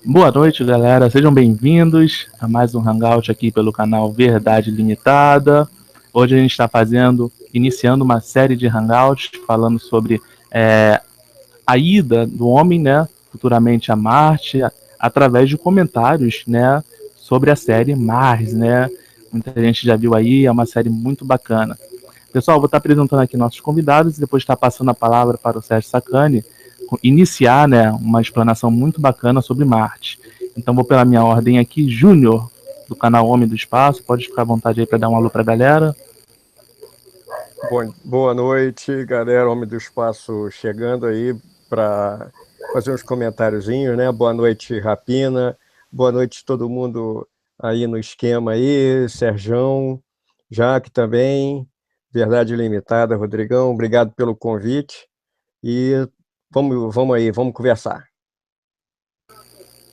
Boa noite, galera. Sejam bem-vindos a mais um Hangout aqui pelo canal Verdade Limitada. Hoje a gente está iniciando uma série de Hangouts falando sobre a ida do homem, né, futuramente a Marte, através de comentários, né, sobre a série Mars, né. Muita gente já viu aí, é uma série muito bacana. Pessoal, vou estar apresentando aqui nossos convidados e depois estar passando a palavra para o Sérgio Sacani iniciar, né, uma explanação muito bacana sobre Marte. Então vou pela minha ordem aqui, Júnior, do canal Homem do Espaço, pode ficar à vontade aí para dar um alô para a galera. Boa noite, galera, Homem do Espaço chegando aí para fazer uns comentáriozinhos, né? Boa noite, Rapina, boa noite todo mundo aí no esquema aí, Serjão, Jaque também, Verdade Limitada, Rodrigão, obrigado pelo convite e vamos aí, vamos conversar.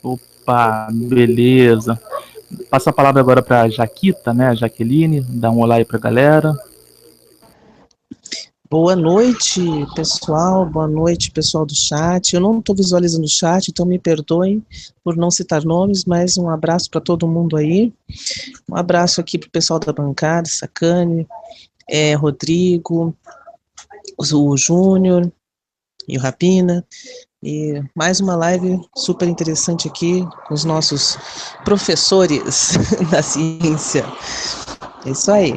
Opa, beleza. Passa a palavra agora para a Jaquita, né, a Jaqueline, dá um olá aí para a galera. Boa noite, pessoal. Boa noite, pessoal do chat. Eu não estou visualizando o chat, então me perdoem por não citar nomes, mas um abraço para todo mundo aí. Um abraço aqui para o pessoal da bancada, Sacani, Rodrigo, o Júnior e o Rapina. E mais uma live super interessante aqui com os nossos professores da ciência. É isso aí.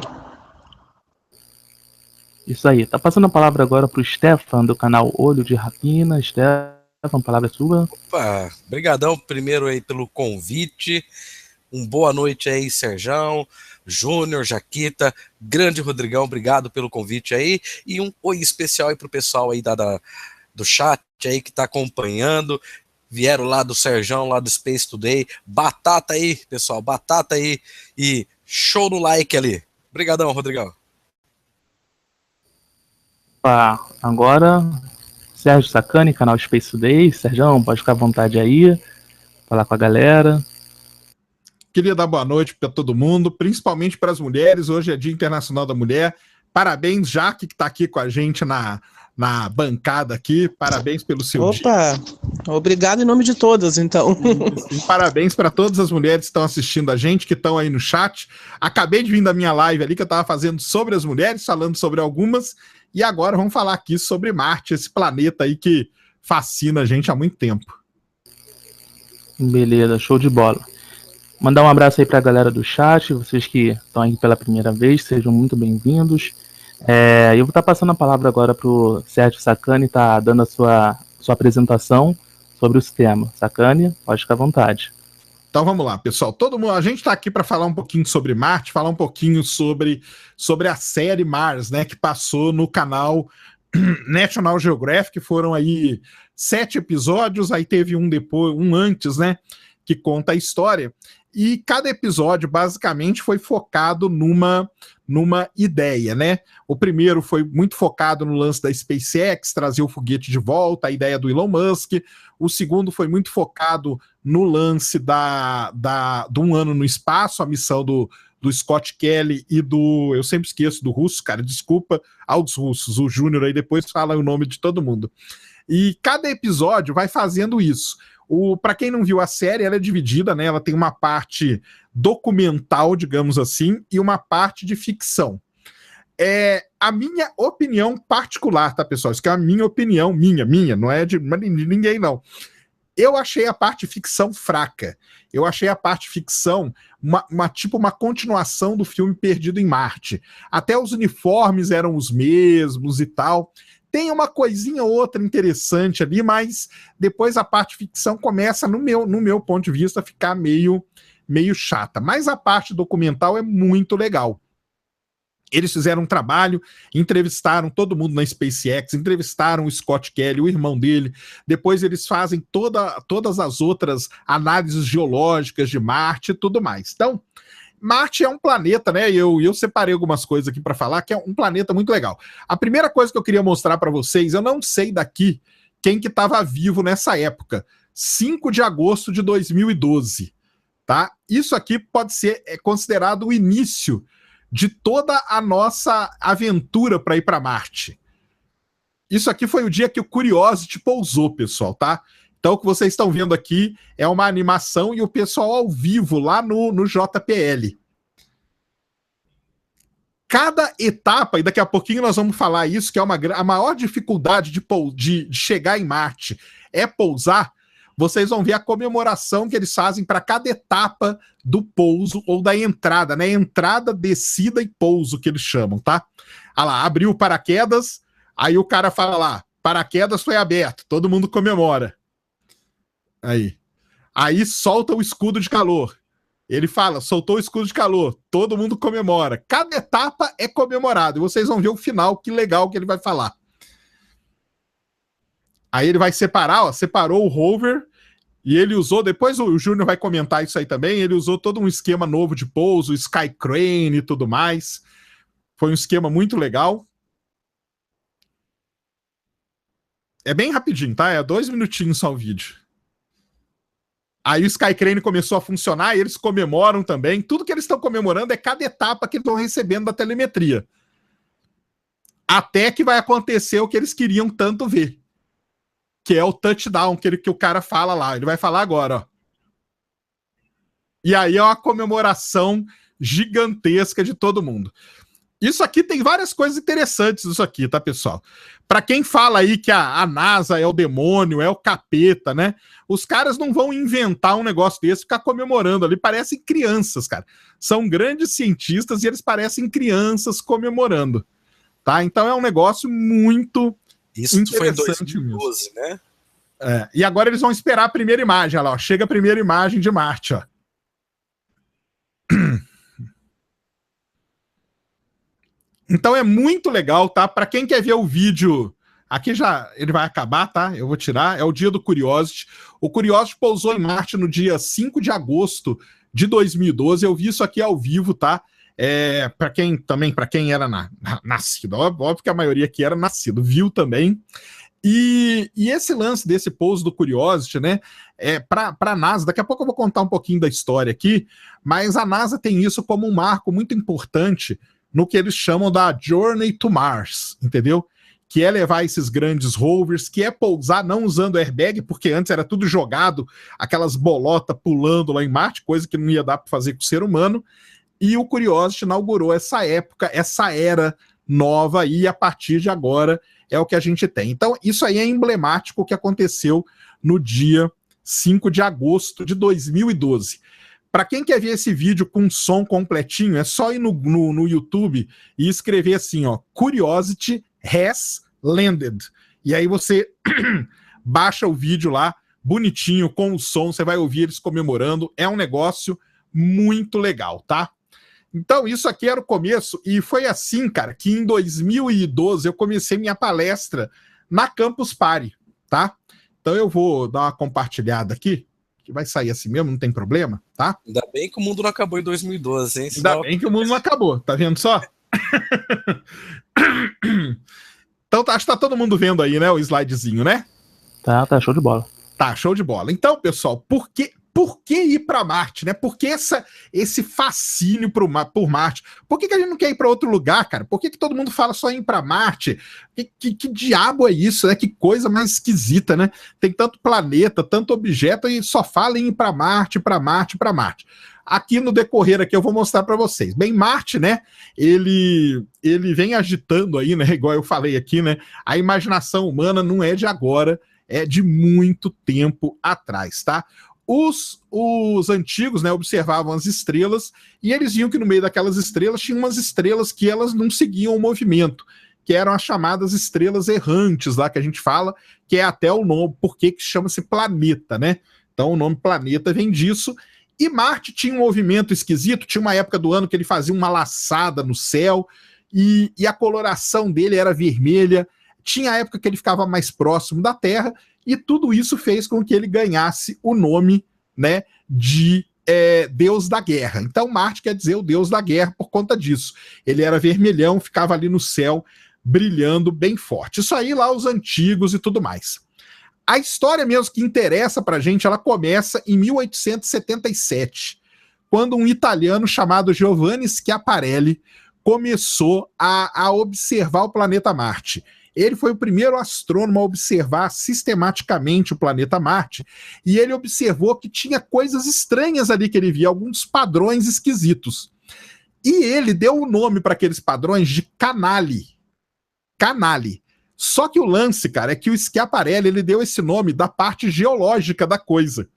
Isso aí. Tá passando a palavra agora pro Stefan, do canal Olho de Rapina. Stefan, a palavra é sua. Opa, brigadão primeiro aí pelo convite. Boa noite aí, Serjão, Júnior, Jaquita, grande Rodrigão, obrigado pelo convite aí. E um oi especial aí pro pessoal aí do chat aí que tá acompanhando. Vieram lá do Serjão, lá do Space Today. Batata aí, pessoal, batata aí. E show no like ali. Obrigadão, Rodrigão. Agora, Sérgio Sacani, canal Space Today. Sérgio, pode ficar à vontade aí, falar com a galera. Queria dar boa noite para todo mundo, principalmente para as mulheres. Hoje é Dia Internacional da Mulher. Parabéns, Jaque, que está aqui com a gente na bancada aqui. Parabéns pelo seu dia. Opa, obrigado em nome de todas, então. E parabéns para todas as mulheres que estão assistindo a gente, que estão aí no chat. Acabei de vir da minha live ali, que eu estava fazendo sobre as mulheres, falando sobre algumas. E agora vamos falar aqui sobre Marte, esse planeta aí que fascina a gente há muito tempo. Beleza, show de bola. Mandar um abraço aí para a galera do chat, vocês que estão aí pela primeira vez, sejam muito bem-vindos. Eu vou estar passando a palavra agora para o Sérgio Sacani, tá dando a sua apresentação sobre o sistema. Sacani, pode ficar à vontade. Então vamos lá, pessoal. Todo mundo, a gente está aqui para falar um pouquinho sobre Marte, falar um pouquinho sobre a série Mars, né, que passou no canal National Geographic. Foram aí 7 episódios, aí teve um depois, um antes, né, que conta a história. E cada episódio basicamente foi focado numa ideia, né? O primeiro foi muito focado no lance da SpaceX, trazer o foguete de volta, a ideia do Elon Musk. O segundo foi muito focado no lance do Um Ano no Espaço, a missão do Scott Kelly e eu sempre esqueço do russo, cara, desculpa aos russos, o Júnior aí depois fala o nome de todo mundo. E cada episódio vai fazendo isso. Para quem não viu a série, ela é dividida, né? Ela tem uma parte documental, digamos assim, e uma parte de ficção. A minha opinião particular, tá, pessoal? Isso que é a minha opinião, minha, não é de ninguém, não. Eu achei a parte ficção fraca. Eu achei a parte ficção uma continuação do filme Perdido em Marte. Até os uniformes eram os mesmos e tal. Tem uma coisinha ou outra interessante ali, mas depois a parte ficção começa, no meu ponto de vista, a ficar meio chata. Mas a parte documental é muito legal. Eles fizeram um trabalho, entrevistaram todo mundo na SpaceX, entrevistaram o Scott Kelly, o irmão dele. Depois eles fazem todas as outras análises geológicas de Marte e tudo mais. Então, Marte é um planeta, né? Eu separei algumas coisas aqui para falar, que é um planeta muito legal. A primeira coisa que eu queria mostrar para vocês, eu não sei daqui quem que estava vivo nessa época. 5 de agosto de 2012, tá? Isso aqui pode ser considerado o início de toda a nossa aventura para ir para Marte. Isso aqui foi o dia que o Curiosity pousou, pessoal, tá? Então, o que vocês estão vendo aqui é uma animação e o pessoal ao vivo lá no JPL. Cada etapa, e daqui a pouquinho nós vamos falar isso, que é a maior dificuldade de chegar em Marte é pousar. Vocês vão ver a comemoração que eles fazem para cada etapa do pouso ou da entrada, né? Entrada, descida e pouso que eles chamam, tá? Ah lá, abriu o paraquedas, aí o cara fala lá, paraquedas foi aberto, todo mundo comemora. Aí solta o escudo de calor. Ele fala, soltou o escudo de calor, todo mundo comemora. Cada etapa é comemorado. E vocês vão ver o final, que legal que ele vai falar. Aí ele vai separar, ó, separou o rover, e ele usou, depois o Júnior vai comentar isso aí também, ele usou todo um esquema novo de pouso, Sky Crane e tudo mais. Foi um esquema muito legal. É bem rapidinho, tá? É 2 minutinhos só o vídeo. Aí o Sky Crane começou a funcionar e eles comemoram também. Tudo que eles estão comemorando é cada etapa que eles estão recebendo da telemetria. Até que vai acontecer o que eles queriam tanto ver. Que é o touchdown que o cara fala lá. Ele vai falar agora, ó. E aí é uma comemoração gigantesca de todo mundo. Isso aqui tem várias coisas interessantes, isso aqui, tá, pessoal? Para quem fala aí que a NASA é o demônio, é o capeta, né? Os caras não vão inventar um negócio desse e ficar comemorando ali. Parecem crianças, cara. São grandes cientistas e eles parecem crianças comemorando, tá? Então é um negócio muito Isso foi em interessante 2012, mesmo. né? É, e agora eles vão esperar a primeira imagem, olha lá, ó. Chega a primeira imagem de Marte, ó. Então é muito legal, tá? Para quem quer ver o vídeo, aqui já ele vai acabar, tá? Eu vou tirar, é o dia do Curiosity. O Curiosity pousou em Marte no dia 5 de agosto de 2012. Eu vi isso aqui ao vivo, tá? Para quem era nascido, óbvio que a maioria aqui era nascido, viu também. E esse lance desse pouso do Curiosity, né? Para a NASA, daqui a pouco eu vou contar um pouquinho da história aqui, mas a NASA tem isso como um marco muito importante no que eles chamam da Journey to Mars, entendeu? Que é levar esses grandes rovers, que é pousar não usando airbag, porque antes era tudo jogado, aquelas bolotas pulando lá em Marte, coisa que não ia dar para fazer com o ser humano, e o Curiosity inaugurou essa época, essa era nova, e a partir de agora é o que a gente tem. Então, isso aí é emblemático o que aconteceu no dia 5 de agosto de 2012. Para quem quer ver esse vídeo com som completinho, é só ir no YouTube e escrever assim, ó, Curiosity has landed. E aí você baixa o vídeo lá, bonitinho, com o som, você vai ouvir eles comemorando. É um negócio muito legal, tá? Então, isso aqui era o começo, e foi assim, cara, que em 2012 eu comecei minha palestra na Campus Party, tá? Então eu vou dar uma compartilhada aqui, que vai sair assim mesmo, não tem problema, tá? Ainda bem que o mundo não acabou em 2012, hein? Ainda bem que o mundo não acabou, tá vendo só? Então acho que tá todo mundo vendo aí, né, o slidezinho, né? Tá show de bola. Tá, show de bola. Então, pessoal, por que ir para Marte, né? Por que esse fascínio por Marte? Por que a gente não quer ir para outro lugar, cara? Por que todo mundo fala só em ir para Marte? Que diabo é isso, né? Que coisa mais esquisita, né? Tem tanto planeta, tanto objeto e só fala em ir para Marte, para Marte, para Marte. Aqui no decorrer aqui eu vou mostrar para vocês. Bem, Marte, né? Ele vem agitando aí, né? Igual eu falei aqui, né? A imaginação humana não é de agora, é de muito tempo atrás, tá? Os antigos, né, observavam as estrelas e eles viam que no meio daquelas estrelas tinha umas estrelas que elas não seguiam o movimento, que eram as chamadas estrelas errantes lá que a gente fala, que é até o nome, porque que chama-se planeta, né? Então o nome planeta vem disso. E Marte tinha um movimento esquisito, tinha uma época do ano que ele fazia uma laçada no céu e a coloração dele era vermelha. Tinha a época que ele ficava mais próximo da Terra. E tudo isso fez com que ele ganhasse o nome, né, de Deus da Guerra. Então Marte quer dizer o Deus da Guerra por conta disso. Ele era vermelhão, ficava ali no céu, brilhando bem forte. Isso aí lá os antigos e tudo mais. A história mesmo que interessa pra gente, ela começa em 1877, quando um italiano chamado Giovanni Schiaparelli começou a observar o planeta Marte. Ele foi o primeiro astrônomo a observar sistematicamente o planeta Marte, e ele observou que tinha coisas estranhas ali que ele via, alguns padrões esquisitos. E ele deu o nome para aqueles padrões de Canali. Canali. Só que o lance, cara, é que o Schiaparelli ele deu esse nome da parte geológica da coisa.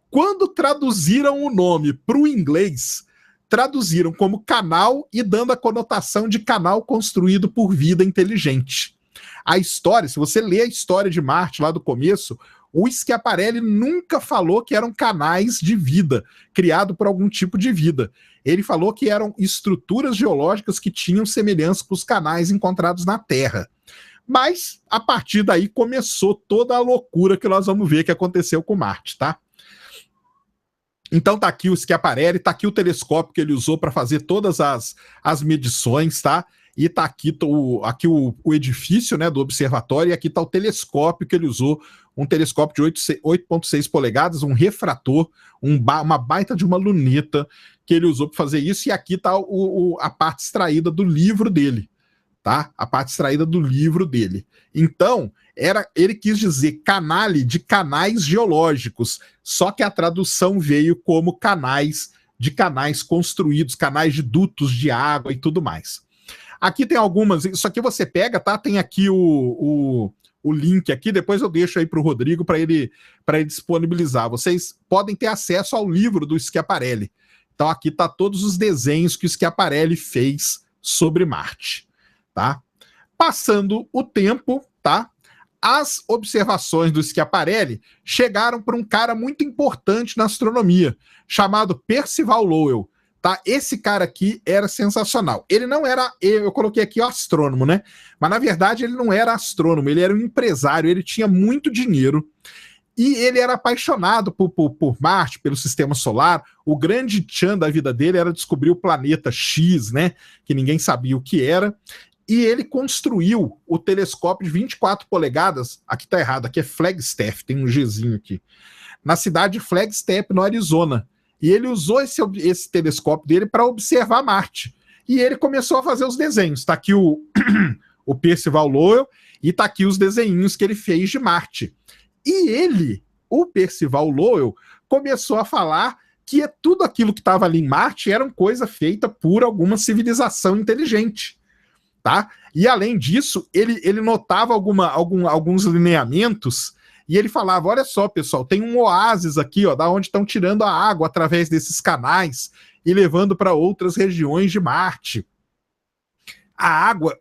Quando traduziram o nome para o inglês, traduziram como canal e dando a conotação de canal construído por vida inteligente. A história, se você lê a história de Marte lá do começo, o Schiaparelli nunca falou que eram canais de vida, criado por algum tipo de vida. Ele falou que eram estruturas geológicas que tinham semelhança com os canais encontrados na Terra. Mas, a partir daí, começou toda a loucura que nós vamos ver que aconteceu com Marte, tá? Então tá aqui o Schiaparelli, tá aqui o telescópio que ele usou para fazer todas as medições, tá? E tá aqui, o edifício, né, do observatório, e aqui tá o telescópio que ele usou, um telescópio de 8,6 polegadas, um refrator, uma baita de uma luneta que ele usou para fazer isso, e aqui tá a parte extraída do livro dele, tá? A parte extraída do livro dele. Então, ele quis dizer canale de canais geológicos, só que a tradução veio como canais construídos, canais de dutos de água e tudo mais. Aqui tem algumas, isso aqui você pega, tá? Tem aqui o link aqui, depois eu deixo aí para o Rodrigo para ele disponibilizar. Vocês podem ter acesso ao livro do Schiaparelli. Então aqui tá todos os desenhos que o Schiaparelli fez sobre Marte, tá? Passando o tempo, tá? As observações do Schiaparelli chegaram para um cara muito importante na astronomia, chamado Percival Lowell. Tá? Esse cara aqui era sensacional. Ele não era, eu coloquei aqui o astrônomo, né? Mas na verdade ele não era astrônomo, ele era um empresário, ele tinha muito dinheiro e ele era apaixonado por Marte, pelo sistema solar. O grande tchan da vida dele era descobrir o planeta X, né? Que ninguém sabia o que era. E ele construiu o telescópio de 24 polegadas, aqui tá errado, aqui é Flagstaff, tem um Gzinho aqui, na cidade de Flagstaff, no Arizona. E ele usou esse telescópio dele para observar Marte. E ele começou a fazer os desenhos. Está aqui o Percival Lowell e está aqui os desenhinhos que ele fez de Marte. E ele, o Percival Lowell, começou a falar que tudo aquilo que estava ali em Marte era uma coisa feita por alguma civilização inteligente. Tá? E além disso, ele notava alguns lineamentos. E ele falava, olha só, pessoal, tem um oásis aqui, ó, da onde estão tirando a água através desses canais e levando para outras regiões de Marte. A água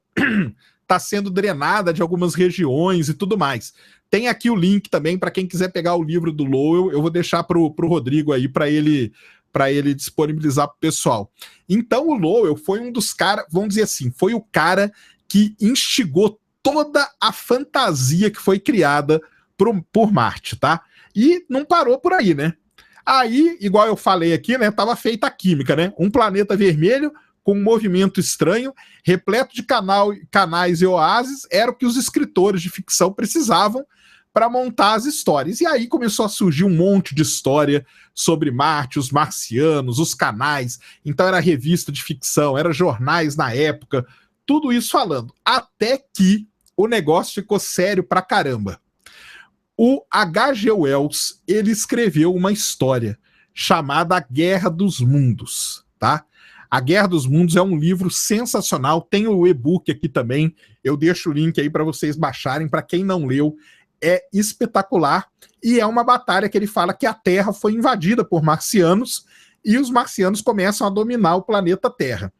está sendo drenada de algumas regiões e tudo mais. Tem aqui o link também para quem quiser pegar o livro do Lowell, eu vou deixar para o Rodrigo aí para ele disponibilizar para o pessoal. Então o Lowell foi um dos caras, vamos dizer assim, foi o cara que instigou toda a fantasia que foi criada por Marte, tá? E não parou por aí, né? Aí, igual eu falei aqui, né, tava feita a química, né? Um planeta vermelho com um movimento estranho, repleto de canais e oásis, era o que os escritores de ficção precisavam para montar as histórias. E aí começou a surgir um monte de história sobre Marte, os marcianos, os canais. Então era revista de ficção, era jornais na época, tudo isso falando. Até que o negócio ficou sério pra caramba. O H.G. Wells, ele escreveu uma história chamada A Guerra dos Mundos, tá? A Guerra dos Mundos é um livro sensacional, tem o e-book aqui também, eu deixo o link aí para vocês baixarem, para quem não leu, é espetacular, e é uma batalha que ele fala que a Terra foi invadida por marcianos, e os marcianos começam a dominar o planeta Terra.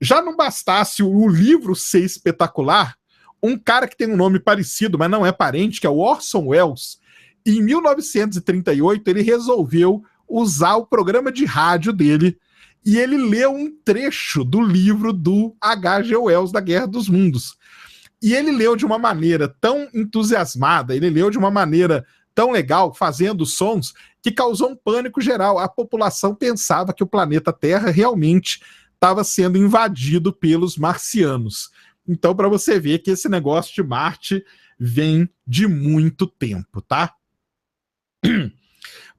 Já não bastasse o livro ser espetacular, um cara que tem um nome parecido, mas não é parente, que é o Orson Welles, em 1938 ele resolveu usar o programa de rádio dele e ele leu um trecho do livro do H.G. Wells da Guerra dos Mundos. E ele leu de uma maneira tão entusiasmada, ele leu de uma maneira tão legal, fazendo sons, que causou um pânico geral. A população pensava que o planeta Terra realmente estava sendo invadido pelos marcianos. Então, para você ver que esse negócio de Marte vem de muito tempo, tá?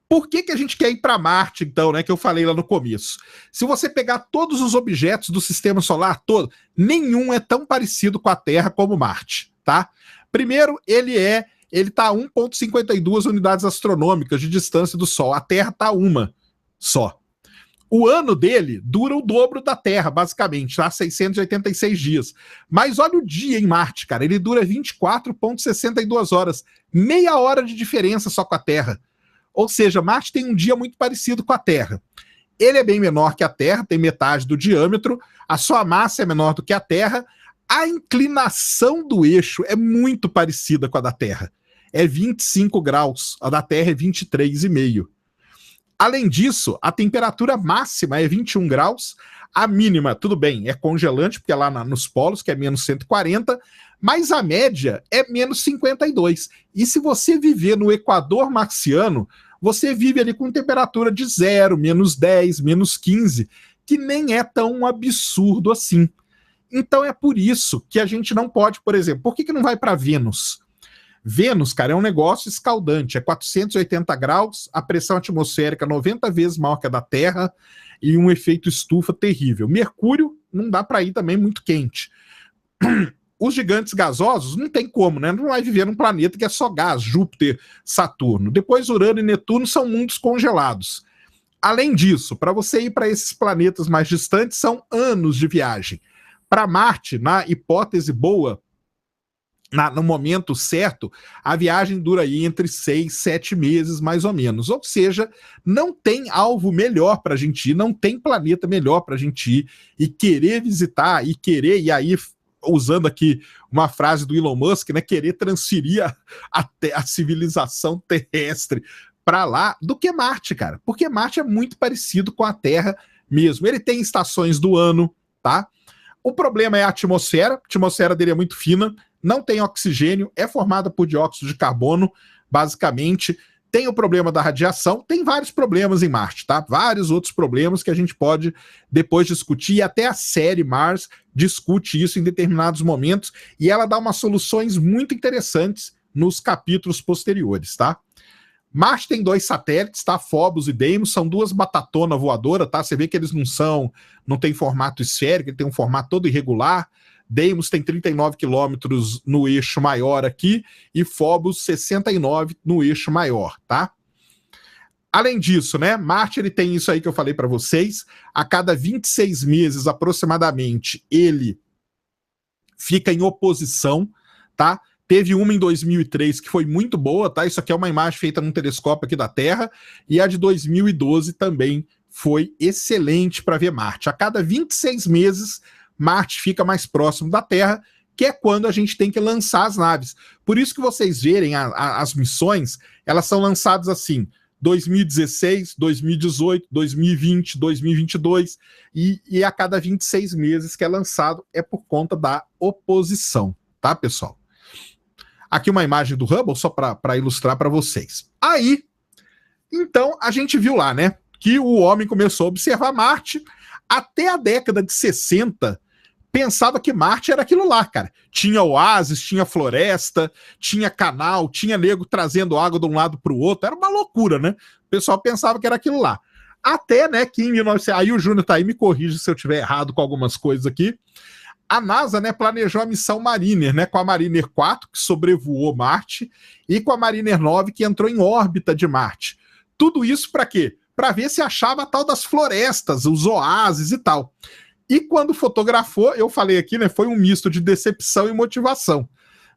Por que a gente quer ir para Marte, então, né? Que eu falei lá no começo. Se você pegar todos os objetos do sistema solar todo, nenhum é tão parecido com a Terra como Marte, tá? Primeiro, ele está a 1,52 unidades astronômicas de distância do Sol. A Terra está uma só. O ano dele dura o dobro da Terra, basicamente, tá? 686 dias. Mas olha o dia em Marte, cara. Ele dura 24,62 horas. Meia hora de diferença só com a Terra. Ou seja, Marte tem um dia muito parecido com a Terra. Ele é bem menor que a Terra, tem metade do diâmetro. A sua massa é menor do que a Terra. A inclinação do eixo é muito parecida com a da Terra. É 25 graus. A da Terra é 23,5. Além disso, a temperatura máxima é 21 graus, a mínima, tudo bem, é congelante, porque é lá nos polos, que é menos 140, mas a média é menos 52. E se você viver no Equador marciano, você vive ali com temperatura de 0, menos 10, menos 15, que nem é tão absurdo assim. Então é por isso que a gente não pode, por exemplo, por que não vai para Vênus? Vênus, cara, é um negócio escaldante, é 480 graus, a pressão atmosférica 90 vezes maior que a da Terra e um efeito estufa terrível. Mercúrio não dá para ir também muito quente. Os gigantes gasosos não tem como, né? Não vai viver num planeta que é só gás, Júpiter, Saturno. Depois Urano e Netuno são mundos congelados. Além disso, para você ir para esses planetas mais distantes, são anos de viagem. Para Marte, na hipótese boa, no momento certo, a viagem dura aí entre 6 e 7 meses, mais ou menos. Ou seja, não tem alvo melhor para a gente ir, não tem planeta melhor para a gente ir e querer visitar, e aí, usando aqui uma frase do Elon Musk, né, querer transferir a civilização terrestre para lá, do que Marte, cara. Porque Marte é muito parecido com a Terra mesmo. Ele tem estações do ano, tá? O problema é a atmosfera dele é muito fina, não tem oxigênio, é formada por dióxido de carbono, basicamente. Tem o problema da radiação, tem vários problemas em Marte, tá? Vários outros problemas que a gente pode depois discutir, e até a série Mars discute isso em determinados momentos, e ela dá umas soluções muito interessantes nos capítulos posteriores, tá? Marte tem 2 satélites, tá? Phobos e Deimos, são 2 batatonas voadoras, tá? Você vê que eles não tem formato esférico, ele tem um formato todo irregular. Deimos tem 39 quilômetros no eixo maior aqui e Phobos 69 no eixo maior, tá? Além disso, né, Marte ele tem isso aí que eu falei para vocês, a cada 26 meses aproximadamente ele fica em oposição, tá? Teve uma em 2003 que foi muito boa, tá? Isso aqui é uma imagem feita num telescópio aqui da Terra, e a de 2012 também foi excelente para ver Marte. A cada 26 meses Marte fica mais próximo da Terra, que é quando a gente tem que lançar as naves. Por isso que vocês verem as missões, elas são lançadas assim, 2016, 2018, 2020, 2022, e a cada 26 meses que é lançado é por conta da oposição, tá, pessoal? Aqui uma imagem do Hubble, só para ilustrar para vocês. Aí, então, a gente viu lá, né, que o homem começou a observar Marte. Até a década de 60, pensava que Marte era aquilo lá, cara. Tinha oásis, tinha floresta, tinha canal, tinha nego trazendo água de um lado para o outro. Era uma loucura, né? O pessoal pensava que era aquilo lá. Até, né, que em 1900... Aí o Júnior tá aí, me corrige se eu tiver errado com algumas coisas aqui. A NASA, né, planejou a missão Mariner, né, com a Mariner 4, que sobrevoou Marte, e com a Mariner 9, que entrou em órbita de Marte. Tudo isso para quê? Para ver se achava a tal das florestas, os oásis e tal. E quando fotografou, eu falei aqui, né, foi um misto de decepção e motivação.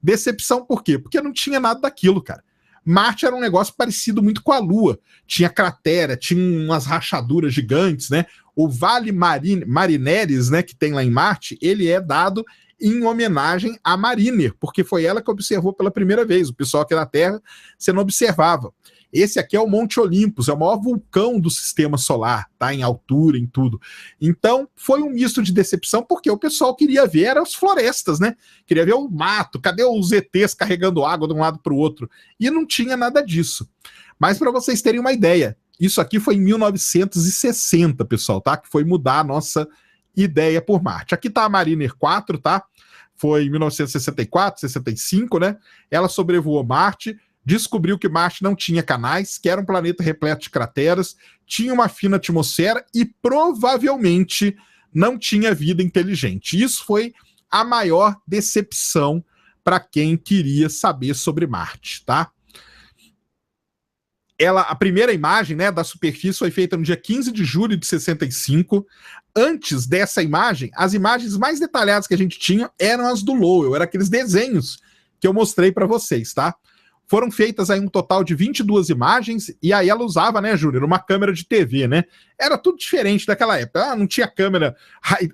Decepção por quê? Porque não tinha nada daquilo, cara. Marte era um negócio parecido muito com a Lua. Tinha cratera, tinha umas rachaduras gigantes, né? O Vale Marineris, né, que tem lá em Marte, ele é dado em homenagem a Mariner, porque foi ela que observou pela primeira vez. O pessoal aqui na Terra, você não observava. Esse aqui é o Monte Olympus, é o maior vulcão do sistema solar, tá? Em altura, em tudo. Então, foi um misto de decepção, porque o pessoal queria ver as florestas, né? Queria ver o mato, cadê os ETs carregando água de um lado para o outro? E não tinha nada disso. Mas para vocês terem uma ideia, isso aqui foi em 1960, pessoal, tá? Que foi mudar a nossa ideia por Marte. Aqui tá a Mariner 4, tá? Foi em 1964, 65, né? Ela sobrevoou Marte, descobriu que Marte não tinha canais, que era um planeta repleto de crateras, tinha uma fina atmosfera e provavelmente não tinha vida inteligente. Isso foi a maior decepção para quem queria saber sobre Marte, tá? A primeira imagem, né, da superfície foi feita no dia 15 de julho de 65. Antes dessa imagem, as imagens mais detalhadas que a gente tinha eram as do Lowell, eram aqueles desenhos que eu mostrei para vocês, tá? Foram feitas aí um total de 22 imagens, e aí ela usava, né, Júnior, uma câmera de TV, né? Era tudo diferente daquela época. Não tinha câmera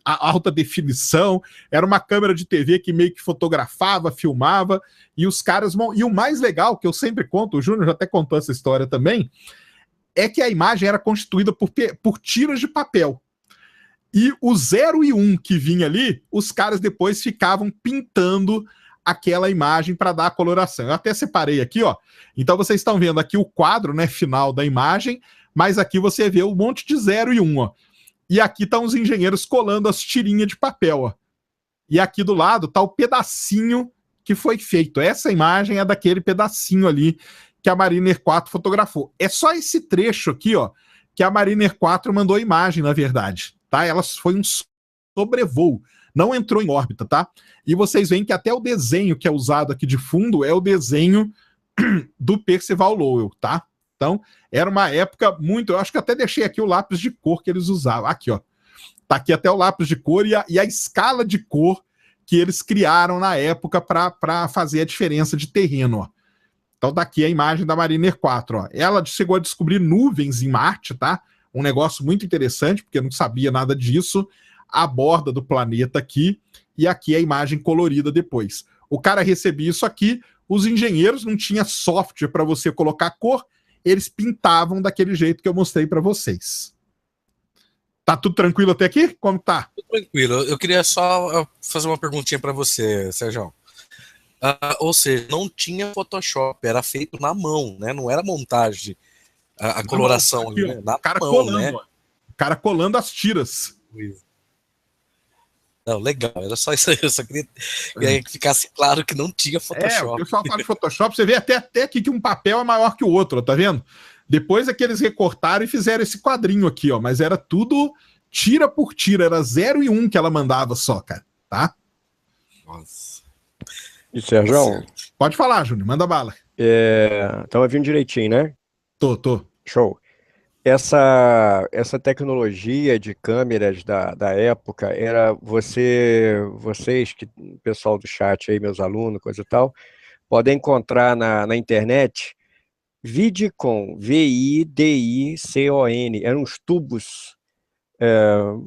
alta definição, era uma câmera de TV que meio que fotografava, filmava, e os caras... E o mais legal, que eu sempre conto, o Júnior já até contou essa história também, é que a imagem era constituída por tiras de papel. E o 0 e 1 que vinha ali, os caras depois ficavam pintando aquela imagem para dar a coloração. Eu até separei aqui, ó. Então vocês estão vendo aqui o quadro, né, final da imagem, mas aqui você vê um monte de 0 e 1, ó. E aqui estão os engenheiros colando as tirinhas de papel, ó. E aqui do lado tá o pedacinho que foi feito. Essa imagem é daquele pedacinho ali que a Mariner 4 fotografou. É só esse trecho aqui, ó, que a Mariner 4 mandou a imagem, na verdade, tá? Ela foi um sobrevoo, não entrou em órbita, tá? E vocês veem que até o desenho que é usado aqui de fundo é o desenho do Percival Lowell, tá? Então, era uma época muito... Eu acho que até deixei aqui o lápis de cor que eles usavam. Aqui, ó. Tá aqui até o lápis de cor e a escala de cor que eles criaram na época para fazer a diferença de terreno, ó. Então, daqui a imagem da Mariner 4, ó. Ela chegou a descobrir nuvens em Marte, tá? Um negócio muito interessante, porque eu não sabia nada disso. A borda do planeta aqui, e aqui a imagem colorida depois. O cara recebia isso aqui, os engenheiros não tinham software para você colocar cor, eles pintavam daquele jeito que eu mostrei para vocês. Tá tudo tranquilo até aqui? Como tá? Tudo tranquilo. Eu queria só fazer uma perguntinha para você, Sérgio. Ou seja, não tinha Photoshop, era feito na mão, né? Não era montagem, a coloração aqui, ali, né? Na cara mão, colando, né? ó. O cara colando as tiras. Não, legal, era só isso aí, eu só queria que ficasse claro que não tinha Photoshop. O pessoal fala de Photoshop, você vê até aqui que um papel é maior que o outro, ó, tá vendo? Depois é que eles recortaram e fizeram esse quadrinho aqui, ó, mas era tudo tira por tira, era 0 e 1 que ela mandava só, cara, tá? Nossa. E Sérgio? Pode falar, Júnior, manda bala. Tava vindo direitinho, né? Tô. Show. Essa tecnologia de câmeras da época era vocês, o pessoal do chat aí, meus alunos, coisa e tal, podem encontrar na internet Vidicon, V-I-D-I-C-O-N, eram uns tubos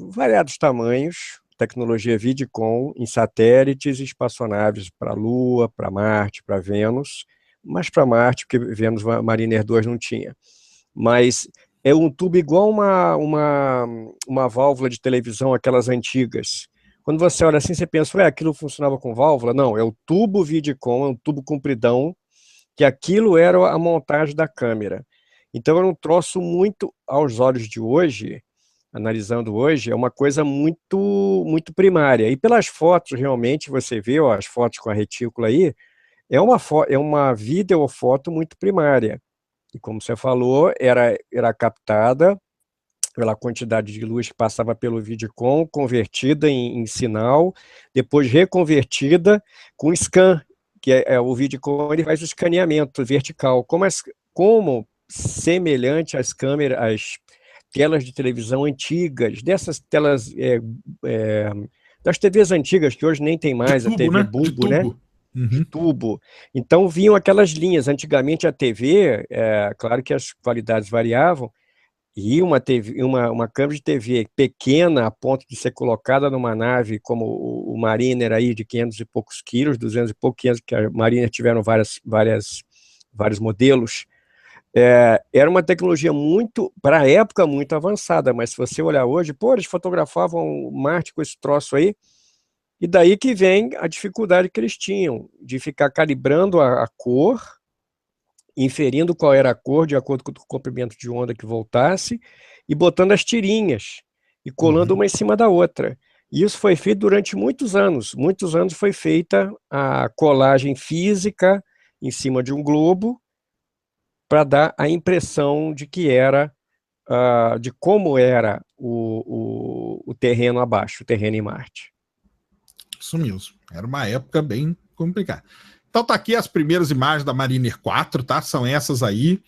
variados tamanhos, tecnologia Vidicon em satélites e espaçonaves para a Lua, para Marte, para Vênus, mas para Marte, porque Vênus Mariner 2 não tinha. Mas é um tubo igual uma válvula de televisão, aquelas antigas. Quando você olha assim, você pensa, aquilo funcionava com válvula? Não, é o tubo Vidicon, é um tubo compridão, que aquilo era a montagem da câmera. Então era um troço muito, aos olhos de hoje, analisando hoje, é uma coisa muito, muito primária. E pelas fotos, realmente, você vê as fotos com a retícula aí, é uma videofoto muito primária. E como você falou, era captada pela quantidade de luz que passava pelo Vidicon, convertida em sinal, depois reconvertida com scan, que o Vidicon ele faz o escaneamento vertical, como semelhante às câmeras, às telas de televisão antigas, dessas telas das TVs antigas, que hoje nem tem mais, tubo, a TV né? bulbo, né? De tubo. Então vinham aquelas linhas. Antigamente a TV, claro que as qualidades variavam, e uma câmera de TV pequena a ponto de ser colocada numa nave como o Mariner aí de 500 e poucos quilos, 200 e poucos, 500, que a Mariner tiveram vários modelos. Era uma tecnologia muito, para a época, muito avançada, mas se você olhar hoje, eles fotografavam Marte com esse troço aí. E daí que vem a dificuldade que eles tinham de ficar calibrando a cor, inferindo qual era a cor de acordo com o comprimento de onda que voltasse, e botando as tirinhas, e colando uma em cima da outra. E isso foi feito durante muitos anos. Muitos anos foi feita a colagem física em cima de um globo, para dar a impressão de que era, de como era o terreno abaixo, o terreno em Marte. Isso mesmo. Era uma época bem complicado. Então tá aqui as primeiras imagens da Mariner 4, tá? São essas aí.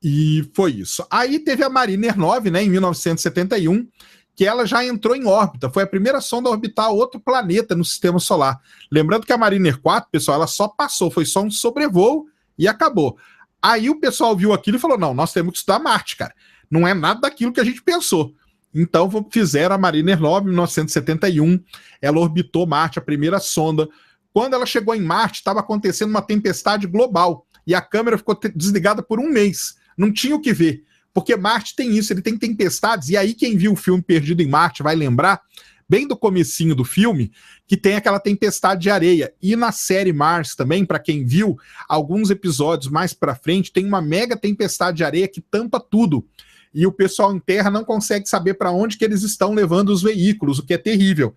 E foi isso. Aí teve a Mariner 9, né, em 1971, que ela já entrou em órbita. Foi a primeira sonda a orbitar outro planeta no sistema solar. Lembrando que a Mariner 4, pessoal, ela só passou, foi só um sobrevoo e acabou. Aí o pessoal viu aquilo e falou, não, nós temos que estudar Marte, cara. Não é nada daquilo que a gente pensou. Então fizeram a Mariner 9 em 1971, ela orbitou Marte, a primeira sonda. Quando ela chegou em Marte, estava acontecendo uma tempestade global e a câmera ficou desligada por um mês. Não tinha o que ver, porque Marte tem isso, ele tem tempestades, e aí quem viu o filme Perdido em Marte vai lembrar, bem do comecinho do filme, que tem aquela tempestade de areia. E na série Mars também, para quem viu, alguns episódios mais para frente, tem uma mega tempestade de areia que tampa tudo. E o pessoal em terra não consegue saber para onde que eles estão levando os veículos, o que é terrível.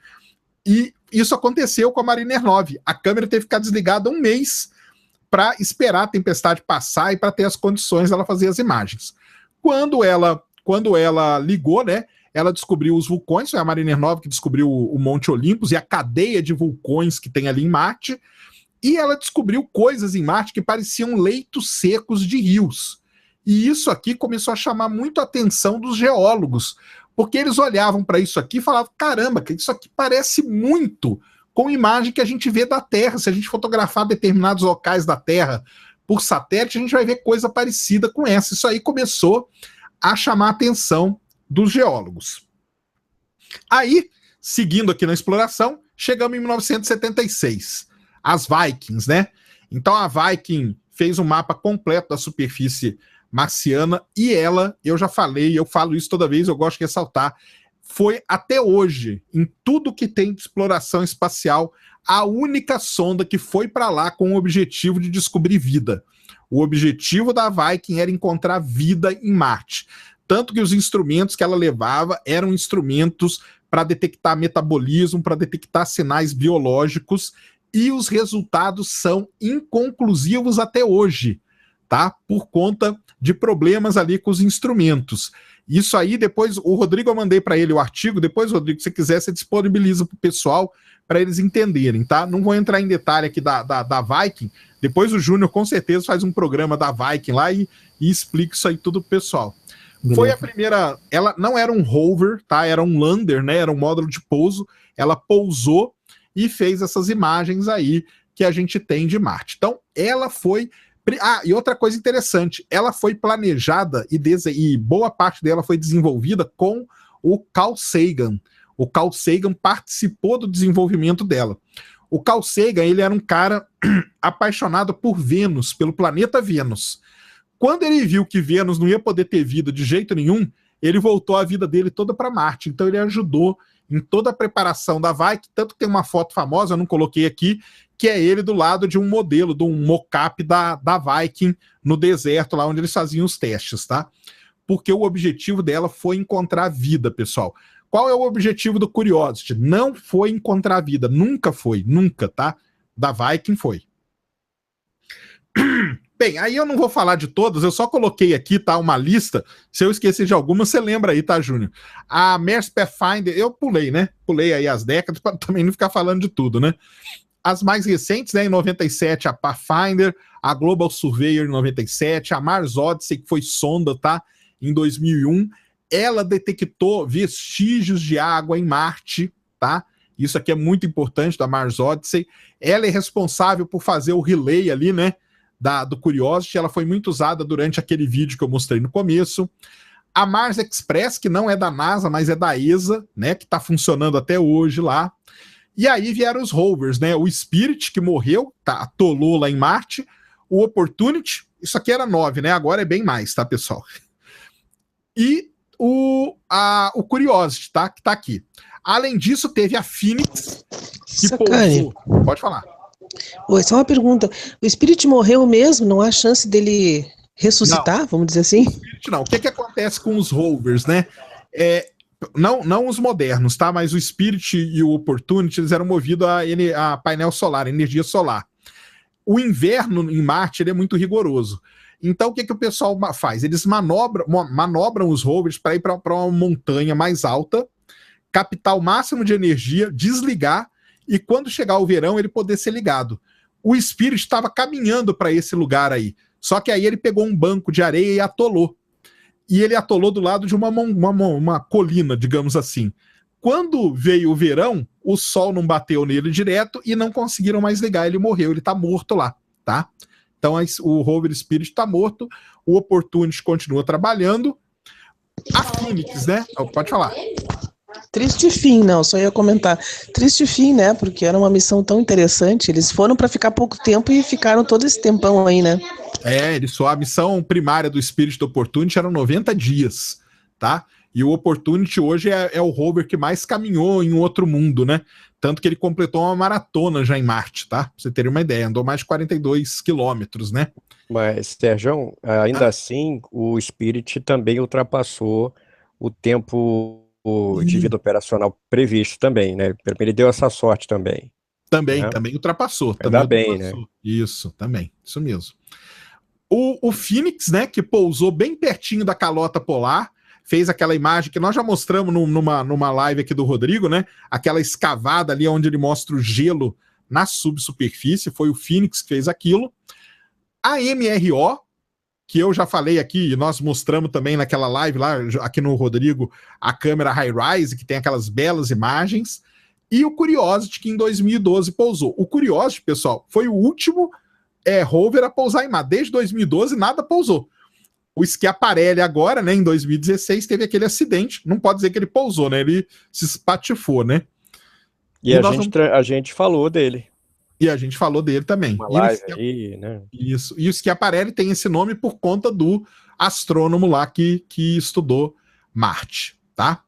E isso aconteceu com a Mariner 9. A câmera teve que ficar desligada um mês para esperar a tempestade passar e para ter as condições dela fazer as imagens. Quando ela ligou, né, ela descobriu os vulcões, foi a Mariner 9 que descobriu o Monte Olympus e a cadeia de vulcões que tem ali em Marte, e ela descobriu coisas em Marte que pareciam leitos secos de rios. E isso aqui começou a chamar muito a atenção dos geólogos, porque eles olhavam para isso aqui e falavam, caramba, isso aqui parece muito com a imagem que a gente vê da Terra. Se a gente fotografar determinados locais da Terra por satélite, a gente vai ver coisa parecida com essa. Isso aí começou a chamar a atenção dos geólogos. Aí, seguindo aqui na exploração, chegamos em 1976. As Vikings, né? Então a Viking fez um mapa completo da superfície marciana e ela, eu já falei, eu falo isso toda vez, eu gosto de ressaltar, foi até hoje, em tudo que tem de exploração espacial, a única sonda que foi para lá com o objetivo de descobrir vida. O objetivo da Viking era encontrar vida em Marte. Tanto que os instrumentos que ela levava eram instrumentos para detectar metabolismo, para detectar sinais biológicos, e os resultados são inconclusivos até hoje, tá? Por conta de problemas ali com os instrumentos. Isso aí, depois, o Rodrigo, eu mandei para ele o artigo, depois, Rodrigo, se você quiser, você disponibiliza para o pessoal para eles entenderem, tá? Não vou entrar em detalhe aqui da Viking, depois o Júnior com certeza faz um programa da Viking lá e explica isso aí tudo pro pessoal. Beleza. Foi a primeira, ela não era um rover, tá? Era um lander, né? Era um módulo de pouso, ela pousou e fez essas imagens aí que a gente tem de Marte. Então, ela foi... e outra coisa interessante, ela foi planejada e boa parte dela foi desenvolvida com o Carl Sagan. O Carl Sagan participou do desenvolvimento dela. O Carl Sagan, ele era um cara apaixonado por Vênus, pelo planeta Vênus. Quando ele viu que Vênus não ia poder ter vida de jeito nenhum, ele voltou a vida dele toda para Marte. Então ele ajudou em toda a preparação da Viking, tanto que tem uma foto famosa, eu não coloquei aqui, que é ele do lado de um modelo, de um mock-up da Viking no deserto, lá onde eles faziam os testes, tá? Porque o objetivo dela foi encontrar vida, pessoal. Qual é o objetivo do Curiosity? Não foi encontrar vida, nunca foi, nunca, tá? Da Viking foi. Bem, aí eu não vou falar de todas, eu só coloquei aqui, tá, uma lista. Se eu esquecer de alguma, você lembra aí, tá, Júnior? A Mars Pathfinder, eu pulei, né? Pulei aí as décadas, para também não ficar falando de tudo, né? As mais recentes, né, em 97, a Pathfinder, a Global Surveyor em 97, a Mars Odyssey, que foi sonda, tá, em 2001, ela detectou vestígios de água em Marte, tá? Isso aqui é muito importante, da Mars Odyssey. Ela é responsável por fazer o relay ali, né, do Curiosity, ela foi muito usada durante aquele vídeo que eu mostrei no começo. A Mars Express, que não é da NASA, mas é da ESA, né, que está funcionando até hoje lá. E aí vieram os rovers, né, o Spirit, que morreu, tá, atolou lá em Marte, o Opportunity, isso aqui era 9, né, agora é bem mais, tá, pessoal? E o Curiosity, tá, que tá aqui. Além disso, teve a Phoenix, que pousou. Pode falar. Oi, só uma pergunta. O Spirit morreu mesmo? Não há chance dele ressuscitar, não, vamos dizer assim? O Spirit não. O que acontece com os rovers, né? Não os modernos, tá? Mas o Spirit e o Opportunity, eles eram movidos a painel solar, energia solar. O inverno em Marte, ele é muito rigoroso. Então, o que o pessoal faz? Eles manobram os rovers para ir para uma montanha mais alta, captar o máximo de energia, desligar, e quando chegar o verão, ele poder ser ligado. o Spirit estava caminhando para esse lugar aí. Só que aí ele pegou um banco de areia e atolou. E ele atolou do lado de uma colina, digamos assim. Quando veio o verão, o sol não bateu nele direto e não conseguiram mais ligar. Ele morreu, ele tá morto lá, tá? Então o Rover Spirit está morto, o Opportunity continua trabalhando. A Phoenix, né? Pode falar. Triste fim, não, só ia comentar. Triste fim, né? Porque era uma missão tão interessante. Eles foram para ficar pouco tempo e ficaram todo esse tempão aí, né? A missão primária do Spirit do Opportunity eram 90 dias, tá? E o Opportunity hoje é o rover que mais caminhou em outro mundo, né? Tanto que ele completou uma maratona já em Marte, tá? Pra você ter uma ideia, andou mais de 42 quilômetros, né? Mas, Sérgio, ainda assim, o Spirit também ultrapassou o tempo de vida operacional previsto também, né? Ele deu essa sorte também. Também ultrapassou. Ainda bem, né? Isso, também, isso mesmo. O Phoenix, né, que pousou bem pertinho da calota polar, fez aquela imagem que nós já mostramos numa live aqui do Rodrigo, né? Aquela escavada ali onde ele mostra o gelo na subsuperfície, foi o Phoenix que fez aquilo. A MRO, que eu já falei aqui, e nós mostramos também naquela live lá, aqui no Rodrigo, a câmera High-Rise, que tem aquelas belas imagens, e o Curiosity, que em 2012 pousou. O Curiosity, pessoal, foi o último rover a pousar em Marte. Desde 2012, nada pousou. O Schiaparelli agora, né, em 2016, teve aquele acidente. Não pode dizer que ele pousou, né? Ele se espatifou, né? E a gente falou dele. E a gente falou dele também. Uma live aí, né? Isso. E o Schiaparelli tem esse nome por conta do astrônomo lá que estudou Marte, tá?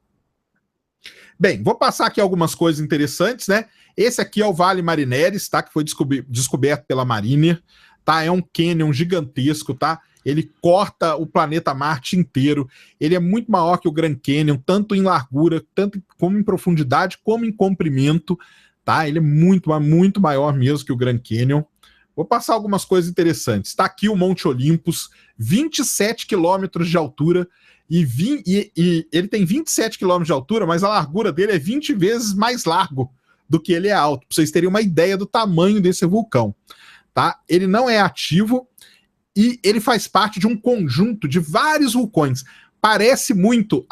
Bem, vou passar aqui algumas coisas interessantes, né? Esse aqui é o Vale Marineris, tá? Que foi descoberto pela Mariner, tá? É um canyon gigantesco, tá? Ele corta o planeta Marte inteiro. Ele é muito maior que o Grand Canyon, tanto em largura, tanto como em profundidade, como em comprimento, tá? Ele é muito maior mesmo que o Grand Canyon. Vou passar algumas coisas interessantes. Está aqui o Monte Olympus, 27 quilômetros de altura, e ele tem 27 quilômetros de altura, mas a largura dele é 20 vezes mais largo do que ele é alto, para vocês terem uma ideia do tamanho desse vulcão, tá? Ele não é ativo e ele faz parte de um conjunto de vários vulcões. Parece muito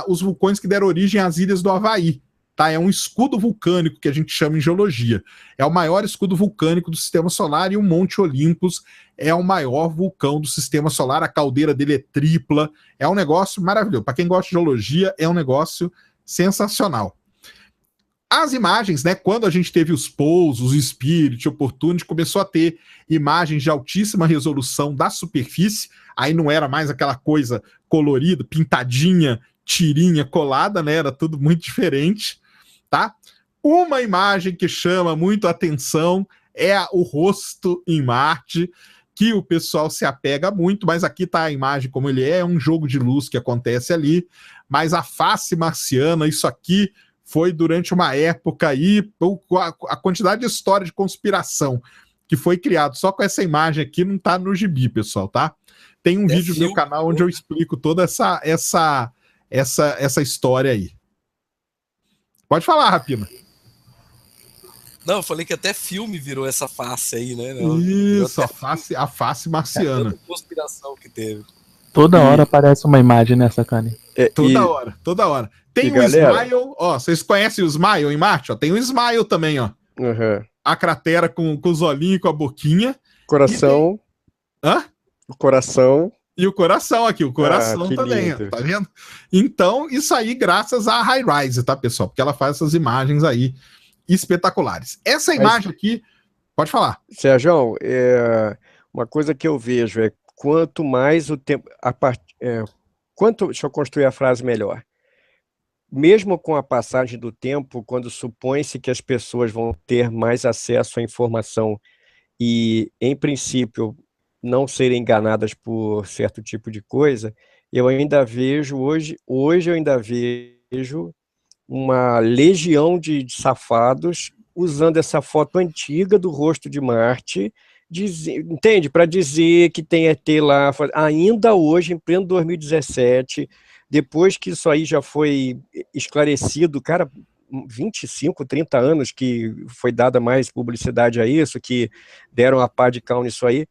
os vulcões que deram origem às ilhas do Havaí, tá? É um escudo vulcânico que a gente chama em geologia. É o maior escudo vulcânico do Sistema Solar, e o Monte Olympus é o maior vulcão do Sistema Solar. A caldeira dele é tripla. É um negócio maravilhoso. Para quem gosta de geologia, é um negócio sensacional. As imagens, né, quando a gente teve os pousos, o Spirit, o Opportunity, começou a ter imagens de altíssima resolução da superfície, aí não era mais aquela coisa colorida, pintadinha, tirinha, colada, né, era tudo muito diferente, tá? Uma imagem que chama muito a atenção é o rosto em Marte, que o pessoal se apega muito, mas aqui tá a imagem como ele é um jogo de luz que acontece ali, mas a face marciana, isso aqui foi durante uma época aí, a quantidade de história de conspiração que foi criado só com essa imagem aqui não tá no gibi, pessoal, tá? Tem um vídeo no meu canal onde eu explico toda essa história aí. Pode falar, Rapina. Não, eu falei que até filme virou essa face aí, né? Isso, a face marciana. Tanta conspiração que teve. Toda hora aparece uma imagem nessa, Cane. Toda hora. Tem o Smile, ó, vocês conhecem o Smile em Marte? Ó, tem o Smile também, ó. Uhum. A cratera com os olhinhos e com a boquinha. Coração. Hã? O coração. E o coração aqui, o coração também, ó, tá vendo? Então, isso aí graças à High-Rise, tá, pessoal? Porque ela faz essas imagens aí espetaculares. Essa imagem aqui, pode falar. Sérgio, uma coisa que eu vejo é quanto mais o tempo... deixa eu construir a frase melhor. Mesmo com a passagem do tempo, quando supõe-se que as pessoas vão ter mais acesso à informação e, em princípio, não serem enganadas por certo tipo de coisa, eu ainda vejo, hoje eu ainda vejo uma legião de safados usando essa foto antiga do rosto de Marte, entende? Para dizer que tem ET lá, ainda hoje, em pleno 2017, depois que isso aí já foi esclarecido, cara, 25, 30 anos que foi dada mais publicidade a isso, que deram a pá de cal nisso aí,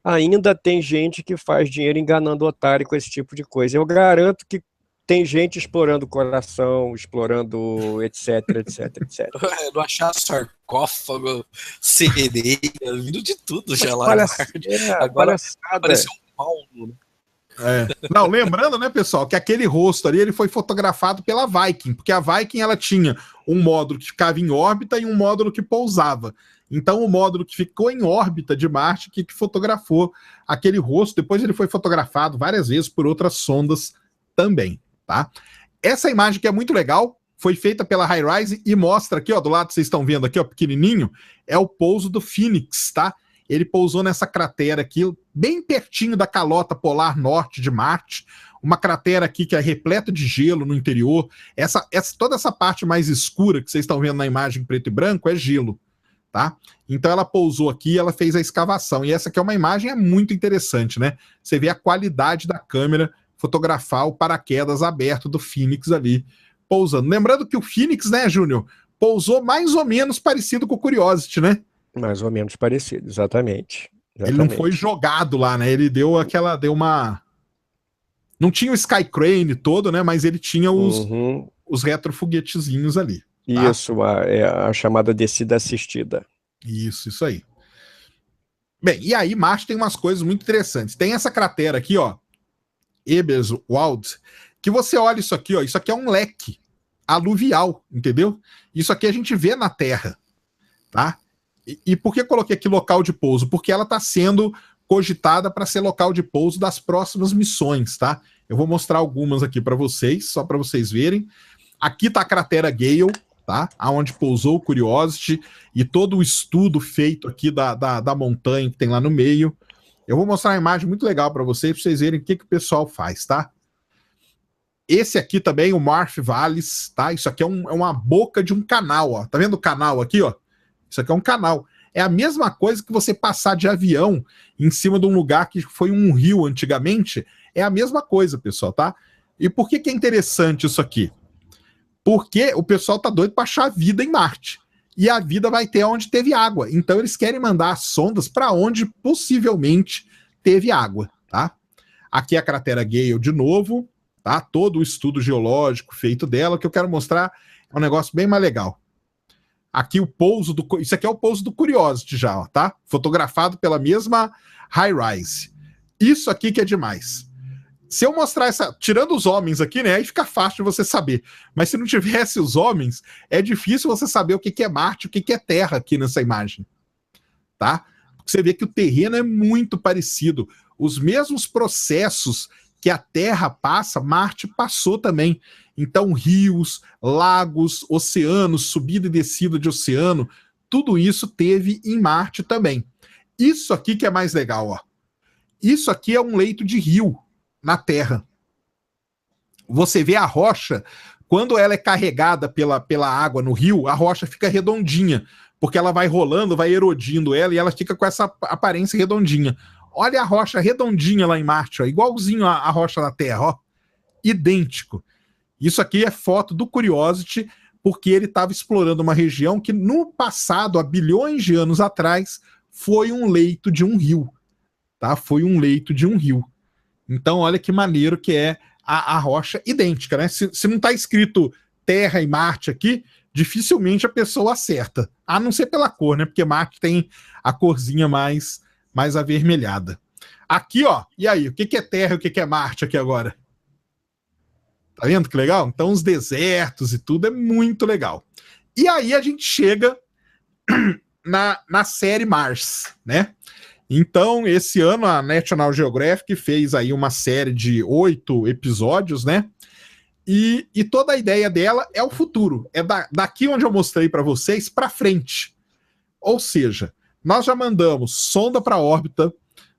ainda tem gente que faz dinheiro enganando o otário com esse tipo de coisa. Eu garanto que tem gente explorando o coração, explorando etc, etc, etc. Não achar sarcófago, sereia, vindo de tudo já lá. Agora apareceu um Paulo, né? Não, lembrando, né, pessoal, que aquele rosto ali ele foi fotografado pela Viking, porque a Viking ela tinha um módulo que ficava em órbita e um módulo que pousava. Então o módulo que ficou em órbita de Marte que fotografou aquele rosto. Depois ele foi fotografado várias vezes por outras sondas também, tá? Essa imagem que é muito legal foi feita pela HiRISE e mostra aqui, ó, do lado vocês estão vendo aqui, ó, pequenininho, é o pouso do Phoenix, tá? Ele pousou nessa cratera aqui, bem pertinho da calota polar norte de Marte, uma cratera aqui que é repleta de gelo no interior. Toda essa parte mais escura que vocês estão vendo na imagem preto e branco é gelo, tá? Então ela pousou aqui, ela fez a escavação. E essa aqui é uma imagem muito interessante, né? Você vê a qualidade da câmera fotografar o paraquedas aberto do Phoenix ali pousando. Lembrando que o Phoenix, né, Júnior, pousou mais ou menos parecido com o Curiosity, né? Mais ou menos parecido, exatamente. Ele não foi jogado lá, né? Ele deu uma... Não tinha o Skycrane todo, né? Mas ele tinha os retrofoguetezinhos ali. Tá? Isso, a chamada descida assistida. Isso aí. Bem, e aí Marte tem umas coisas muito interessantes. Tem essa cratera aqui, ó, Eberswald, que você olha isso aqui, ó, isso aqui é um leque aluvial, entendeu? Isso aqui a gente vê na Terra, tá? E por que eu coloquei aqui local de pouso? Porque ela está sendo cogitada para ser local de pouso das próximas missões, tá? Eu vou mostrar algumas aqui para vocês, só para vocês verem. Aqui está a cratera Gale, tá? Aonde pousou o Curiosity e todo o estudo feito aqui da montanha que tem lá no meio. Eu vou mostrar uma imagem muito legal para vocês verem o que o pessoal faz, tá? Esse aqui também, o Marf Valles, tá? Isso aqui é uma boca de um canal, ó. Tá vendo o canal aqui, ó? Isso aqui é um canal. É a mesma coisa que você passar de avião em cima de um lugar que foi um rio antigamente. É a mesma coisa, pessoal, tá? E por que é interessante isso aqui? Porque o pessoal tá doido para achar vida em Marte. E a vida vai ter onde teve água. Então eles querem mandar sondas para onde possivelmente teve água, tá? Aqui é a cratera Gale de novo, tá? Todo o estudo geológico feito dela. O que eu quero mostrar é um negócio bem mais legal. Aqui o pouso do... Isso aqui é o pouso do Curiosity já, ó, tá? Fotografado pela mesma HiRISE. Isso aqui que é demais. Se eu mostrar essa... Tirando os homens aqui, né? Aí fica fácil de você saber. Mas se não tivesse os homens, é difícil você saber o que é Marte, o que é Terra aqui nessa imagem. Tá? Porque você vê que o terreno é muito parecido. Os mesmos processos que a Terra passa, Marte passou também. Então, rios, lagos, oceanos, subida e descida de oceano, tudo isso teve em Marte também. Isso aqui que é mais legal, ó. Isso aqui é um leito de rio na Terra. Você vê a rocha, quando ela é carregada pela água no rio, a rocha fica redondinha, porque ela vai rolando, vai erodindo ela e ela fica com essa aparência redondinha. Olha a rocha redondinha lá em Marte, ó, igualzinho a rocha da Terra, ó. Idêntico. Isso aqui é foto do Curiosity, porque ele estava explorando uma região que no passado, há bilhões de anos atrás, foi um leito de um rio. Tá? Foi um leito de um rio. Então, olha que maneiro que é a rocha idêntica, né? Se não está escrito Terra e Marte aqui, dificilmente a pessoa acerta. A não ser pela cor, né? Porque Marte tem a corzinha mais avermelhada. Aqui, ó, e aí? O que é Terra e o que é Marte aqui agora? Tá vendo que legal? Então os desertos e tudo é muito legal. E aí a gente chega na série Mars, né? Então esse ano a National Geographic fez aí uma série de 8 episódios, né? E toda a ideia dela é o futuro. É daqui onde eu mostrei para vocês para frente. Ou seja, nós já mandamos sonda para órbita,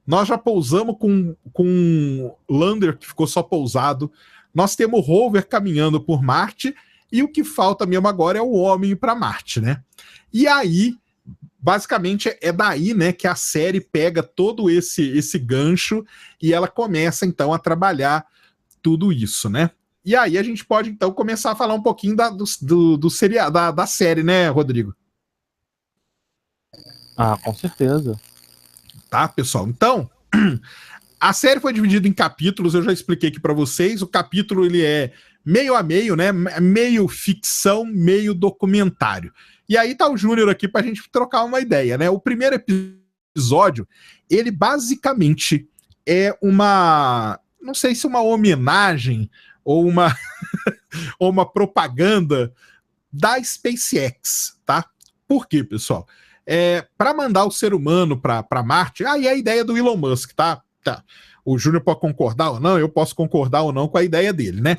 nós já pousamos com um lander que ficou só pousado, nós temos o rover caminhando por Marte e o que falta mesmo agora é o homem ir para Marte, né? E aí, basicamente, é daí, né, que a série pega todo esse gancho e ela começa, então, a trabalhar tudo isso, né? E aí a gente pode, então, começar a falar um pouquinho da série, né, Rodrigo? Ah, com certeza. Tá, pessoal? Então, a série foi dividida em capítulos, eu já expliquei aqui para vocês. O capítulo, ele é meio a meio, né? Meio ficção, meio documentário. E aí tá o Júnior aqui pra gente trocar uma ideia, né? O primeiro episódio, ele basicamente é uma... não sei se uma homenagem ou uma, ou uma propaganda da SpaceX, tá? Por quê, pessoal? Para mandar o ser humano para Marte, aí é a ideia do Elon Musk, tá? O Júnior pode concordar ou não, eu posso concordar ou não com a ideia dele, né?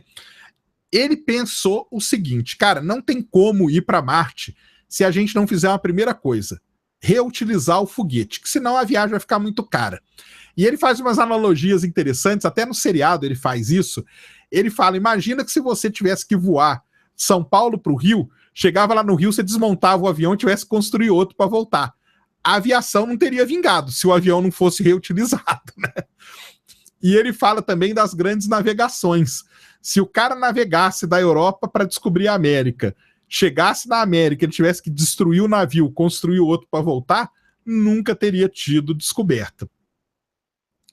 Ele pensou o seguinte, cara, não tem como ir para Marte se a gente não fizer uma primeira coisa, reutilizar o foguete, que senão a viagem vai ficar muito cara. E ele faz umas analogias interessantes, até no seriado ele faz isso. Ele fala, imagina que se você tivesse que voar São Paulo para o Rio, chegava lá no Rio, você desmontava o avião e tivesse que construir outro para voltar. A aviação não teria vingado se o avião não fosse reutilizado, né? E ele fala também das grandes navegações. Se o cara navegasse da Europa para descobrir a América, chegasse na América, ele tivesse que destruir o navio, construir outro para voltar, nunca teria tido descoberta.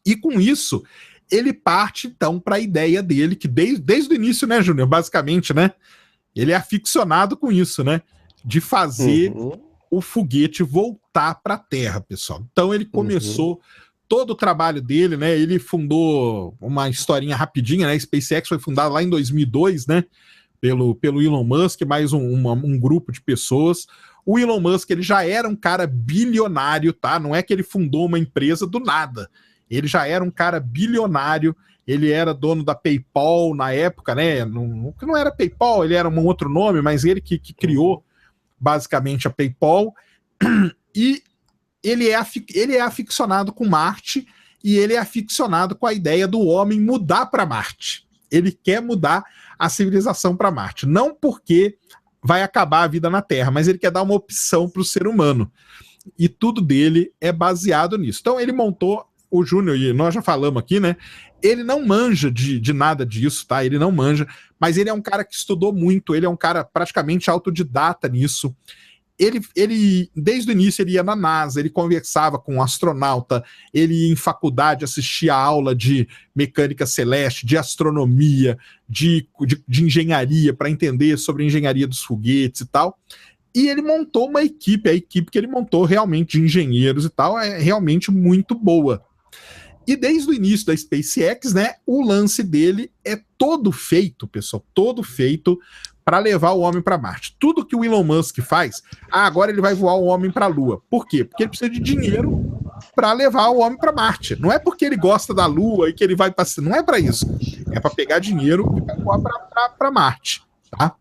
E com isso, ele parte então para a ideia dele, que desde o início, né, Júnior, basicamente, né, ele é aficionado com isso, né, de fazer o foguete voltar para a Terra, pessoal. Então ele começou todo o trabalho dele, né, ele fundou uma historinha rapidinha, né, a SpaceX foi fundada lá em 2002, né, pelo Elon Musk, mais um grupo de pessoas. O Elon Musk, ele já era um cara bilionário, tá, não é que ele fundou uma empresa do nada. Ele já era um cara bilionário, ele era dono da PayPal na época, né? Não era PayPal, ele era um outro nome, mas ele que criou basicamente a PayPal. E ele é aficionado com Marte e ele é aficionado com a ideia do homem mudar para Marte. Ele quer mudar a civilização para Marte. Não porque vai acabar a vida na Terra, mas ele quer dar uma opção para o ser humano. E tudo dele é baseado nisso. Então ele montou... O Júnior, e nós já falamos aqui, né? Ele não manja de nada disso, tá? Ele não manja, mas ele é um cara que estudou muito, ele é um cara praticamente autodidata nisso. Ele desde o início, ele ia na NASA, ele conversava com um astronauta, ele ia em faculdade, assistia aula de mecânica celeste, de astronomia, de engenharia, para entender sobre a engenharia dos foguetes e tal. E ele montou uma equipe, a equipe que ele montou realmente de engenheiros e tal, é realmente muito boa. E desde o início da SpaceX, né, o lance dele é todo feito, pessoal, todo feito para levar o homem para Marte. Tudo que o Elon Musk faz, agora ele vai voar o homem para a Lua. Por quê? Porque ele precisa de dinheiro para levar o homem para Marte. Não é porque ele gosta da Lua e que ele vai passar, não é para isso. É para pegar dinheiro e para voar para Marte, tá?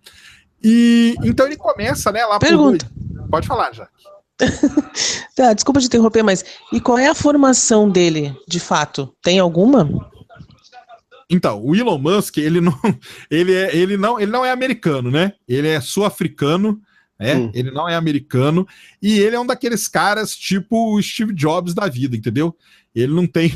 E então ele começa, né, lá Pergunta. Pode falar, já. Tá, desculpa te interromper, mas e qual é a formação dele, de fato? Tem alguma? Então, o Elon Musk, ele não é americano, né? Ele é sul-africano, né? Ele não é americano, e ele é um daqueles caras tipo o Steve Jobs da vida, entendeu? Ele não tem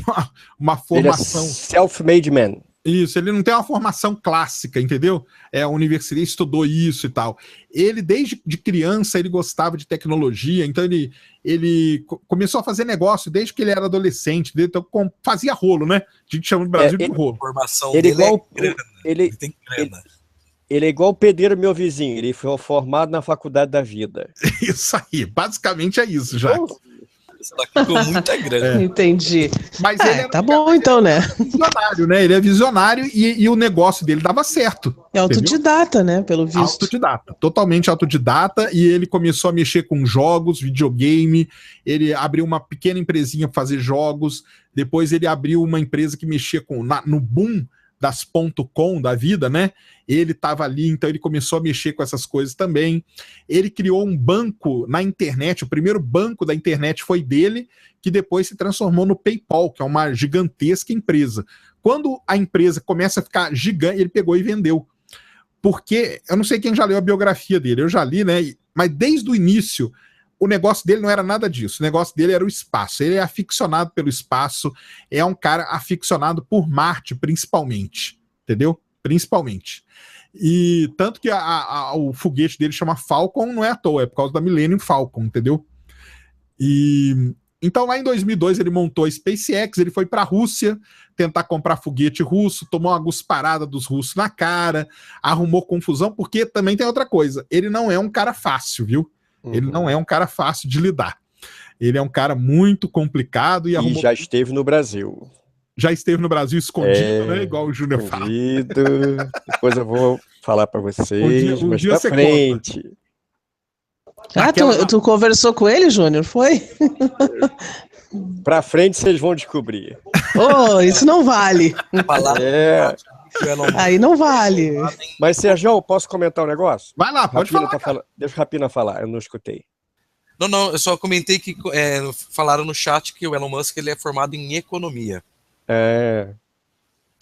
uma formação... Ele é self-made man. Isso, ele não tem uma formação clássica, entendeu? A universidade estudou isso e tal. Ele, desde de criança, ele gostava de tecnologia, então ele começou a fazer negócio desde que ele era adolescente, então fazia rolo, né? A gente chama no Brasil de rolo. A formação ele dele igual, é grana. Ele tem grana. Ele é igual o pedreiro, meu vizinho, ele foi formado na faculdade da vida. Isso aí, basicamente é isso, já. Só que com muita grana. Entendi. Mas ele tá bom então, né? Visionário, né? Ele é visionário e o negócio dele dava certo. É autodidata, né? Pelo visto. Autodidata, totalmente autodidata, e ele começou a mexer com jogos, videogame, ele abriu uma pequena empresinha para fazer jogos, depois ele abriu uma empresa que mexia no boom das .com da vida, né? Ele estava ali, então ele começou a mexer com essas coisas também. Ele criou um banco na internet, o primeiro banco da internet foi dele, que depois se transformou no PayPal, que é uma gigantesca empresa. Quando a empresa começa a ficar gigante, ele pegou e vendeu. Porque, eu não sei quem já leu a biografia dele, eu já li, né? Mas desde o início, o negócio dele não era nada disso, o negócio dele era o espaço, ele é aficionado pelo espaço, é um cara aficionado por Marte, principalmente, entendeu? principalmente. E tanto que o foguete dele chama Falcon não é à toa, é por causa da Millennium Falcon, entendeu? E então lá em 2002 ele montou a SpaceX, ele foi para a Rússia tentar comprar foguete russo, tomou uma gusparada dos russos na cara, arrumou confusão, porque também tem outra coisa, ele não é um cara fácil, viu? Ele não é um cara fácil de lidar. Ele é um cara muito complicado e já esteve no Brasil. Já esteve no Brasil escondido, né? Igual o Júnior fala. Depois eu vou falar para vocês, um mas dia pra você frente. Tu conversou com ele, Júnior? Foi? Pra frente vocês vão descobrir. Oh, isso não vale. Aí não vale. Mas, Sérgio, posso comentar um negócio? Vai lá, pode falar. Deixa o Rapina falar, eu não escutei. Não, eu só comentei que falaram no chat que o Elon Musk ele é formado em economia.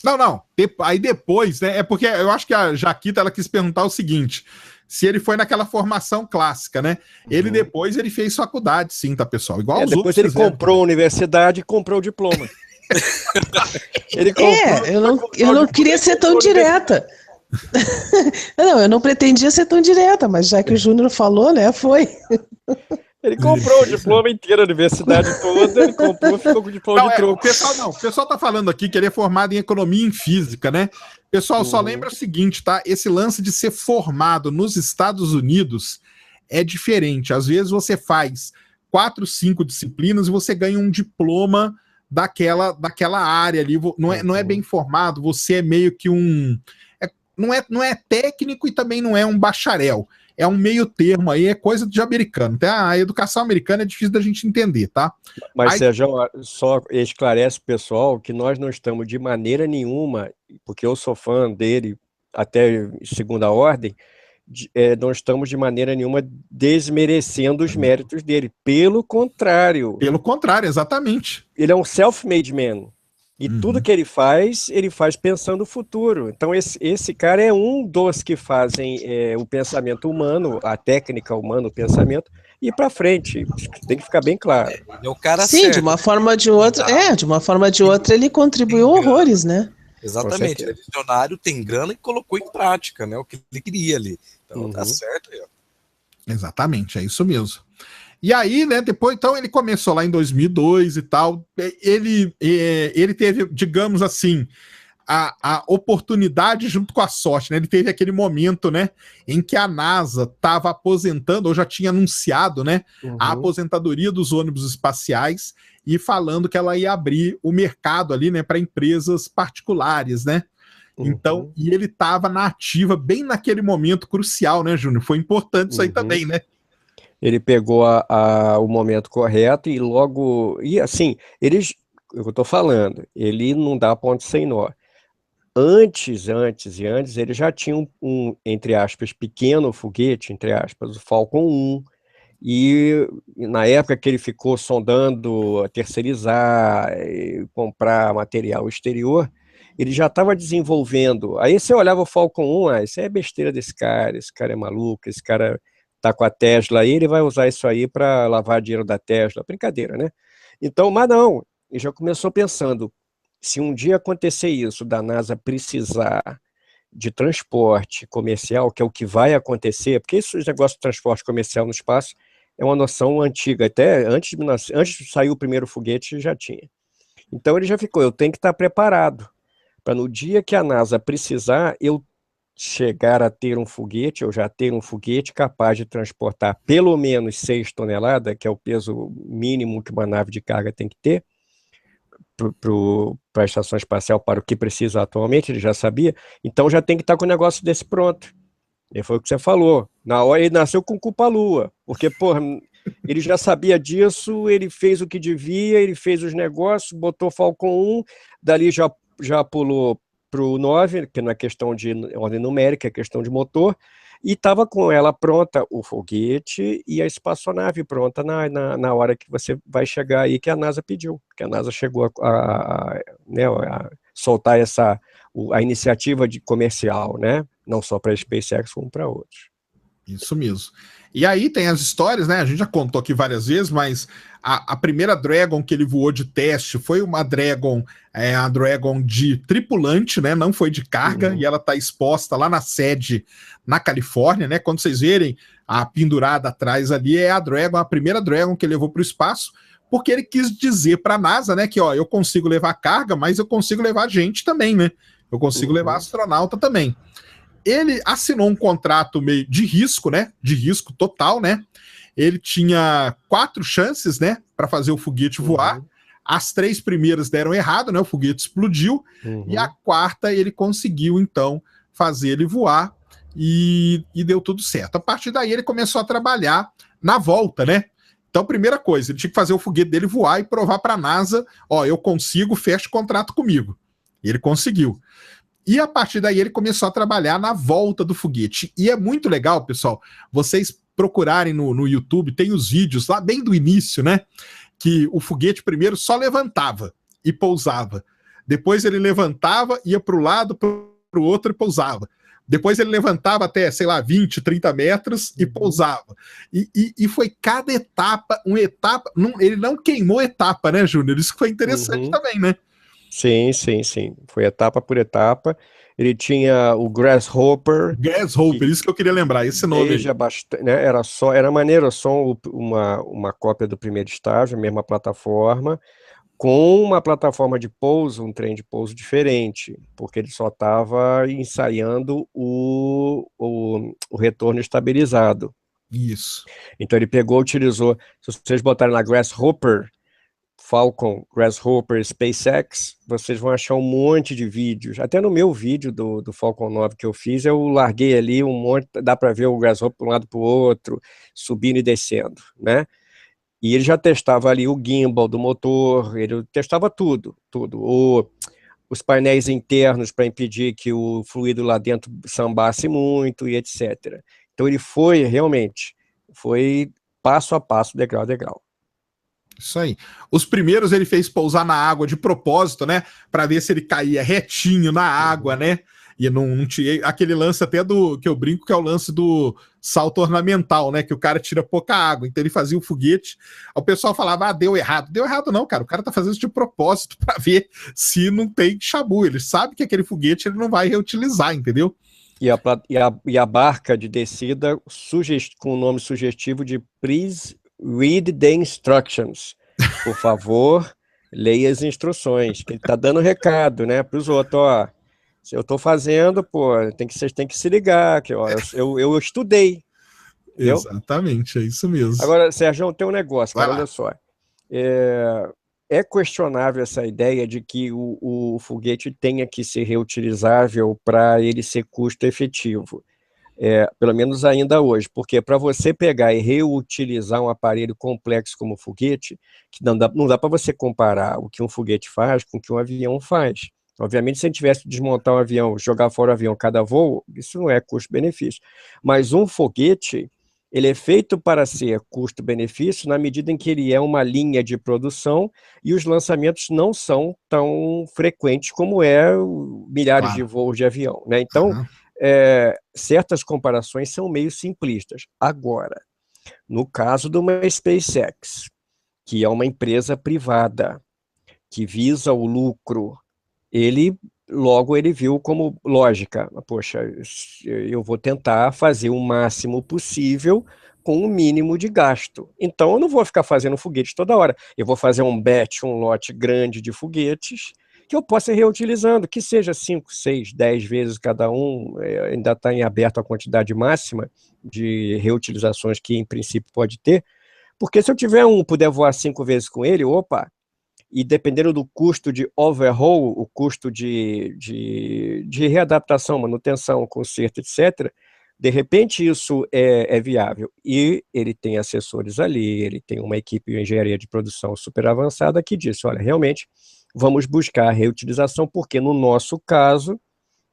Não. Aí depois, né? É porque eu acho que a Jaquita ela quis perguntar o seguinte: se ele foi naquela formação clássica, né? Ele depois ele fez faculdade, sim, tá, pessoal? Igual os depois outros. Ele comprou a universidade e comprou o diploma. Eu não queria ser tão direta. Não, eu não pretendia ser tão direta, mas já que o Júnior falou, né? Foi. Ele comprou o diploma inteiro, a universidade toda, ele comprou, ficou com o diploma de troco. O pessoal tá falando aqui que ele é formado em economia e em física, né? Pessoal, só lembra o seguinte, tá? Esse lance de ser formado nos Estados Unidos é diferente. Às vezes você faz 4, 5 disciplinas e você ganha um diploma daquela área ali. Não é bem formado, você é meio que não é técnico e também não é um bacharel. É um meio termo aí, é coisa de americano. A educação americana é difícil da gente entender, tá? Mas, Sérgio, só esclarece o pessoal que nós não estamos de maneira nenhuma, porque eu sou fã dele até segunda ordem, não estamos de maneira nenhuma desmerecendo os méritos dele. Pelo contrário. Pelo contrário, exatamente. Ele é um self-made man. E tudo que ele faz pensando no futuro. Então esse cara é um dos que fazem o pensamento humano, a técnica humana, o pensamento, ir para frente. Tem que ficar bem claro. É o cara Sim, certo. de uma forma ou de outra. De uma forma ou de outra ele contribuiu horrores, né? Exatamente. Ele é visionário, tem grana e colocou em prática, né? O que ele queria ali. Então tá certo aí, ó. Exatamente, é isso mesmo. E aí, né, depois, então, ele começou lá em 2002 e tal, ele teve, digamos assim, a oportunidade junto com a sorte, né, ele teve aquele momento, né, em que a NASA estava aposentando, ou já tinha anunciado, né, a aposentadoria dos ônibus espaciais e falando que ela ia abrir o mercado ali, né, para empresas particulares, né. Então, e ele estava na ativa bem naquele momento crucial, né, Júnior? Foi importante isso aí também, né? Ele pegou o momento correto e logo... E assim, eu estou falando, ele não dá ponto sem nó. Antes, ele já tinha um, entre aspas, pequeno foguete, entre aspas, o Falcon 1. E na época que ele ficou sondando terceirizar, comprar material exterior, ele já estava desenvolvendo. Aí você olhava o Falcon 1, isso é besteira desse cara, esse cara é maluco, esse cara tá com a Tesla aí, ele vai usar isso aí para lavar dinheiro da Tesla. Brincadeira, né? Então, mas não, ele já começou pensando, se um dia acontecer isso, da NASA precisar de transporte comercial, que é o que vai acontecer, porque esse negócio de transporte comercial no espaço é uma noção antiga, até antes de sair o primeiro foguete já tinha. Então ele já ficou, eu tenho que estar preparado, para no dia que a NASA precisar, eu chegar a ter um foguete, ou já ter um foguete capaz de transportar pelo menos 6 toneladas, que é o peso mínimo que uma nave de carga tem que ter, para a estação espacial, para o que precisa atualmente, ele já sabia, então já tem que estar com o negócio desse pronto. E foi o que você falou, na hora ele nasceu com culpa-lua, porque, porra, ele já sabia disso, ele fez o que devia, ele fez os negócios, botou Falcon 1, dali já pulou para o 9, que não é questão de ordem numérica, é questão de motor, e estava com ela pronta, o foguete e a espaçonave pronta na hora que você vai chegar aí, que a NASA pediu, que a NASA chegou a soltar a iniciativa comercial, né? Não só para a SpaceX, como para outros. Isso mesmo. E aí tem as histórias, né? A gente já contou aqui várias vezes, mas a primeira Dragon que ele voou de teste foi uma Dragon, a Dragon de tripulante, né? Não foi de carga, e ela está exposta lá na sede na Califórnia, né? Quando vocês verem a pendurada atrás ali, é a Dragon, a primeira Dragon que ele levou para o espaço, porque ele quis dizer para a NASA, né? Que ó, eu consigo levar carga, mas eu consigo levar gente também, né? Eu consigo levar astronauta também. Ele assinou um contrato meio de risco, né? De risco total, né? Ele tinha 4 chances, né? Para fazer o foguete voar. As 3 primeiras deram errado, né? O foguete explodiu. E a 4ª ele conseguiu, então, fazer ele voar e deu tudo certo. A partir daí ele começou a trabalhar na volta, né? Então, primeira coisa, ele tinha que fazer o foguete dele voar e provar para a NASA, ó, eu consigo, fecha o contrato comigo. E ele conseguiu. E a partir daí ele começou a trabalhar na volta do foguete. E é muito legal, pessoal, vocês procurarem no YouTube, tem os vídeos lá bem do início, né? Que o foguete primeiro só levantava e pousava. Depois ele levantava, ia para o lado, para o outro e pousava. Depois ele levantava até, sei lá, 20, 30 metros e pousava. E foi cada etapa, uma etapa... ele não queimou etapa, né, Júnior? Isso foi interessante também, né? Sim, sim, sim. Foi etapa por etapa. Ele tinha o Grasshopper. Grasshopper, isso que eu queria lembrar, esse nome. Né, era maneiro, só uma cópia do primeiro estágio, a mesma plataforma, com uma plataforma de pouso, um trem de pouso diferente, porque ele só estava ensaiando o retorno estabilizado. Isso. Então ele pegou, utilizou, se vocês botarem na Grasshopper, Falcon, Grasshopper, SpaceX, vocês vão achar um monte de vídeos. Até no meu vídeo do Falcon 9 que eu fiz, eu larguei ali um monte, dá para ver o Grasshopper para um lado para o outro, subindo e descendo, né? E ele já testava ali o gimbal do motor, ele testava tudo. Os painéis internos para impedir que o fluido lá dentro sambasse muito e etc. Então ele foi passo a passo, degrau a degrau. Isso aí. Os primeiros ele fez pousar na água de propósito, né? Para ver se ele caía retinho na água, né? E não tinha aquele lance até que eu brinco, que é o lance do salto ornamental, né? Que o cara tira pouca água. Então ele fazia o foguete. O pessoal falava, deu errado. Deu errado não, cara. O cara tá fazendo isso de propósito para ver se não tem chabu. Ele sabe que aquele foguete ele não vai reutilizar, entendeu? E a barca de descida com o nome sugestivo de Please Read the Instructions. Por favor, leia as instruções. Ele tá dando recado, né, para os outros, ó. Se eu tô fazendo, pô, vocês têm que se ligar, que ó, eu estudei. Entendeu? Exatamente, é isso mesmo. Agora, Sérgio, tem um negócio, cara, olha só. É questionável essa ideia de que o foguete tenha que ser reutilizável para ele ser custo efetivo. Pelo menos ainda hoje, porque para você pegar e reutilizar um aparelho complexo como o foguete, que não dá para você comparar o que um foguete faz com o que um avião faz. Obviamente, se a gente tivesse que desmontar um avião, jogar fora o avião cada voo, isso não é custo-benefício. Mas um foguete, ele é feito para ser custo-benefício na medida em que ele é uma linha de produção e os lançamentos não são tão frequentes como milhares de voos de avião, né? Então, certas comparações são meio simplistas. Agora, no caso de uma SpaceX, que é uma empresa privada, que visa o lucro, ele viu como lógica, poxa, eu vou tentar fazer o máximo possível com o mínimo de gasto. Então eu não vou ficar fazendo foguete toda hora, eu vou fazer um lote grande de foguetes, que eu possa ir reutilizando, que seja 5, 6, 10 vezes cada um, ainda está em aberto a quantidade máxima de reutilizações que em princípio pode ter, porque se eu tiver puder voar 5 vezes com ele, e dependendo do custo de overhaul, o custo de readaptação, manutenção, conserto, etc., de repente isso é viável. E ele tem assessores ali, ele tem uma equipe de engenharia de produção super avançada que diz, olha, realmente vamos buscar a reutilização, porque no nosso caso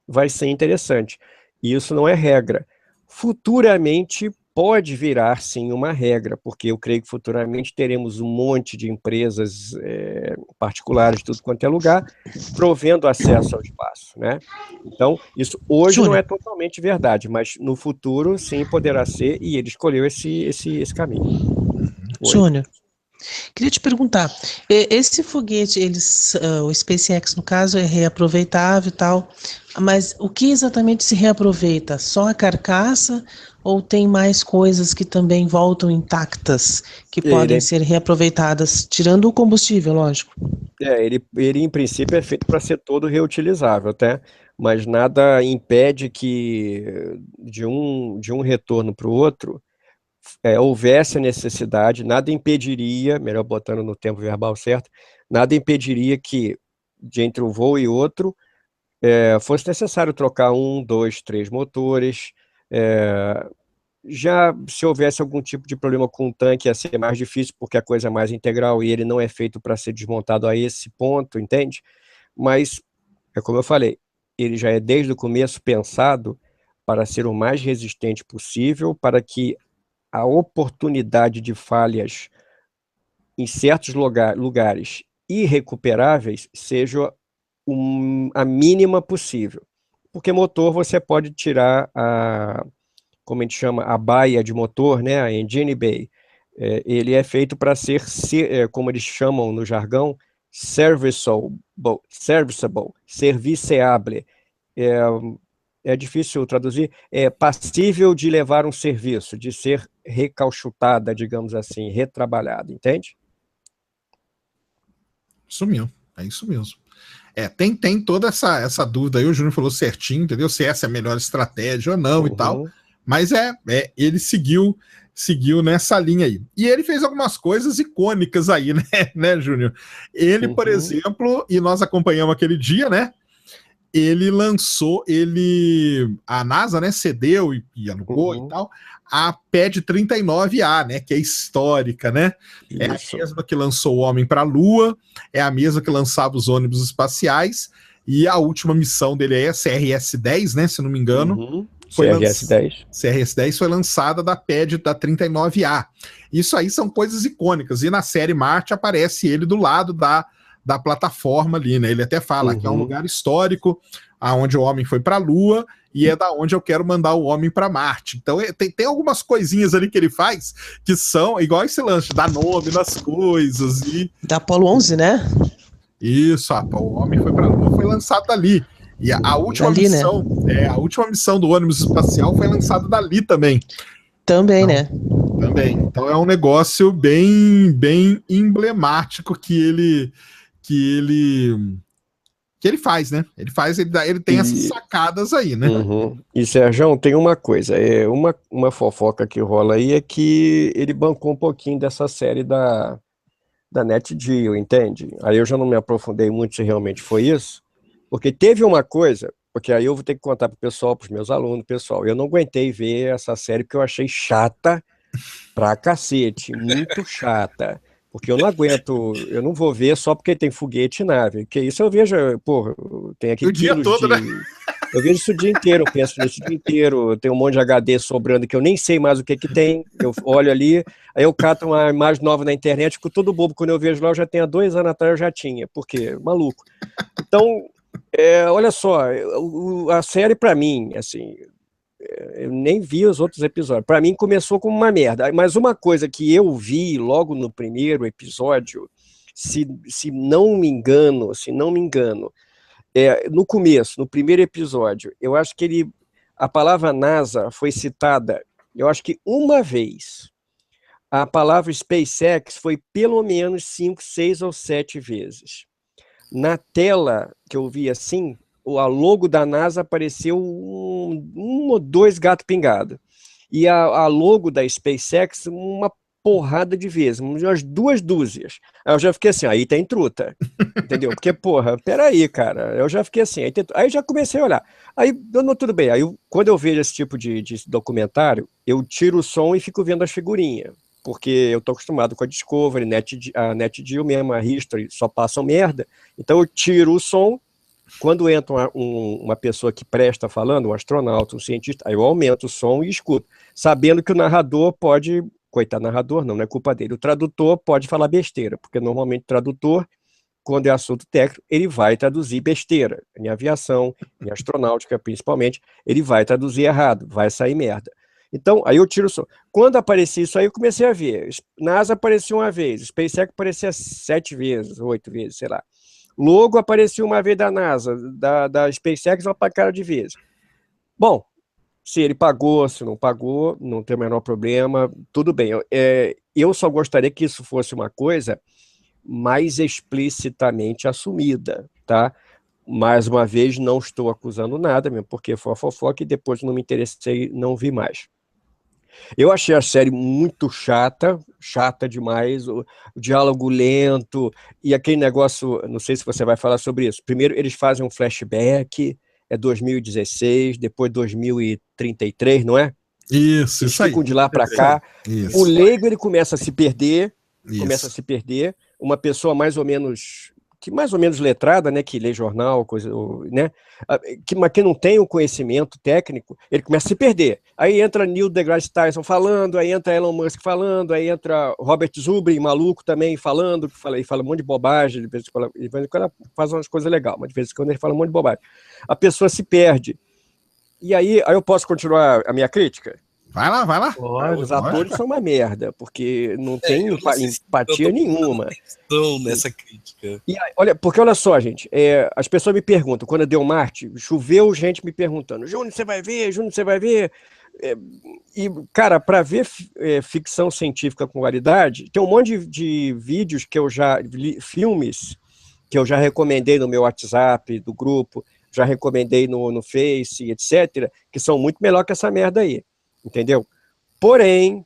vai ser interessante. E isso não é regra. Futuramente pode virar, sim, uma regra, porque eu creio que futuramente teremos um monte de empresas particulares de tudo quanto é lugar, provendo acesso ao espaço, né? Então, isso hoje não é totalmente verdade, mas no futuro, sim, poderá ser, e ele escolheu esse caminho. Júnior, queria te perguntar, esse foguete, o SpaceX, no caso, é reaproveitável e tal, mas o que exatamente se reaproveita? Só a carcaça ou tem mais coisas que também voltam intactas, que podem ser reaproveitadas, tirando o combustível, lógico? Ele em princípio é feito para ser todo reutilizável, até, mas nada impede que de um retorno para o outro houvesse a necessidade, nada impediria, melhor botando no tempo verbal certo, nada impediria que entre um voo e outro fosse necessário trocar 1, 2, 3 motores. Já se houvesse algum tipo de problema com o tanque, ia ser mais difícil, porque a coisa é mais integral e ele não é feito para ser desmontado a esse ponto, entende? Mas, como eu falei, ele já é desde o começo pensado para ser o mais resistente possível, para que a oportunidade de falhas em certos lugares irrecuperáveis seja a mínima possível. Porque motor você pode tirar como a gente chama, a baia de motor, né, a engine bay. Ele é feito para ser, como eles chamam no jargão, serviceable, serviceable. É difícil traduzir, é passível de levar um serviço, de ser recauchutada, digamos assim, retrabalhada, entende? Sumiu, é isso mesmo. Tem toda essa dúvida aí, o Júnior falou certinho, entendeu? Se essa é a melhor estratégia ou não e tal, mas ele seguiu nessa linha aí. E ele fez algumas coisas icônicas aí, né, Júnior? Ele, por exemplo, e nós acompanhamos aquele dia, né? Ele lançou, a NASA, né, cedeu e alugou e tal, a PAD 39A, né, que é histórica, né? É a mesma que lançou o homem para a Lua, é a mesma que lançava os ônibus espaciais, e a última missão dele é a CRS-10, né, se não me engano. CRS-10 foi lançada da PAD da 39A. Isso aí são coisas icônicas, e na série Marte aparece ele do lado da plataforma ali, né? Ele até fala que é um lugar histórico, aonde o homem foi para a Lua, e é da onde eu quero mandar o homem para Marte. Então tem algumas coisinhas ali que ele faz que são igual esse lance, dá nome nas coisas. Da Apollo 11, né? Isso, o homem foi para a Lua, foi lançado ali. E a última missão, né? A última missão do ônibus espacial foi lançada dali também. Também, né? Também. Então é um negócio bem, bem emblemático que ele faz, né? Ele tem essas sacadas aí, né? E, Sérgio, tem uma coisa, uma fofoca que rola aí é que ele bancou um pouquinho dessa série da NetGeo, entende? Aí eu já não me aprofundei muito se realmente foi isso, porque teve uma coisa, porque aí eu vou ter que contar pro pessoal, pros meus alunos, pessoal, eu não aguentei ver essa série porque eu achei chata pra cacete, muito chata. Porque eu não aguento, eu não vou ver só porque tem foguete e nave. Porque isso eu vejo, porra, tem aqui o dia todo, né? Eu vejo isso o dia inteiro, eu penso nisso o dia inteiro. Tem um monte de HD sobrando que eu nem sei mais o que tem. Eu olho ali, aí eu cato uma imagem nova na internet, fico todo bobo. Quando eu vejo lá, eu já tenho há 2 anos atrás, eu já tinha. Por quê? Maluco. Então, olha só, a série pra mim, assim, eu nem vi os outros episódios. Para mim começou como uma merda. Mas uma coisa que eu vi logo no primeiro episódio, se não me engano, no começo, no primeiro episódio, eu acho que a palavra NASA foi citada, eu acho que uma vez. A palavra SpaceX foi pelo menos 5, 6 ou 7 vezes. Na tela que eu vi assim, a logo da NASA apareceu um ou 2 gato pingado. E a logo da SpaceX, uma porrada de vezes, umas 2 dúzias. Aí eu já fiquei assim, aí tem truta, entendeu? Porque, porra, peraí, cara, eu já fiquei assim, aí já comecei a olhar. Aí, não, tudo bem, aí quando eu vejo esse tipo de documentário, eu tiro o som e fico vendo as figurinhas. Porque eu tô acostumado com a Discovery, a NetGeo mesmo, a History, só passam merda. Então eu tiro o som Quando entra uma pessoa que presta falando, um astronauta, um cientista, aí eu aumento o som e escuto, sabendo que o narrador pode, coitado narrador, não é culpa dele, o tradutor pode falar besteira, porque normalmente o tradutor, quando é assunto técnico, ele vai traduzir besteira, em aviação, em astronáutica principalmente, ele vai traduzir errado, vai sair merda. Então, aí eu tiro o som. Quando aparecia isso aí, eu comecei a ver. NASA apareceu uma vez, SpaceX aparecia 7 vezes, 8 vezes, sei lá. Logo apareceu uma vez da NASA, da SpaceX uma cara de vezes. Bom, se ele pagou, se não pagou, não tem o menor problema, tudo bem. Eu só gostaria que isso fosse uma coisa mais explicitamente assumida, tá? Mais uma vez, não estou acusando nada, mesmo porque foi a fofoca e depois não me interessei, não vi mais. Eu achei a série muito chata demais, o diálogo lento, e aquele negócio, não sei se você vai falar sobre isso. Primeiro, eles fazem um flashback, é 2016, depois 2033, não é? Isso aí. Ficam de lá para cá. Isso. O leigo, ele começa a se perder, Isso. uma pessoa mais ou menos letrada, né, que lê jornal, coisa, né, mas que não tem o conhecimento técnico, ele começa a se perder. Aí entra Neil deGrasse Tyson falando, aí entra Elon Musk falando, aí entra Robert Zubrin, maluco também, falando, ele fala um monte de bobagem, de vez em quando faz umas coisas legais, mas de vez em quando ele fala um monte de bobagem. A pessoa se perde. E aí eu posso continuar a minha crítica? Vai lá. Os atores são uma merda, porque não tem empatia nenhuma. Nessa crítica. E, porque olha só, gente, as pessoas me perguntam, quando deu Marte, choveu gente me perguntando, Júnior, você vai ver? E, cara, para ver ficção científica com qualidade, tem um monte de vídeos que eu já filmes que eu já recomendei no meu WhatsApp, do grupo, já recomendei no Face, etc., que são muito melhor que essa merda aí. Entendeu? Porém,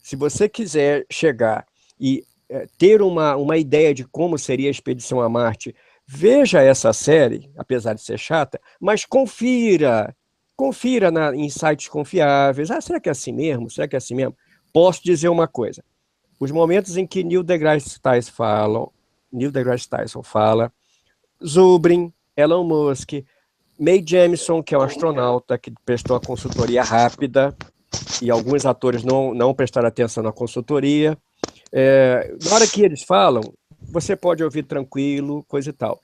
se você quiser chegar e ter uma ideia de como seria a expedição a Marte, veja essa série, apesar de ser chata, mas confira em sites confiáveis. Será que é assim mesmo? Posso dizer uma coisa. Os momentos em que Neil deGrasse Tyson fala, Zubrin, Elon Musk, Mae Jemison, que é um astronauta que prestou a consultoria rápida, e alguns atores não prestaram atenção na consultoria. Na hora que eles falam, você pode ouvir tranquilo, coisa e tal.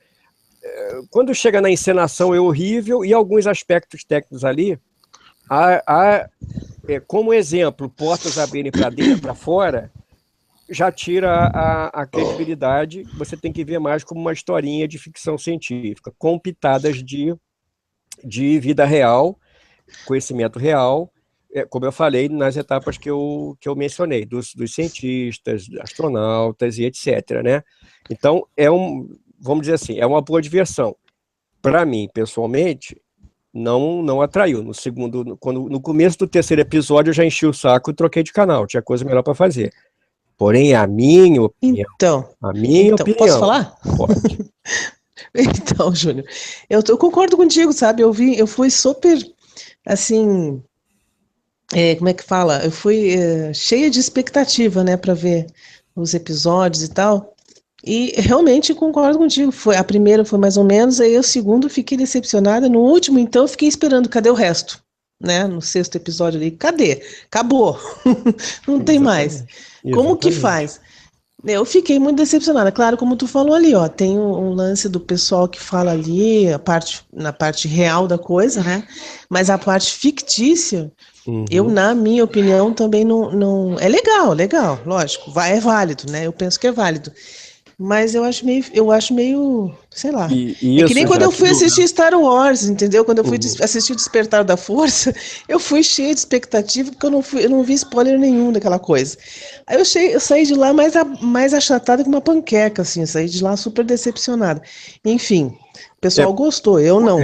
Quando chega na encenação é horrível, e alguns aspectos técnicos ali, como exemplo, portas abrirem para dentro, para fora, já tira a credibilidade. Você tem que ver mais como uma historinha de ficção científica, com pitadas de vida real, conhecimento real, como eu falei nas etapas que eu mencionei, dos cientistas, astronautas e etc., né? Então, vamos dizer assim, é uma boa diversão. Para mim, pessoalmente, não atraiu. No começo do terceiro episódio, eu já enchi o saco e troquei de canal, tinha coisa melhor para fazer. Porém, a minha opinião... opinião... Posso falar? Pode. Então, Júnior, eu concordo contigo, sabe? Eu fui super, assim, como é que fala? Eu fui cheia de expectativa, né, para ver os episódios e tal. E realmente concordo contigo. A primeira foi mais ou menos, aí o segundo fiquei decepcionada. No último, então, eu fiquei esperando, cadê o resto? Né? No sexto episódio ali, cadê? Acabou. Não tem mais. Como que faz? Eu fiquei muito decepcionada. Claro, como tu falou ali, ó, tem um lance do pessoal que fala ali, na parte real da coisa, né? Mas a parte fictícia, na minha opinião, também não... É legal, lógico. É válido, né? Eu penso que é válido. Mas eu acho meio, sei lá. É que nem quando eu fui assistir Star Wars, entendeu? Quando eu fui assistir o Despertar da Força, eu fui cheia de expectativa, porque eu não vi spoiler nenhum daquela coisa. Aí eu saí de lá mais achatada que uma panqueca, assim, eu saí de lá super decepcionada. Enfim, o pessoal gostou, eu não.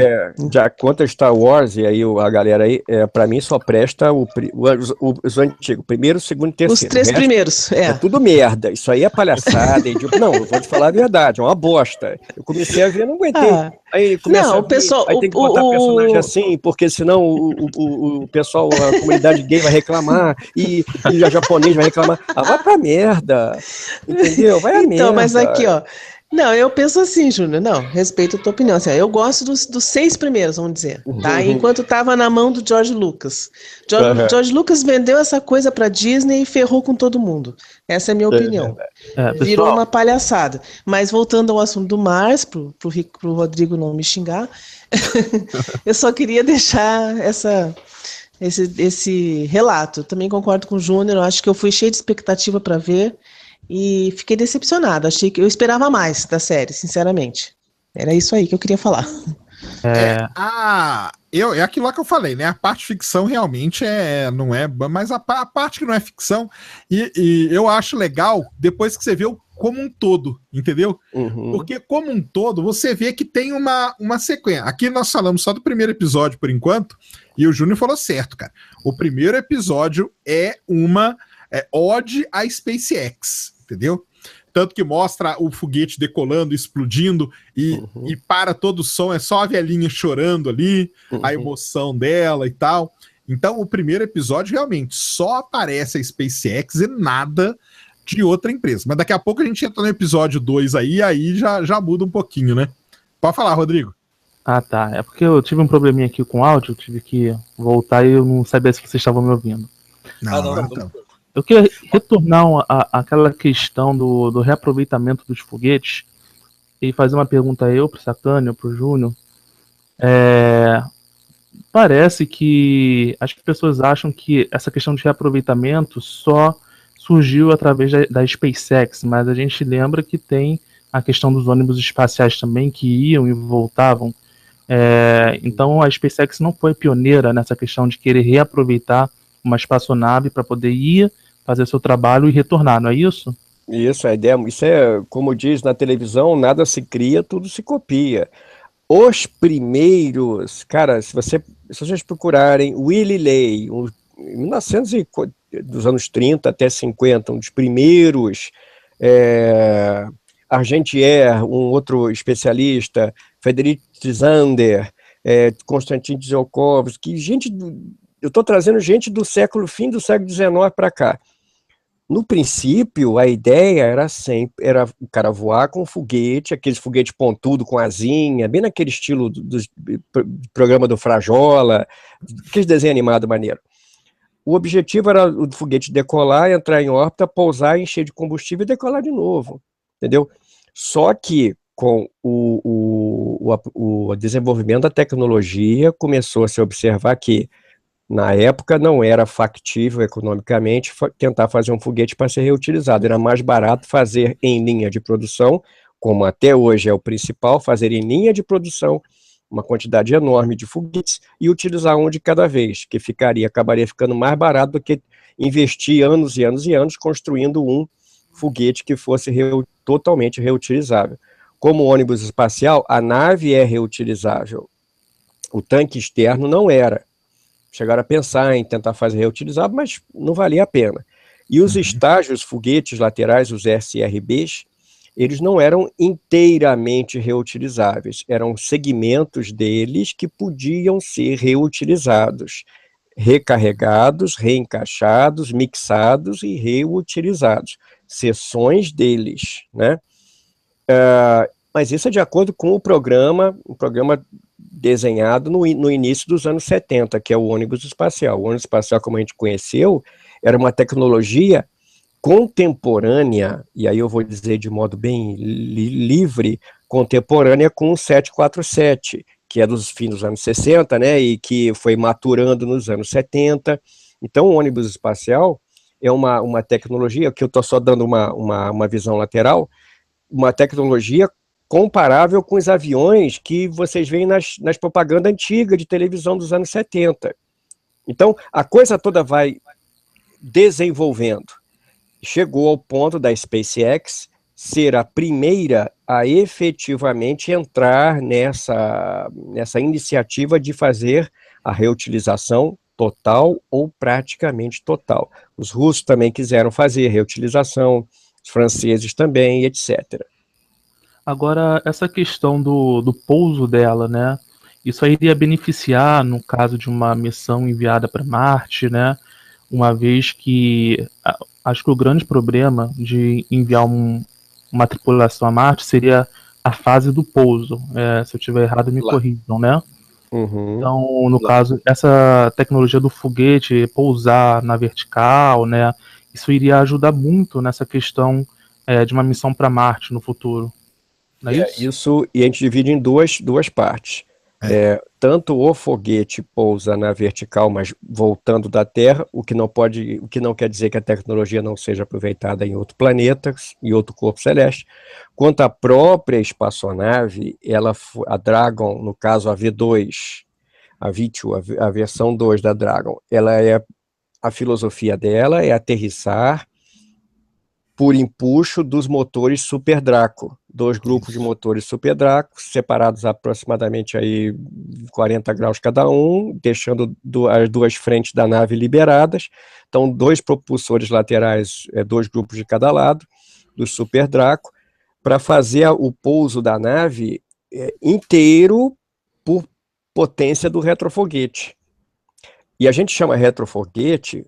Já conta Star Wars, e aí a galera aí, pra mim só presta os antigos, primeiro, segundo e terceiro. Os 3 primeiros, É tudo merda, isso aí é palhaçada. Não, eu vou te falar a verdade, é uma bosta. Eu comecei a ver, não aguentei. Aí começa o pessoal... Aí tem que botar personagem assim, porque senão o pessoal, a comunidade gay vai reclamar, e a japonês vai reclamar. Vai pra merda, entendeu? Vai a merda. Então, mas aqui, ó, Não, eu penso assim, Júnior. Não, respeito a tua opinião. Assim, eu gosto dos 6 primeiros, vamos dizer, tá? Enquanto estava na mão do George Lucas. George Lucas vendeu essa coisa para Disney e ferrou com todo mundo. Essa é a minha opinião. Virou uma palhaçada. Mas voltando ao assunto do Mars, pro Rodrigo não me xingar, eu só queria deixar esse relato. Também concordo com o Júnior. Eu acho que eu fui cheio de expectativa para ver. E fiquei decepcionada. Achei que eu esperava mais da série, sinceramente. Era isso aí que eu queria falar. É aquilo lá que eu falei, né? A parte ficção realmente não é, mas a parte que não é ficção, e eu acho legal depois que você vê como um todo, entendeu? Porque como um todo, você vê que tem uma sequência. Aqui nós falamos só do primeiro episódio por enquanto, e o Júnior falou certo, cara. O primeiro episódio é uma ode à SpaceX, entendeu? Tanto que mostra o foguete decolando, explodindo, e para todo o som, é só a velhinha chorando ali, a emoção dela e tal. Então, o primeiro episódio realmente só aparece a SpaceX e nada de outra empresa. Mas daqui a pouco a gente entra no episódio 2 aí já muda um pouquinho, né? Pode falar, Rodrigo. Ah, tá. É porque eu tive um probleminha aqui com o áudio, eu tive que voltar e eu não sabia se vocês estavam me ouvindo. Não. Eu queria retornar àquela questão do reaproveitamento dos foguetes e fazer uma pergunta para o Sacânio, para o Júnior. Parece que as pessoas acham que essa questão de reaproveitamento só surgiu através da SpaceX, mas a gente lembra que tem a questão dos ônibus espaciais também, que iam e voltavam. Então a SpaceX não foi pioneira nessa questão de querer reaproveitar uma espaçonave para poder ir fazer seu trabalho e retornar, não é isso? Isso, a ideia, isso é, como diz na televisão, nada se cria, tudo se copia. Os primeiros, cara, se vocês procurarem Willy Ley, em 1900 dos anos 30 até 50, um dos primeiros, Argentière, um outro especialista, Frederic Zander, Konstantin Tsiolkovsky, eu estou trazendo gente do fim do século XIX para cá. No princípio, a ideia era o cara voar com um foguete, aquele foguete pontudo com asinha, bem naquele estilo do programa do Frajola, aquele desenho animado maneiro. O objetivo era o foguete decolar, entrar em órbita, pousar, encher de combustível e decolar de novo, entendeu? Só que com o desenvolvimento da tecnologia, começou a se observar que na época não era factível economicamente tentar fazer um foguete para ser reutilizado. Era mais barato fazer em linha de produção, como até hoje é o principal, fazer em linha de produção uma quantidade enorme de foguetes e utilizar um de cada vez, que acabaria ficando mais barato do que investir anos e anos e anos construindo um foguete que fosse totalmente reutilizável. Como ônibus espacial, a nave é reutilizável. O tanque externo não era. Chegaram a pensar em tentar fazer reutilizável, mas não valia a pena. E os estágios, foguetes laterais, os SRBs, eles não eram inteiramente reutilizáveis, eram segmentos deles que podiam ser reutilizados, recarregados, reencaixados, mixados e reutilizados, seções deles, né? Mas isso é de acordo com um programa desenhado no início dos anos 70, que é o ônibus espacial. O ônibus espacial, como a gente conheceu, era uma tecnologia contemporânea, e aí eu vou dizer de modo bem livre, contemporânea com o 747, que é dos fins dos anos 60, né, e que foi maturando nos anos 70. Então, o ônibus espacial é uma tecnologia, que eu estou só dando uma visão lateral, uma tecnologia comparável com os aviões que vocês veem nas propagandas antigas de televisão dos anos 70. Então, a coisa toda vai desenvolvendo. Chegou ao ponto da SpaceX ser a primeira a efetivamente entrar nessa iniciativa de fazer a reutilização total ou praticamente total. Os russos também quiseram fazer reutilização, os franceses também, etc. Agora, essa questão do pouso dela, né? Isso aí iria beneficiar no caso de uma missão enviada para Marte, né? Uma vez que acho que o grande problema de enviar uma tripulação a Marte seria a fase do pouso. Se eu estiver errado, me corrijam, né? Uhum. Então, no caso, essa tecnologia do foguete pousar na vertical, né? Isso iria ajudar muito nessa questão de uma missão para Marte no futuro. Não é isso? Isso, e a gente divide em duas partes. Tanto o foguete pousa na vertical, mas voltando da Terra, o que não quer dizer que a tecnologia não seja aproveitada em outro planeta, em outro corpo celeste, quanto a própria espaçonave, a Dragon, no caso a V2, a V2, a versão 2 da Dragon, a filosofia dela é aterrissar por empuxo dos motores Super Draco, 2 grupos de motores Super Draco, separados aproximadamente aí 40 graus cada um, deixando as 2 frentes da nave liberadas. Então, 2 propulsores laterais, 2 grupos de cada lado, do Super Draco, para fazer o pouso da nave inteiro por potência do retrofoguete. E a gente chama retrofoguete,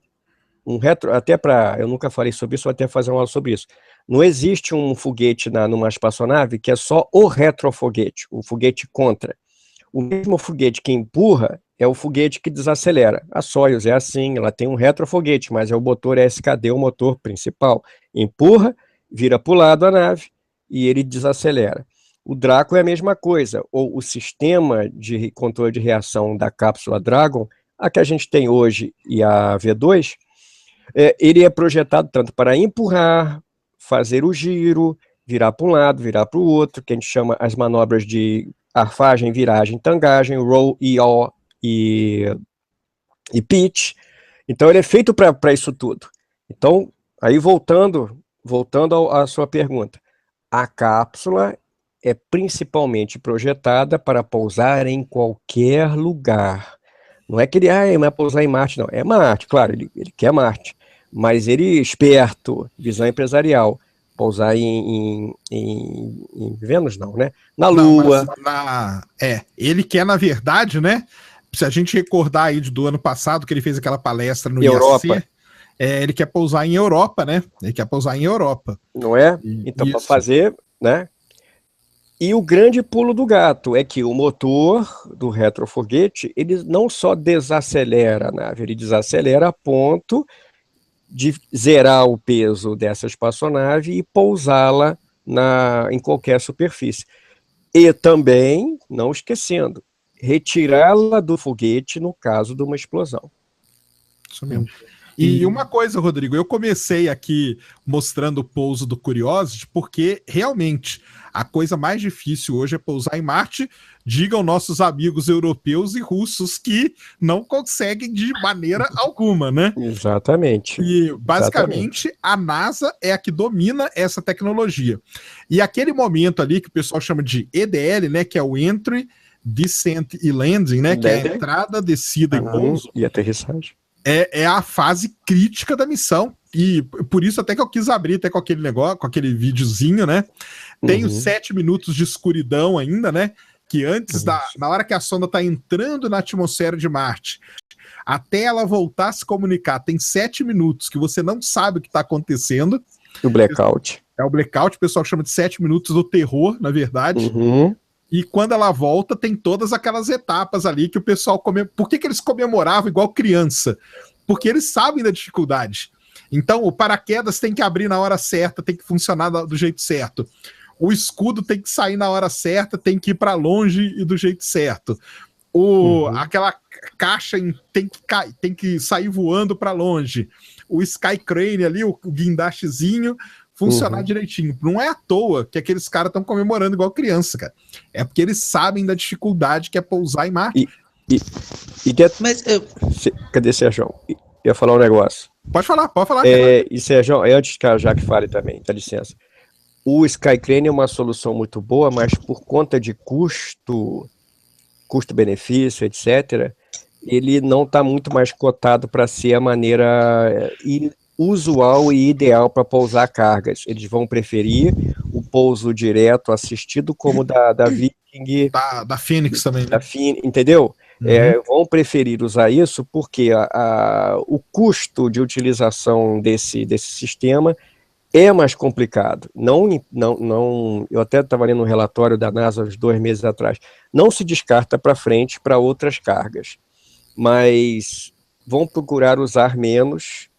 eu nunca falei sobre isso, vou até fazer uma aula sobre isso. Não existe um foguete numa espaçonave que é só o retrofoguete, o foguete contra. O mesmo foguete que empurra é o foguete que desacelera. A Soyuz é assim, ela tem um retrofoguete, mas é o motor SKD, o motor principal. Empurra, vira para o lado a nave e ele desacelera. O Draco é a mesma coisa, ou o sistema de controle de reação da cápsula Dragon, a que a gente tem hoje e a V2, ele é projetado tanto para empurrar, fazer o giro, virar para um lado, virar para o outro, que a gente chama as manobras de arfagem, viragem, tangagem, roll, yaw e pitch. Então ele é feito para isso tudo. Então, aí voltando à sua pergunta, a cápsula é principalmente projetada para pousar em qualquer lugar. Não é que ele vai pousar em Marte, não. É Marte, claro, ele quer Marte. Mas ele, esperto, visão empresarial, pousar em Vênus, não, né? Na Lua. Ele quer, na verdade, né? Se a gente recordar aí do ano passado, que ele fez aquela palestra no Europa. IAC, ele quer pousar em Europa, né? Ele quer pousar em Europa. Não é? Então, para fazer, né? E o grande pulo do gato é que o motor do retrofoguete, ele não só desacelera a nave, ele desacelera a ponto de zerar o peso dessa espaçonave e pousá-la em qualquer superfície. E também, não esquecendo, retirá-la do foguete no caso de uma explosão. Isso mesmo. E uma coisa, Rodrigo, eu comecei aqui mostrando o pouso do Curiosity porque realmente a coisa mais difícil hoje é pousar em Marte. Digam nossos amigos europeus e russos que não conseguem de maneira alguma, né? Exatamente. E basicamente a NASA é a que domina essa tecnologia. E aquele momento ali que o pessoal chama de EDL, né, que é o Entry, Descent e Landing, né, que é a entrada, descida e pouso. E aterrissagem. É a fase crítica da missão. E por isso até que eu quis abrir até com aquele negócio, com aquele videozinho, né? Tem os 7 minutos de escuridão ainda, né? Que antes na hora que a sonda está entrando na atmosfera de Marte, até ela voltar a se comunicar, tem 7 minutos que você não sabe o que está acontecendo. O blackout. É o blackout, o pessoal chama de 7 minutos do terror, na verdade. E quando ela volta, tem todas aquelas etapas ali que o pessoal Por que eles comemoravam igual criança? Porque eles sabem da dificuldade. Então, o paraquedas tem que abrir na hora certa, tem que funcionar do jeito certo. O escudo tem que sair na hora certa, tem que ir para longe e do jeito certo. Aquela caixa tem que sair voando para longe. O Sky Crane ali, o guindastezinho, funcionar direitinho. Não é à toa que aqueles caras estão comemorando igual criança, cara. É porque eles sabem da dificuldade que é pousar em Marte. Mas cadê Sérgio? Eu ia falar um negócio. Pode falar. E Sérgio, antes que a Jaque fale também, dá licença. O Skycrane é uma solução muito boa, mas por conta de custo-benefício, etc., ele não está muito mais cotado para ser a maneira usual e ideal para pousar cargas. Eles vão preferir o pouso direto assistido, como da Viking. Da Phoenix também, né? Entendeu? Vão preferir usar isso porque o custo de utilização desse sistema é mais complicado. Eu até estava lendo um relatório da NASA uns 2 meses atrás. Não se descarta para frente para outras cargas, mas vão procurar usar menos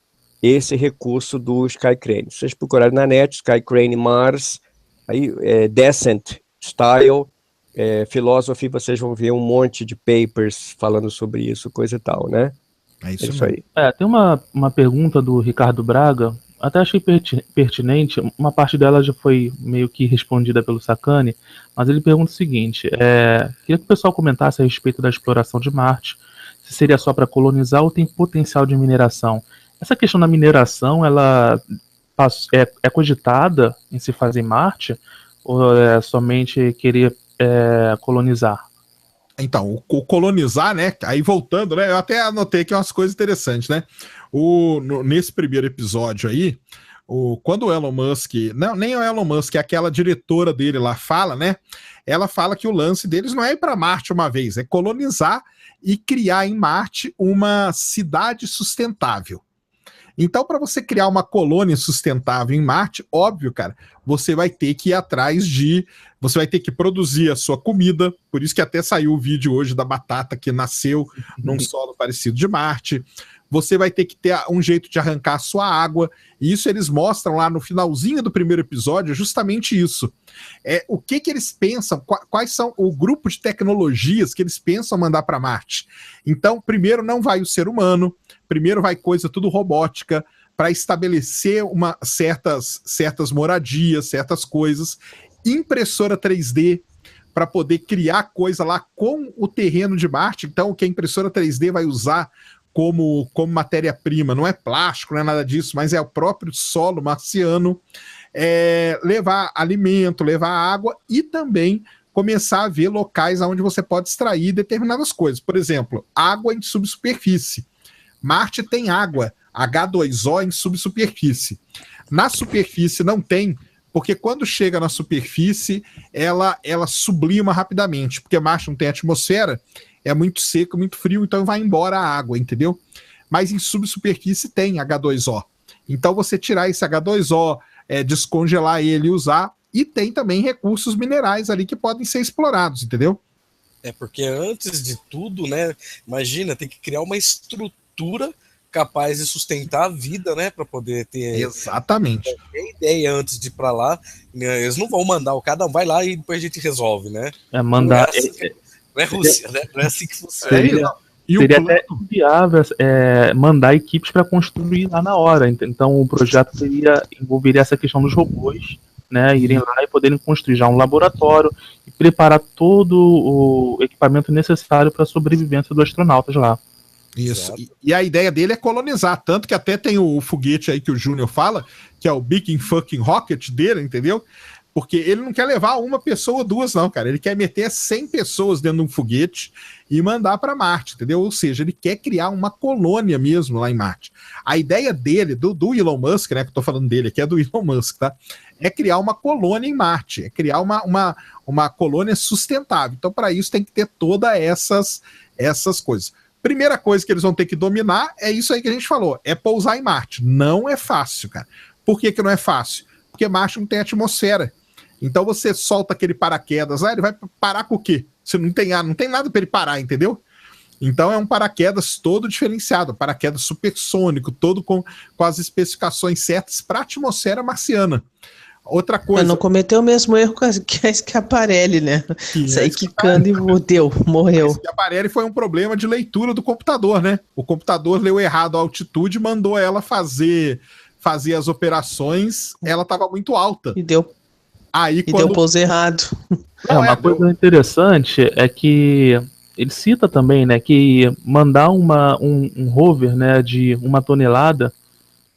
esse recurso do Skycrane. Se vocês procurarem na net, Skycrane Mars, aí, Descent Style, Philosophy, vocês vão ver um monte de papers falando sobre isso, coisa e tal, né? É isso aí. Tem uma pergunta do Ricardo Braga, até achei pertinente, uma parte dela já foi meio que respondida pelo Sacani, mas ele pergunta o seguinte, queria que o pessoal comentasse a respeito da exploração de Marte, se seria só para colonizar ou tem potencial de mineração. Essa questão da mineração, ela é cogitada em se fazer em Marte, ou é somente querer colonizar? Então, o colonizar, né? Aí voltando, né? Eu até anotei aqui umas coisas interessantes, né? Nesse primeiro episódio aí, quando o Elon Musk, não, nem o Elon Musk, aquela diretora dele lá fala, né? Ela fala que o lance deles não é ir para Marte uma vez, é colonizar e criar em Marte uma cidade sustentável. Então, para você criar uma colônia sustentável em Marte, óbvio, cara, você vai ter que ir atrás você vai ter que produzir a sua comida, por isso que até saiu o vídeo hoje da batata que nasceu num solo parecido de Marte. Você vai ter que ter um jeito de arrancar a sua água, e isso eles mostram lá no finalzinho do primeiro episódio, justamente isso. O que eles pensam, quais são o grupo de tecnologias que eles pensam mandar para Marte. Então, primeiro não vai o ser humano, primeiro vai coisa tudo robótica, para estabelecer certas moradias, certas coisas, impressora 3D, para poder criar coisa lá com o terreno de Marte. Então, o que a impressora 3D vai usar como matéria-prima, não é plástico, não é nada disso, mas é o próprio solo marciano, levar alimento, levar água e também começar a ver locais onde você pode extrair determinadas coisas. Por exemplo, água em subsuperfície. Marte tem água, H2O em subsuperfície. Na superfície não tem, porque quando chega na superfície, ela sublima rapidamente, porque Marte não tem atmosfera, é muito seco, muito frio, então vai embora a água, entendeu? Mas em subsuperfície tem H2O. Então você tirar esse H2O, descongelar ele e usar, e tem também recursos minerais ali que podem ser explorados, entendeu? Porque antes de tudo, né, imagina, tem que criar uma estrutura capaz de sustentar a vida, né, para poder ter... Exatamente. Ideia antes de ir para lá, né, eles não vão mandar, cada um vai lá e depois a gente resolve, né? Mandar... Não é Rússia, né? Não é assim que funciona. Seria até inviável mandar equipes para construir lá na hora. Então o projeto envolveria essa questão dos robôs, né? Irem lá e poderem construir já um laboratório e preparar todo o equipamento necessário para a sobrevivência dos astronautas lá. Isso. E a ideia dele é colonizar, tanto que até tem o foguete aí que o Júnior fala, que é o Big Fucking Rocket dele, entendeu? Porque ele não quer levar uma pessoa ou duas, não, cara. Ele quer meter 100 pessoas dentro de um foguete e mandar para Marte, entendeu? Ou seja, ele quer criar uma colônia mesmo lá em Marte. A ideia dele, do Elon Musk, né, que eu tô falando dele aqui, é do Elon Musk, tá? É criar uma colônia em Marte, é criar uma colônia sustentável. Então, para isso, tem que ter todas essas coisas. Primeira coisa que eles vão ter que dominar é isso aí que a gente falou, é pousar em Marte. Não é fácil, cara. Por que não é fácil? Porque Marte não tem atmosfera. Então você solta aquele paraquedas lá, ele vai parar com o quê? Você não tem nada para ele parar, entendeu? Então é um paraquedas todo diferenciado, paraquedas supersônico, todo com as especificações certas para a atmosfera marciana. Outra coisa... Não cometeu o mesmo erro que a Schiaparelli, né? Saí quicando e morreu. A Schiaparelli foi um problema de leitura do computador, né? O computador leu errado a altitude e mandou ela fazer as operações, ela estava muito alta. E deu pouso errado. Uma coisa interessante é que ele cita também, né, que mandar um rover, né, de 1 tonelada,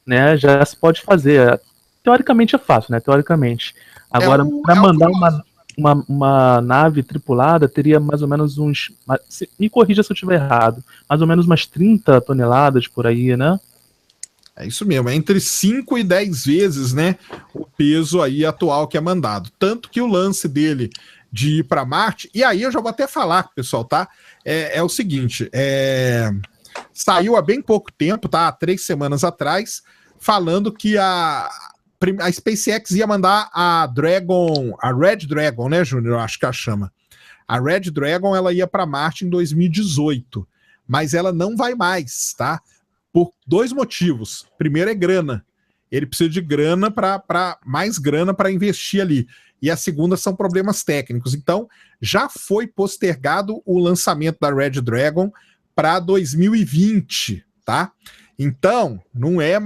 né, já se pode fazer. Teoricamente é fácil, né? Teoricamente. Agora, para mandar uma nave tripulada, teria mais ou menos me corrija se eu estiver errado, mais ou menos umas 30 toneladas por aí, né? É isso mesmo, é entre 5 e 10 vezes, né, o peso aí atual que é mandado. Tanto que o lance dele de ir para Marte, e aí eu já vou até falar, pessoal, tá? É o seguinte, saiu há bem pouco tempo, tá? Há 3 semanas atrás, falando que a SpaceX ia mandar a Red Dragon, né, Júnior? Eu acho que ela chama. A Red Dragon, ela ia para Marte em 2018, mas ela não vai mais, tá? Por 2 motivos. Primeiro é grana. Ele precisa de grana mais grana para investir ali. E a segunda são problemas técnicos. Então, já foi postergado o lançamento da Red Dragon para 2020, tá? Então, não é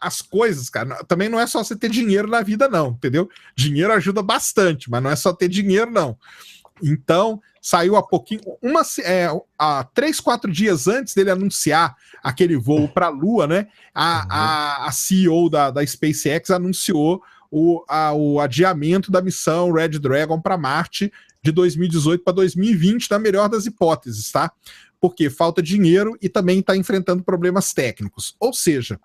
as coisas, cara, também não é só você ter dinheiro na vida, não, entendeu? Dinheiro ajuda bastante, mas não é só ter dinheiro, não. Então, saiu há pouquinho, 3, 4 dias antes dele anunciar aquele voo para a Lua, né? A CEO da SpaceX anunciou o adiamento da missão Red Dragon para Marte de 2018 para 2020, na melhor das hipóteses, tá? Porque falta dinheiro e também está enfrentando problemas técnicos. Ou seja,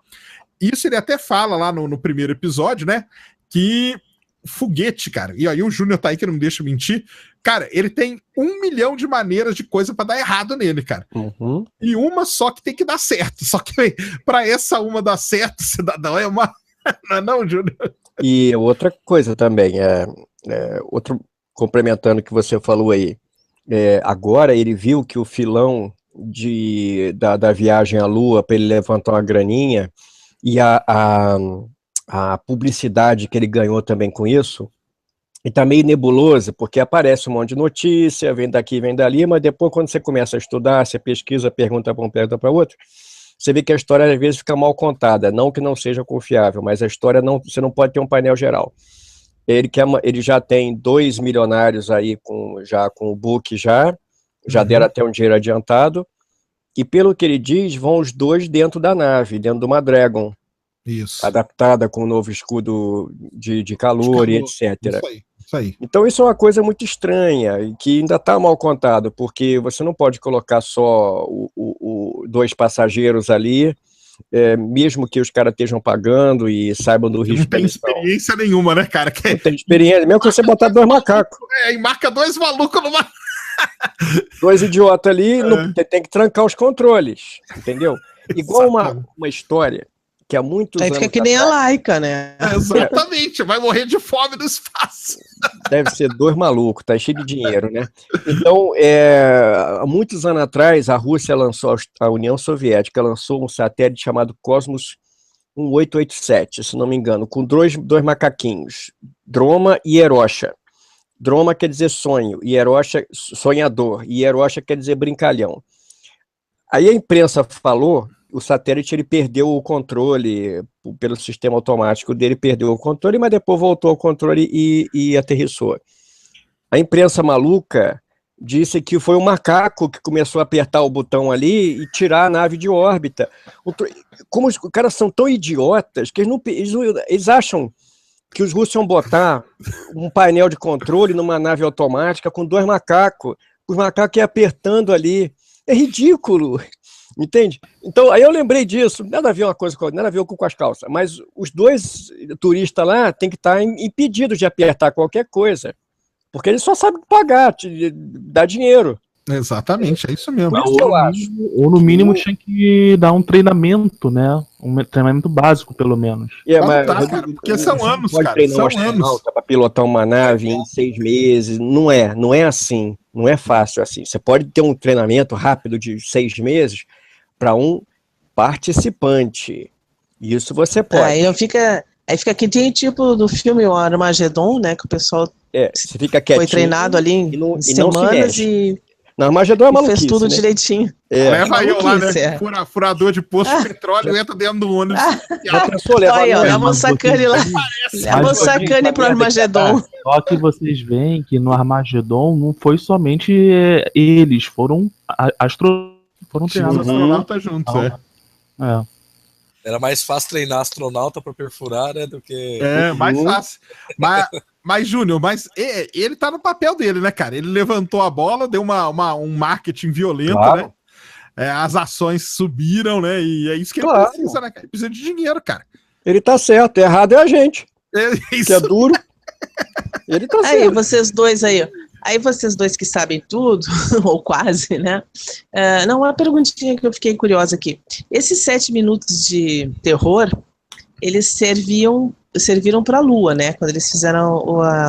isso ele até fala lá no primeiro episódio, né? Que foguete, cara, e aí o Júnior tá aí que não me deixa mentir, cara, ele tem 1 milhão de maneiras de coisa pra dar errado nele, cara. E uma só que tem que dar certo, só que pra essa uma dar certo, cidadão, é uma... não, Júnior? E outra coisa também, outro complementando o que você falou aí, agora ele viu que o filão da viagem à Lua, para ele levantar uma graninha, e a publicidade que ele ganhou também com isso, e tá meio nebulosa, porque aparece um monte de notícia, vem daqui, vem dali, mas depois quando você começa a estudar, você pesquisa, pergunta para um, pergunta para outro, você vê que a história às vezes fica mal contada, não que não seja confiável, mas a história você não pode ter um painel geral. Ele já tem 2 milionários aí com o book já deram até um dinheiro adiantado, e pelo que ele diz, vão os 2 dentro da nave, dentro de uma Dragon. Isso. Adaptada com um novo escudo de calor e etc. Isso aí. Então isso é uma coisa muito estranha e que ainda está mal contado, porque você não pode colocar só 2 passageiros ali, mesmo que os caras estejam pagando e saibam do risco. Não tem experiência nenhuma, né, cara? Não tem experiência, mesmo que você botar 2 macacos. E marca 2 malucos numa... 2 idiotas ali, tem que trancar os controles, entendeu? Igual uma história que há muitos anos... Aí fica que nem a Laika, né? Exatamente, vai morrer de fome no espaço. Deve ser 2 malucos, tá cheio de dinheiro, né? Então, há muitos anos atrás, a Rússia lançou, a União Soviética lançou um satélite chamado Cosmos 1887, se não me engano, com 2 macaquinhos, Droma e Yerosha. Droma quer dizer sonho, e Yerosha, sonhador, e Yerosha quer dizer brincalhão. Aí a imprensa falou, o satélite ele perdeu o controle, pelo sistema automático dele perdeu o controle, mas depois voltou ao controle e aterrissou. A imprensa maluca disse que foi um macaco que começou a apertar o botão ali e tirar a nave de órbita. Como os caras são tão idiotas que eles acham que os russos iam botar um painel de controle numa nave automática com 2 macacos, os macacos iam apertando ali. É ridículo, entende? Então, aí eu lembrei disso, nada a ver uma coisa com nada a ver com as calças, mas os 2 turistas lá têm que estar impedidos de apertar qualquer coisa, porque eles só sabem pagar, dar dinheiro. Exatamente, é isso mesmo. Por isso que eu acho. Ou no mínimo tinha que dar um treinamento, né? Um treinamento básico, pelo menos. Mas, cara, porque são anos, cara. São anos. Para pilotar uma nave em 6 meses, não é assim, não é fácil assim. Você pode ter um treinamento rápido de 6 meses para um participante. Isso você pode. Aí fica que tem tipo do filme O Armagedon, né? Que o pessoal você fica quietinho, foi treinado ali em semanas e Não, Armagedon é maluquice, fez tudo né? direitinho. Leva eu lá, né? Furador de poço de petróleo, entra dentro do ônibus. Leva o Sacane lá. Leva o Sacane pro Armagedon. Só que vocês veem que no Armagedon não foi somente eles, foram treinados astronautas juntos, Era mais fácil treinar astronauta para perfurar, né, do que... mais fácil. Mas Júnior, ele tá no papel dele, né, cara? Ele levantou a bola, deu um marketing violento, claro, né? As ações subiram, né? E é isso que ele precisa, né, cara? Ele precisa de dinheiro, cara. Ele tá certo, errado é a gente. Que é duro. Ele tá certo. Aí, vocês dois aí, ó. Aí vocês dois que sabem tudo, ou quase, né? Não, uma perguntinha que eu fiquei curiosa aqui. Esses 7 minutos de terror, eles serviram para a Lua, né? Quando eles fizeram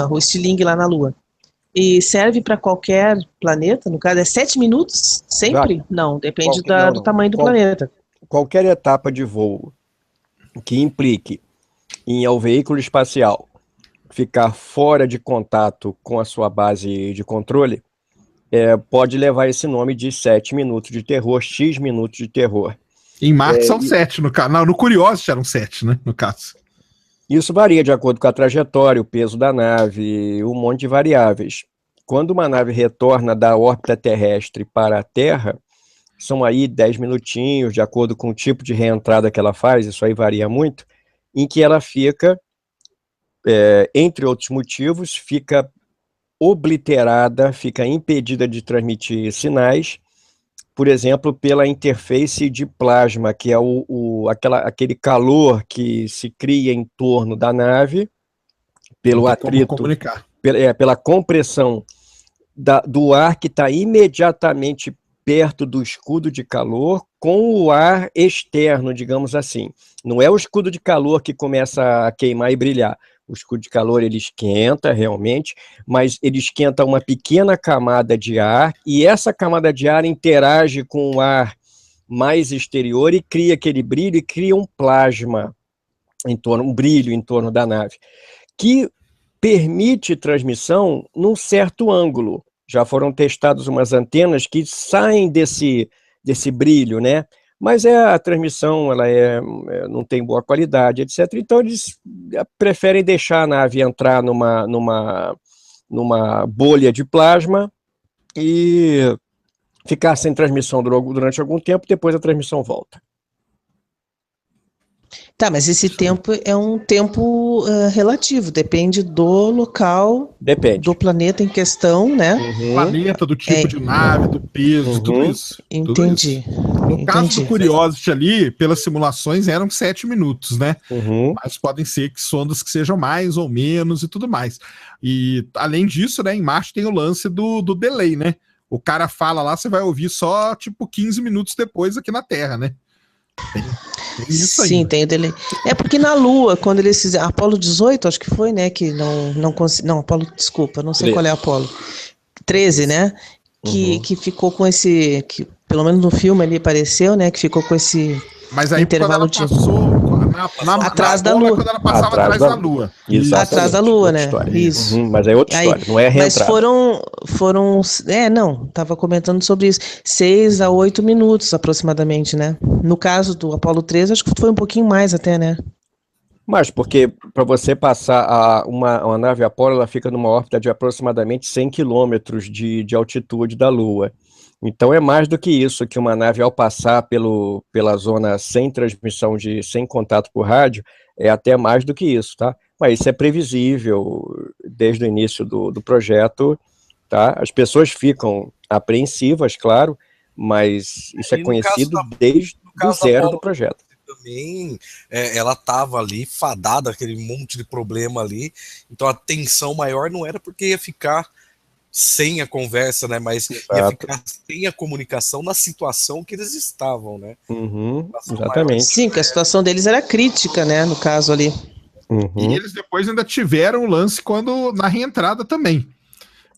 o estilingue lá na Lua. E serve para qualquer planeta, no caso, é 7 minutos sempre? Não, depende do tamanho do planeta. Qualquer etapa de voo que implique em o veículo espacial ficar fora de contato com a sua base de controle, pode levar esse nome de 7 minutos de terror, X minutos de terror. Em Marte são 7, no Curiosity eram 7, né, no caso. Isso varia de acordo com a trajetória, o peso da nave, um monte de variáveis. Quando uma nave retorna da órbita terrestre para a Terra, são aí 10 minutinhos, de acordo com o tipo de reentrada que ela faz, isso aí varia muito, em que ela fica, entre outros motivos, fica obliterada, fica impedida de transmitir sinais, por exemplo, pela interface de plasma, que é aquele calor que se cria em torno da nave, pelo atrito, pela compressão do ar que está imediatamente perto do escudo de calor com o ar externo, digamos assim. Não é o escudo de calor que começa a queimar e brilhar. O escudo de calor ele esquenta realmente, mas ele esquenta uma pequena camada de ar e essa camada de ar interage com o ar mais exterior e cria aquele brilho e cria um plasma um brilho em torno da nave, que permite transmissão num certo ângulo. Já foram testadas umas antenas que saem desse brilho, né? Mas a transmissão ela não tem boa qualidade, etc. Então eles preferem deixar a nave entrar numa bolha de plasma e ficar sem transmissão durante algum tempo, depois a transmissão volta. Tá, mas esse tempo é um tempo relativo, depende do local, do planeta em questão, né? Planeta, do tipo de nave, do peso, tudo isso. Entendi. No caso do Curiosity ali, pelas simulações, eram 7 minutos, né? Mas podem ser que sondas que sejam mais ou menos e tudo mais. E, além disso, né, em Marte tem o lance do delay, né? O cara fala lá, você vai ouvir só, 15 minutos depois aqui na Terra, né? Tem isso aí. Sim, tem o delay. É porque na Lua, quando eles fizeram Apolo 18, acho que foi, né, que não, Apolo, desculpa, não sei 13. Qual é Apolo. 13, né? Que ficou com esse, que pelo menos no filme ali apareceu, né, que ficou com esse intervalo de... atrás da Lua. Quando ela passava atrás da Lua. Atrás da Lua, né? Isso. Mas é outra história, não é a reentrada. Mas estava comentando sobre isso, 6 a 8 minutos aproximadamente, né? No caso do Apolo 13, acho que foi um pouquinho mais até, né? Mas porque para você passar uma nave Apolo, ela fica numa órbita de aproximadamente 100 quilômetros de altitude da Lua. Então é mais do que isso, que uma nave ao passar pela zona sem transmissão, sem contato por rádio, é até mais do que isso, tá? Mas isso é previsível desde o início do projeto, tá? As pessoas ficam apreensivas, claro, mas isso é conhecido desde o zero do projeto. Também ela estava ali fadada, aquele monte de problema ali, então a tensão maior não era porque ia ficar sem a conversa, né, mas ia ficar sem a comunicação na situação que eles estavam, né? Exatamente. Sim, que a situação deles era crítica, né, no caso ali. E eles depois ainda tiveram o lance na reentrada também.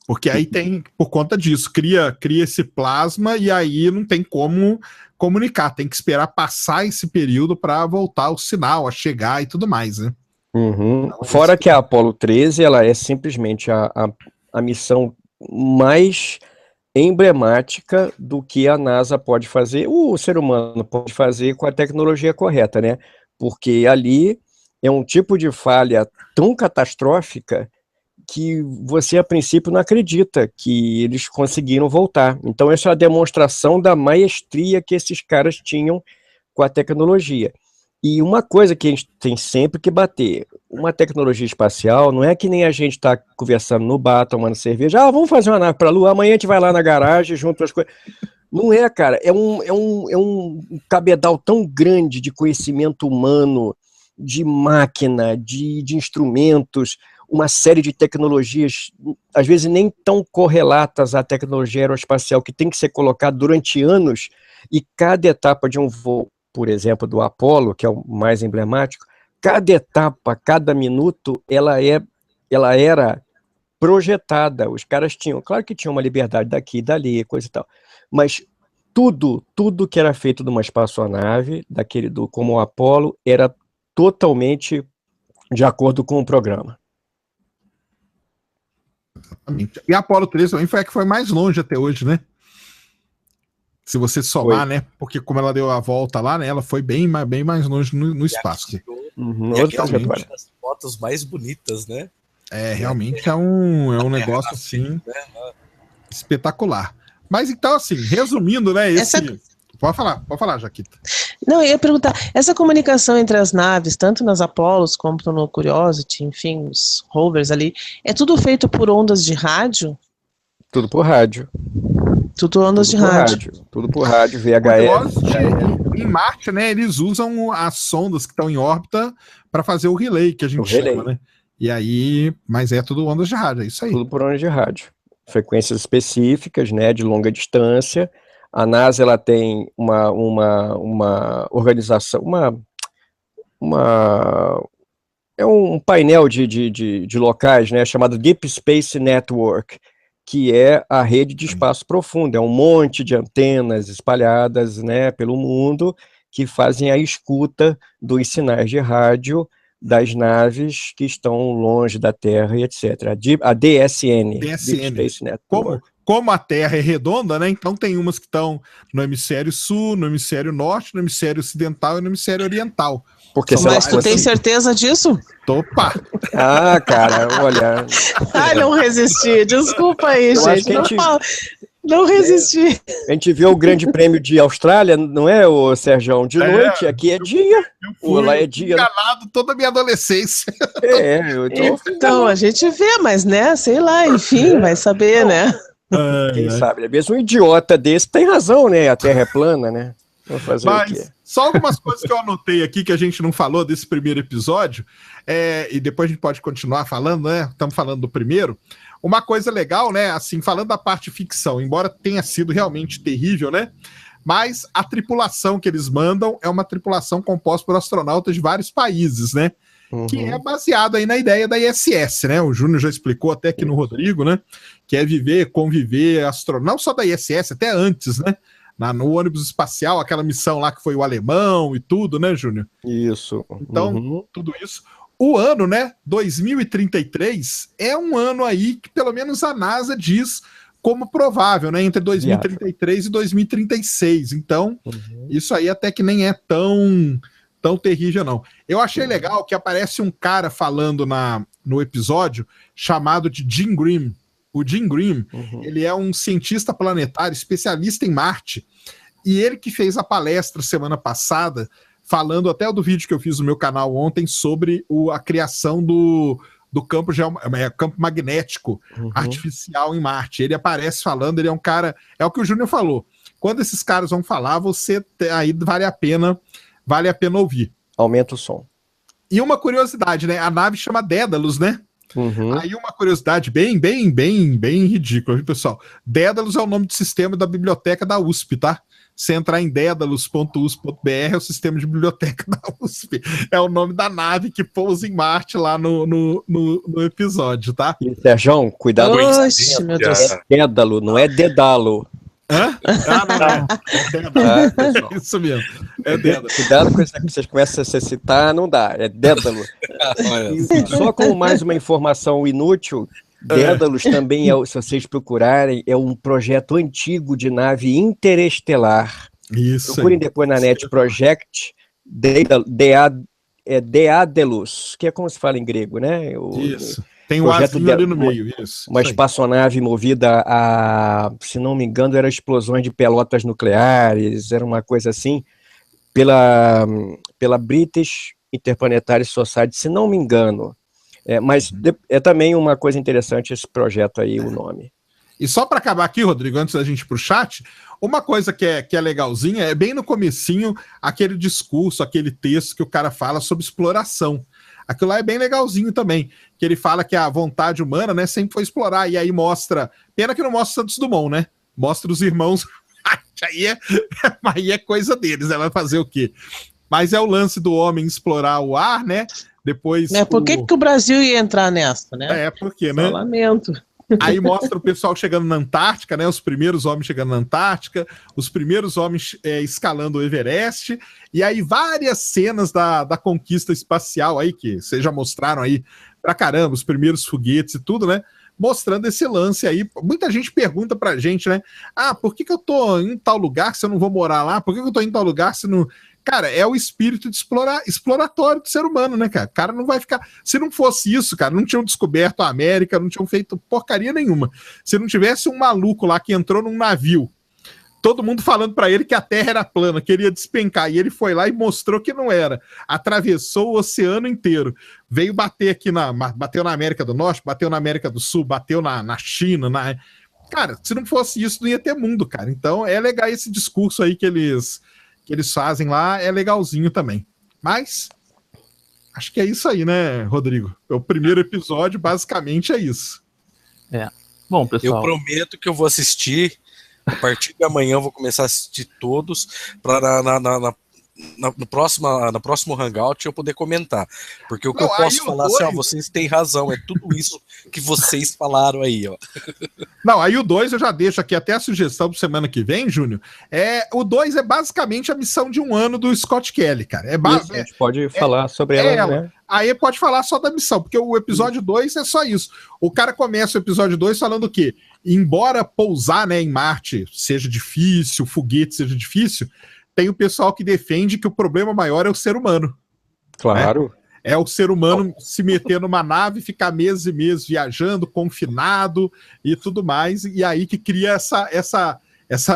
Porque aí tem, por conta disso, cria esse plasma e aí não tem como comunicar, tem que esperar passar esse período para voltar o sinal, a chegar e tudo mais, né? Então, fora que a Apolo 13, ela é simplesmente a missão mais emblemática do que a NASA pode fazer, o ser humano pode fazer com a tecnologia correta, né? Porque ali é um tipo de falha tão catastrófica que você, a princípio, não acredita que eles conseguiram voltar. Então, essa é a demonstração da maestria que esses caras tinham com a tecnologia. E uma coisa que a gente tem sempre que bater, uma tecnologia espacial não é que nem a gente está conversando no bar, tomando cerveja, vamos fazer uma nave para a Lua, amanhã a gente vai lá na garagem, junto as coisas. Não é, cara, é um cabedal tão grande de conhecimento humano, de máquina, de instrumentos, uma série de tecnologias, às vezes nem tão correlatas à tecnologia aeroespacial, que tem que ser colocada durante anos, e cada etapa de um voo, por exemplo, do Apolo, que é o mais emblemático, cada etapa, cada minuto, ela era projetada. Os caras tinham, claro que tinham uma liberdade daqui e dali, coisa e tal, mas tudo que era feito de uma espaçonave, como o Apollo, era totalmente de acordo com o programa. Exatamente. E a Apollo 13 também foi a que foi mais longe até hoje, né? Se você somar, né? Porque como ela deu a volta lá, né? Ela foi bem mais longe no espaço. E aqui é das fotos mais bonitas, né? Realmente é um negócio assim espetacular. Mas então, assim, resumindo, né? Pode falar, Jaquita. Não, eu ia perguntar, essa comunicação entre as naves, tanto nas Apollos como no Curiosity, enfim, os rovers ali, é tudo feito por ondas de rádio? Tudo por rádio. Tudo ondas de rádio. Tudo por rádio, VHF. Em Marte, né, eles usam as sondas que estão em órbita para fazer o relay, que a gente chama, né? E aí, mas é tudo ondas de rádio, é isso aí. Tudo por ondas de rádio. Frequências específicas, né, de longa distância. A NASA, ela tem uma organização, é um painel de locais, né, chamado Deep Space Network, que é a rede de espaço profundo. É um monte de antenas espalhadas, né, pelo mundo que fazem a escuta dos sinais de rádio das naves que estão longe da Terra e etc. A DSN. Deep Space Network. Como a Terra é redonda, né? Então tem umas que estão no hemisfério sul, no hemisfério norte, no hemisfério ocidental e no hemisfério oriental. Mas tu tem certeza disso? Opa! Ah, cara, olha... Ai, não resisti. Desculpa aí, gente. Não resisti. A gente viu o Grande Prêmio de Austrália, não é, o Sérgio? De noite, aqui é dia. Lá é dia. Enganado toda a minha adolescência. Então, a gente vê, mas, né, sei lá, enfim, vai saber, né? Quem sabe, né? Mesmo um idiota desse tem razão, né? A Terra é plana, né? Vou fazer o quê? Só algumas coisas que eu anotei aqui que a gente não falou desse primeiro episódio, e depois a gente pode continuar falando, né? Estamos falando do primeiro. Uma coisa legal, né? Assim, falando da parte ficção, embora tenha sido realmente terrível, né? Mas a tripulação que eles mandam é uma tripulação composta por astronautas de vários países, né? Que é baseado aí na ideia da ISS, né? O Júnior já explicou até aqui no Rodrigo, né? Que é conviver, não só da ISS, até antes, né? No ônibus espacial, aquela missão lá que foi o alemão e tudo, né, Júnior? Isso. Então, tudo isso. O ano, né, 2033, é um ano aí que pelo menos a NASA diz como provável, né? Entre 2033 e 2036. Então, isso aí até que nem é tão terrível, não. Eu achei legal que aparece um cara falando no episódio chamado de Jim Green. O Jim Green, ele é um cientista planetário, especialista em Marte, e ele que fez a palestra semana passada, falando até do vídeo que eu fiz no meu canal ontem sobre a criação do campo magnético artificial em Marte. Ele aparece falando, ele é um cara, é o que o Júnior falou, quando esses caras vão falar, aí vale a pena ouvir. Aumenta o som. E uma curiosidade, né? A nave chama Dédalus, né? Aí uma curiosidade bem ridícula, viu, pessoal? Dédalus é o nome do sistema da biblioteca da USP, tá? Se entrar em dedalus.usp.br, é o sistema de biblioteca da USP. É o nome da nave que pousa em Marte lá no episódio, tá? E, Sérgio, cuidado. Oxe, meu Deus. É Dédalo, não é Dedalo. Hã? Não. É isso mesmo. É Dédalo. Cuidado com isso que vocês começam a se citar, não dá. É Dédalo. E só como mais uma informação inútil, Dédalus também, se vocês procurarem, é um projeto antigo de nave interestelar. Isso. Procurem depois na net Project Daedalus, que é como se fala em grego, né? Isso. Tem um azinho ali no meio, isso. Uma espaçonave movida a, se não me engano, eram explosões de pelotas nucleares, era uma coisa assim, pela British Interplanetary Society, se não me engano. Mas é também uma coisa interessante esse projeto aí, o nome. E só para acabar aqui, Rodrigo, antes da gente ir pro chat, uma coisa que é legalzinha, é bem no comecinho, aquele discurso, aquele texto que o cara fala sobre exploração. Aquilo lá é bem legalzinho também, que ele fala que a vontade humana, né, sempre foi explorar, e aí mostra, pena que não mostra Santos Dumont, né, mostra os irmãos, aí é coisa deles, né, vai fazer o quê? Mas é o lance do homem explorar o ar, né? Depois. Por que o Brasil ia entrar nessa, né? Porque, né? Lamento. Aí mostra o pessoal chegando na Antártica, né? Os primeiros homens chegando na Antártica, os primeiros homens escalando o Everest, e aí várias cenas da conquista espacial aí, que vocês já mostraram aí pra caramba, os primeiros foguetes e tudo, né? Mostrando esse lance aí. Muita gente pergunta pra gente, né? Por que eu tô em tal lugar se eu não vou morar lá? Por que eu tô em tal lugar se não... Cara, é o espírito de exploratório do ser humano, né, cara? O cara não vai ficar... Se não fosse isso, cara, não tinham descoberto a América, não tinham feito porcaria nenhuma. Se não tivesse um maluco lá que entrou num navio, todo mundo falando pra ele que a Terra era plana, queria despencar, e ele foi lá e mostrou que não era. Atravessou o oceano inteiro. Veio bater aqui bateu na América do Norte, bateu na América do Sul, bateu na China, Cara, se não fosse isso, não ia ter mundo, cara. Então é legal esse discurso aí que eles fazem lá, é legalzinho também. Mas acho que é isso aí, né, Rodrigo? O primeiro episódio basicamente é isso. Bom, pessoal, eu prometo que eu vou assistir. A partir de amanhã eu vou começar a assistir todos para no próximo Hangout eu poder comentar. Porque o que eu posso falar assim, vocês têm razão, é tudo isso que vocês falaram aí, ó. Não, aí o 2 eu já deixo aqui até a sugestão para semana que vem, Júnior. O 2 é basicamente a missão de 1 ano do Scott Kelly, cara. A gente pode falar sobre ela, né? Aí pode falar só da missão, porque o episódio 2 é só isso. O cara começa o episódio 2 falando o quê? Embora pousar, né, em Marte seja difícil, o foguete seja difícil, tem o pessoal que defende que o problema maior é o ser humano. Claro. Né? É o ser humano se meter numa nave, ficar meses e meses viajando, confinado e tudo mais, e aí que cria essa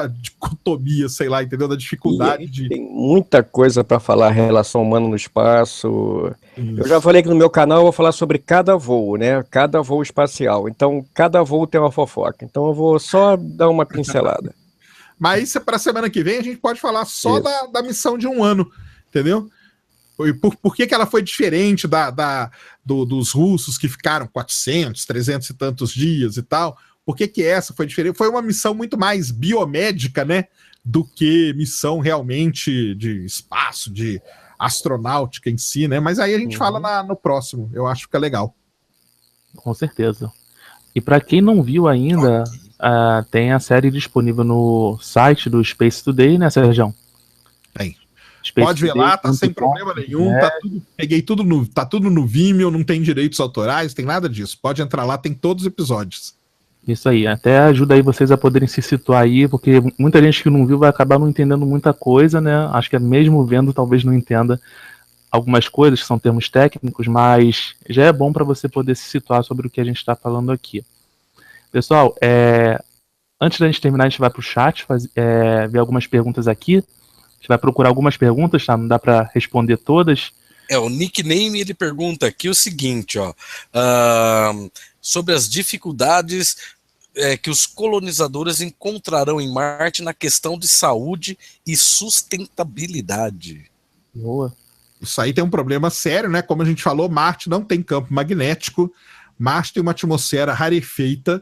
dicotomia, sei lá, entendeu? Da dificuldade Tem muita coisa para falar, relação humana no espaço. Isso. Eu já falei que no meu canal eu vou falar sobre cada voo, né? Cada voo espacial. Então, cada voo tem uma fofoca. Então, eu vou só dar uma pincelada. Mas para a semana que vem a gente pode falar só da missão de 1 ano, entendeu? Por que ela foi diferente dos russos que ficaram 400, 300 e tantos dias e tal? Por que essa foi diferente? Foi uma missão muito mais biomédica, né? Do que missão realmente de espaço, de astronáutica em si, né? Mas aí a gente fala no próximo. Eu acho que é legal. Com certeza. E para quem não viu ainda, tem a série disponível no site do Space Today, né, Sérgio? Tem. Pode ver lá, tá sem problema nenhum, peguei tudo tá tudo no Vimeo, não tem direitos autorais, tem nada disso. Pode entrar lá, tem todos os episódios. Isso aí, até ajuda aí vocês a poderem se situar aí, porque muita gente que não viu vai acabar não entendendo muita coisa, né? Acho que mesmo vendo talvez não entenda algumas coisas que são termos técnicos, mas já é bom para você poder se situar sobre o que a gente está falando aqui. Pessoal, antes da gente terminar, a gente vai para o chat, ver algumas perguntas aqui. A gente vai procurar algumas perguntas, tá? Não dá para responder todas. O nickname, ele pergunta aqui o seguinte, ó, sobre as dificuldades que os colonizadores encontrarão em Marte na questão de saúde e sustentabilidade. Boa. Isso aí tem um problema sério, né? Como a gente falou, Marte não tem campo magnético, Marte tem uma atmosfera rarefeita,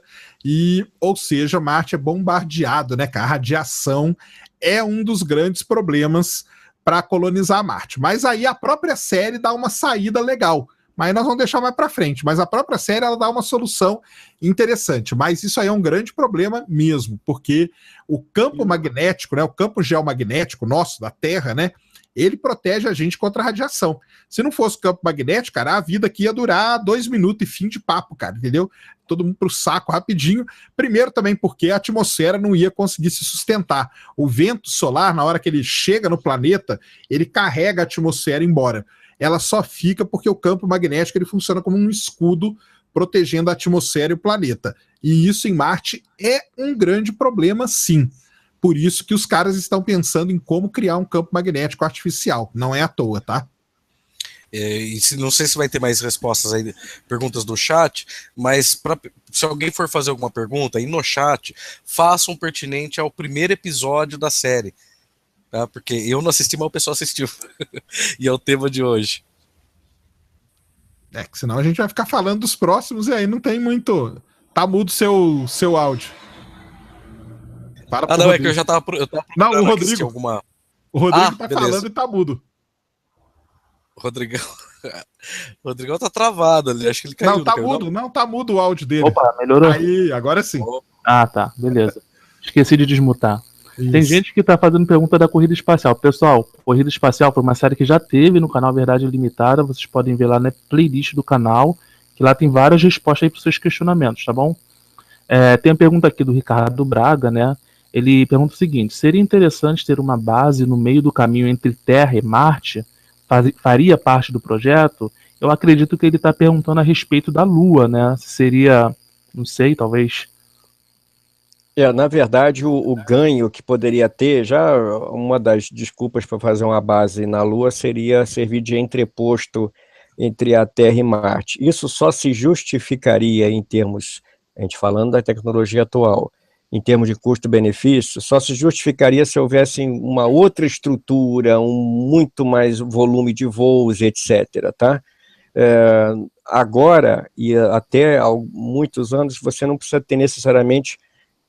ou seja, Marte é bombardeado, né? A radiação é um dos grandes problemas para colonizar Marte. Mas aí a própria série dá uma saída legal. Mas nós vamos deixar mais para frente. Mas a própria série ela dá uma solução interessante. Mas isso aí é um grande problema mesmo, porque o campo magnético, né, o campo geomagnético nosso, da Terra, né, ele protege a gente contra a radiação. Se não fosse o campo magnético, cara, a vida aqui ia durar 2 minutos e fim de papo, cara, entendeu? Todo mundo pro saco rapidinho. Primeiro também porque a atmosfera não ia conseguir se sustentar. O vento solar, na hora que ele chega no planeta, ele carrega a atmosfera embora. Ela só fica porque o campo magnético ele funciona como um escudo protegendo a atmosfera e o planeta. E isso em Marte é um grande problema, sim. Por isso que os caras estão pensando em como criar um campo magnético artificial. Não é à toa, tá? Não sei se vai ter mais respostas aí, perguntas do chat, mas se alguém for fazer alguma pergunta aí no chat, façam pertinente ao primeiro episódio da série. Tá? Porque eu não assisti, mas o pessoal assistiu. E é o tema de hoje. Que senão a gente vai ficar falando dos próximos e aí não tem muito... Tá mudo seu áudio. Não, é que eu já tava não, o Rodrigo. alguma... O Rodrigo tá beleza. Falando e tá mudo. Rodrigão. O Rodrigão tá travado ali, acho que ele caiu. Não, tá mudo, não tá mudo o áudio dele. Opa, melhorou? Aí, agora sim. Ah, tá, beleza. Esqueci de desmutar. Isso. Tem gente que tá fazendo pergunta da Corrida Espacial. Pessoal, Corrida Espacial foi uma série que já teve no canal Verdade Limitada. Vocês podem ver lá na playlist do canal, que lá tem várias respostas aí pros seus questionamentos, tá bom? Tem a pergunta aqui do Ricardo Braga, né? Ele pergunta o seguinte: seria interessante ter uma base no meio do caminho entre Terra e Marte? Faria parte do projeto? Eu acredito que ele está perguntando a respeito da Lua, né? Seria, não sei, talvez. Na verdade, o ganho que poderia ter, já uma das desculpas para fazer uma base na Lua seria servir de entreposto entre a Terra e Marte. Isso só se justificaria em termos, a gente falando da tecnologia atual, em termos de custo-benefício, só se justificaria se houvesse uma outra estrutura, muito mais volume de voos, etc., tá? Agora, e até há muitos anos, você não precisa ter necessariamente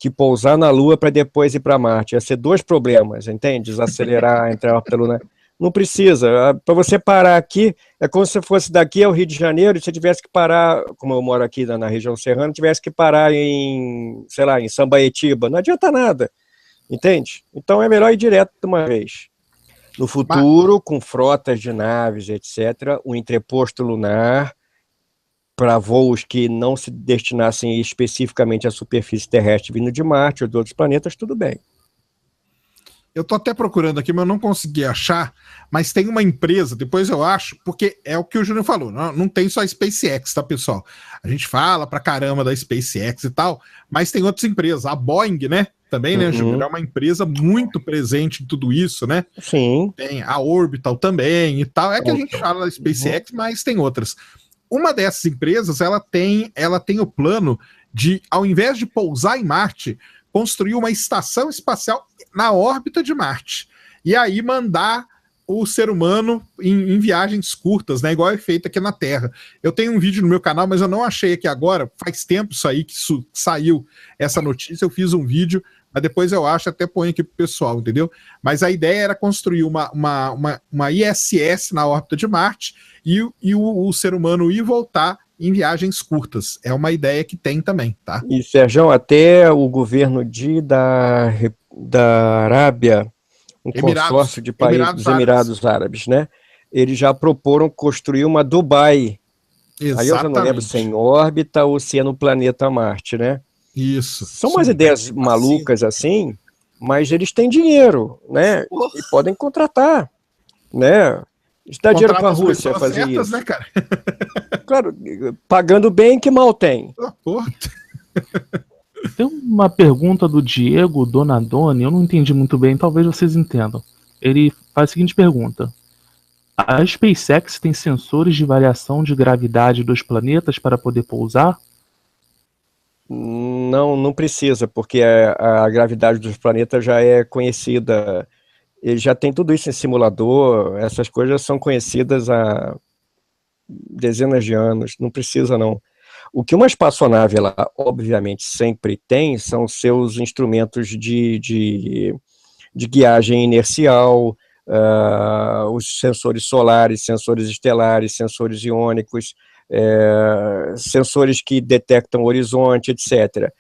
que pousar na Lua para depois ir para Marte. Ia ser dois problemas, entende? Desacelerar, entrar pela Lua. Não precisa. Para você parar aqui, é como se fosse daqui ao Rio de Janeiro e você tivesse que parar, como eu moro aqui na região serrana, tivesse que parar em, sei lá, em Sambaetiba. Não adianta nada, entende? Então é melhor ir direto de uma vez. No futuro, com frotas de naves, etc., o entreposto lunar, para voos que não se destinassem especificamente à superfície terrestre vindo de Marte ou de outros planetas, tudo bem. Eu tô até procurando aqui, mas eu não consegui achar, mas tem uma empresa, depois eu acho, porque é o que o Júnior falou, não tem só a SpaceX, tá, pessoal? A gente fala pra caramba da SpaceX e tal, mas tem outras empresas, a Boeing, né, também, né, Júnior, é uma empresa muito presente em tudo isso, né? Sim. Tem a Orbital também e tal, é que a gente fala da SpaceX, mas tem outras. Uma dessas empresas, ela tem o plano de, ao invés de pousar em Marte, construir uma estação espacial na órbita de Marte. E aí mandar o ser humano em viagens curtas, né? Igual é feito aqui na Terra. Eu tenho um vídeo no meu canal, mas eu não achei aqui agora. Faz tempo isso aí que saiu essa notícia. Eu fiz um vídeo, mas depois eu acho, até põe aqui pro pessoal, entendeu? Mas a ideia era construir uma ISS na órbita de Marte e o ser humano ir e voltar em viagens curtas. É uma ideia que tem também, tá? E, Sérgio, até o governo da Arábia, consórcio de países dos Emirados Árabes, né? Eles já proporam construir uma Dubai. Exatamente. Aí eu já não lembro se é em órbita ou se é no planeta Marte, né? Isso. São umas ideias malucas assim, mas eles têm dinheiro, né? E podem contratar, né? Isso dá dinheiro para a Rússia fazer certas, isso. Né, cara? Claro, pagando bem, que mal tem. Porra. Tem uma pergunta do Diego Donadoni, eu não entendi muito bem, talvez vocês entendam. Ele faz a seguinte pergunta: a SpaceX tem sensores de variação de gravidade dos planetas para poder pousar? Não precisa, porque a gravidade dos planetas já é conhecida. Ele já tem tudo isso em simulador, essas coisas são conhecidas há dezenas de anos, não precisa não. O que uma espaçonave, ela obviamente sempre tem, são seus instrumentos de guiagem inercial, os sensores solares, sensores estelares, sensores iônicos, sensores que detectam o horizonte, etc.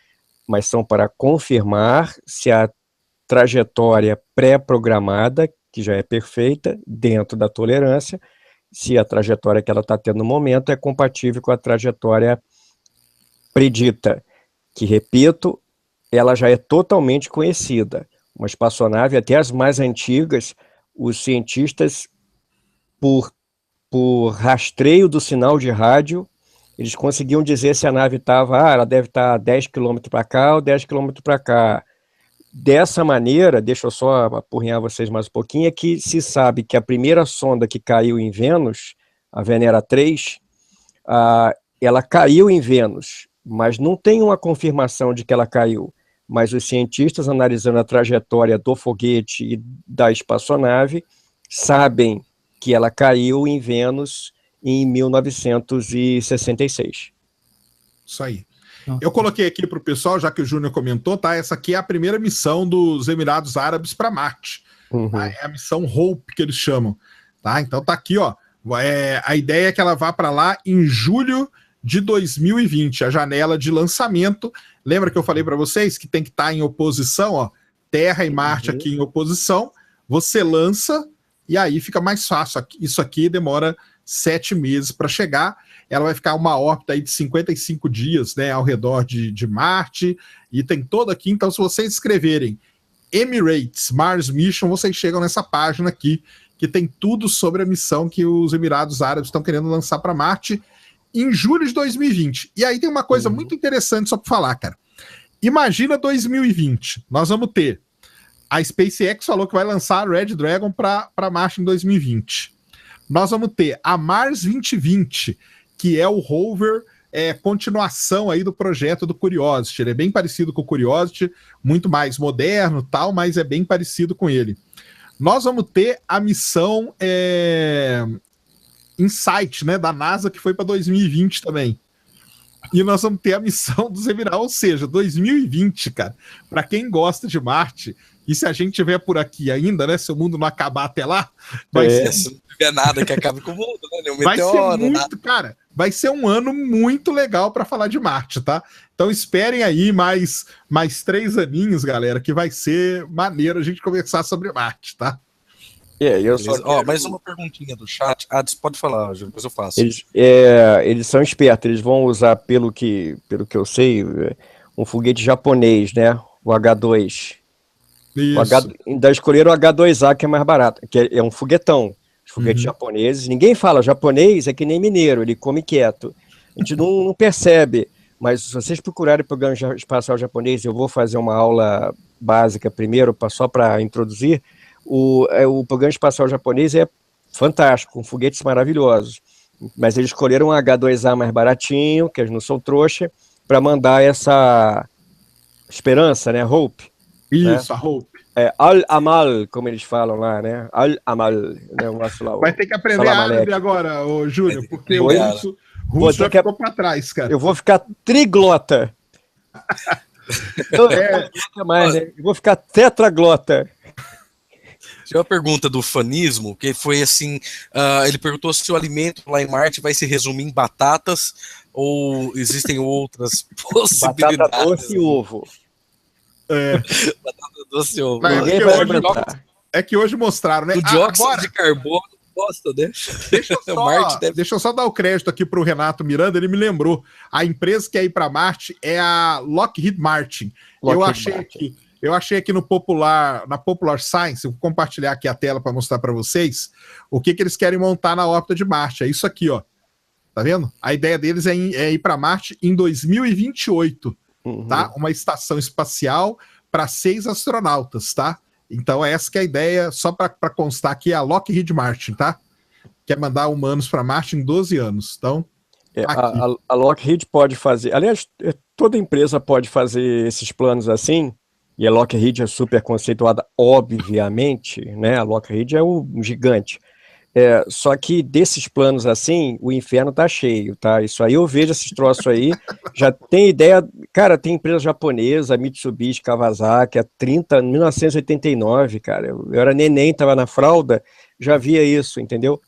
Mas são para confirmar se a trajetória pré-programada, que já é perfeita, dentro da tolerância, se a trajetória que ela está tendo no momento é compatível com a trajetória predita, que, repito, ela já é totalmente conhecida. Uma espaçonave, até as mais antigas, os cientistas, por rastreio do sinal de rádio, eles conseguiam dizer se a nave estava, ela deve estar 10 km para cá ou 10 km para cá. Dessa maneira, deixa eu só apurrinhar vocês mais um pouquinho, é que se sabe que a primeira sonda que caiu em Vênus, a Venera 3, ela caiu em Vênus, mas não tem uma confirmação de que ela caiu. Mas os cientistas, analisando a trajetória do foguete e da espaçonave, sabem que ela caiu em Vênus em 1966. Isso aí. Eu coloquei aqui para o pessoal, já que o Júnior comentou, tá? Essa aqui é a primeira missão dos Emirados Árabes para Marte. Tá? É a missão Hope, que eles chamam. Tá? Então tá aqui, ó. A ideia é que ela vá para lá em julho de 2020, a janela de lançamento. Lembra que eu falei para vocês que tem que estar em oposição, ó, Terra e Marte aqui em oposição, você lança e aí fica mais fácil. Isso aqui demora 7 meses para chegar. Ela vai ficar uma órbita aí de 55 dias, né, ao redor de Marte, e tem todo aqui. Então, se vocês escreverem Emirates Mars Mission, vocês chegam nessa página aqui, que tem tudo sobre a missão que os Emirados Árabes estão querendo lançar para Marte em julho de 2020. E aí tem uma coisa muito interessante só para falar, cara. Imagina 2020, nós vamos ter, a SpaceX falou que vai lançar a Red Dragon para Marte em 2020. Nós vamos ter a Mars 2020, que é o rover continuação aí do projeto do Curiosity. Ele é bem parecido com o Curiosity, muito mais moderno tal, mas é bem parecido com ele. Nós vamos ter a missão Insight, né, da NASA, que foi para 2020 também. E nós vamos ter a missão dos Emirados, ou seja, 2020, cara, para quem gosta de Marte, e se a gente tiver por aqui ainda, né, se o mundo não acabar até lá, vai ser... Se não tiver nada que acabe com o mundo, né, vai ser muito, cara, vai ser um ano muito legal para falar de Marte, tá? Então esperem aí mais 3 aninhos, galera, que vai ser maneiro a gente conversar sobre Marte, tá? Eu só quero... mais uma perguntinha do chat. Pode falar, Júlio, depois eu faço. Eles são espertos, eles vão usar, pelo que eu sei, um foguete japonês, né? O H2. Isso. Ainda escolheram o H2A, que é mais barato, que é um foguetão. Os foguetes japoneses, ninguém fala, japonês é que nem mineiro, ele come quieto. A gente não percebe, mas se vocês procurarem o programa espacial japonês, eu vou fazer uma aula básica primeiro, só para introduzir. O programa espacial japonês é fantástico, com foguetes maravilhosos, mas eles escolheram um H2A mais baratinho, que eles não são trouxa, para mandar essa esperança, né, Hope. Isso, né? a Hope. Al-Amal, como eles falam lá, né, Al-Amal, né, vai ter que aprender árabe agora, Júnior, porque o russo já ficou para trás, cara. Eu vou ficar triglota. Eu vou ficar tetraglota. Tinha uma pergunta do fanismo, que foi assim, ele perguntou se o alimento lá em Marte vai se resumir em batatas ou existem outras possibilidades. Batata doce e ovo. Batata doce e ovo. É que hoje mostraram, né? O dióxido de carbono gosta, né? Deixa eu só dar o crédito aqui para o Renato Miranda, ele me lembrou. A empresa que é ir para Marte é a Lockheed Martin. Eu achei aqui na Popular Science, vou compartilhar aqui a tela para mostrar para vocês o que eles querem montar na órbita de Marte. É isso aqui, ó. Tá vendo? A ideia deles é ir para Marte em 2028, tá? Uma estação espacial para 6 astronautas, tá? Então essa que é a ideia, só para constar aqui, é a Lockheed Martin, tá? Quer mandar humanos para Marte em 12 anos. Então, a Lockheed pode fazer, aliás, toda empresa pode fazer esses planos assim. E a Lockheed é super conceituada, obviamente, né? A Lockheed é um gigante. Só que desses planos assim, o inferno tá cheio, tá? Isso aí eu vejo esses troços aí, já tem ideia... Cara, tem empresa japonesa, Mitsubishi, Kawasaki, 1989, cara. Eu era neném, tava na fralda, já via isso, entendeu? O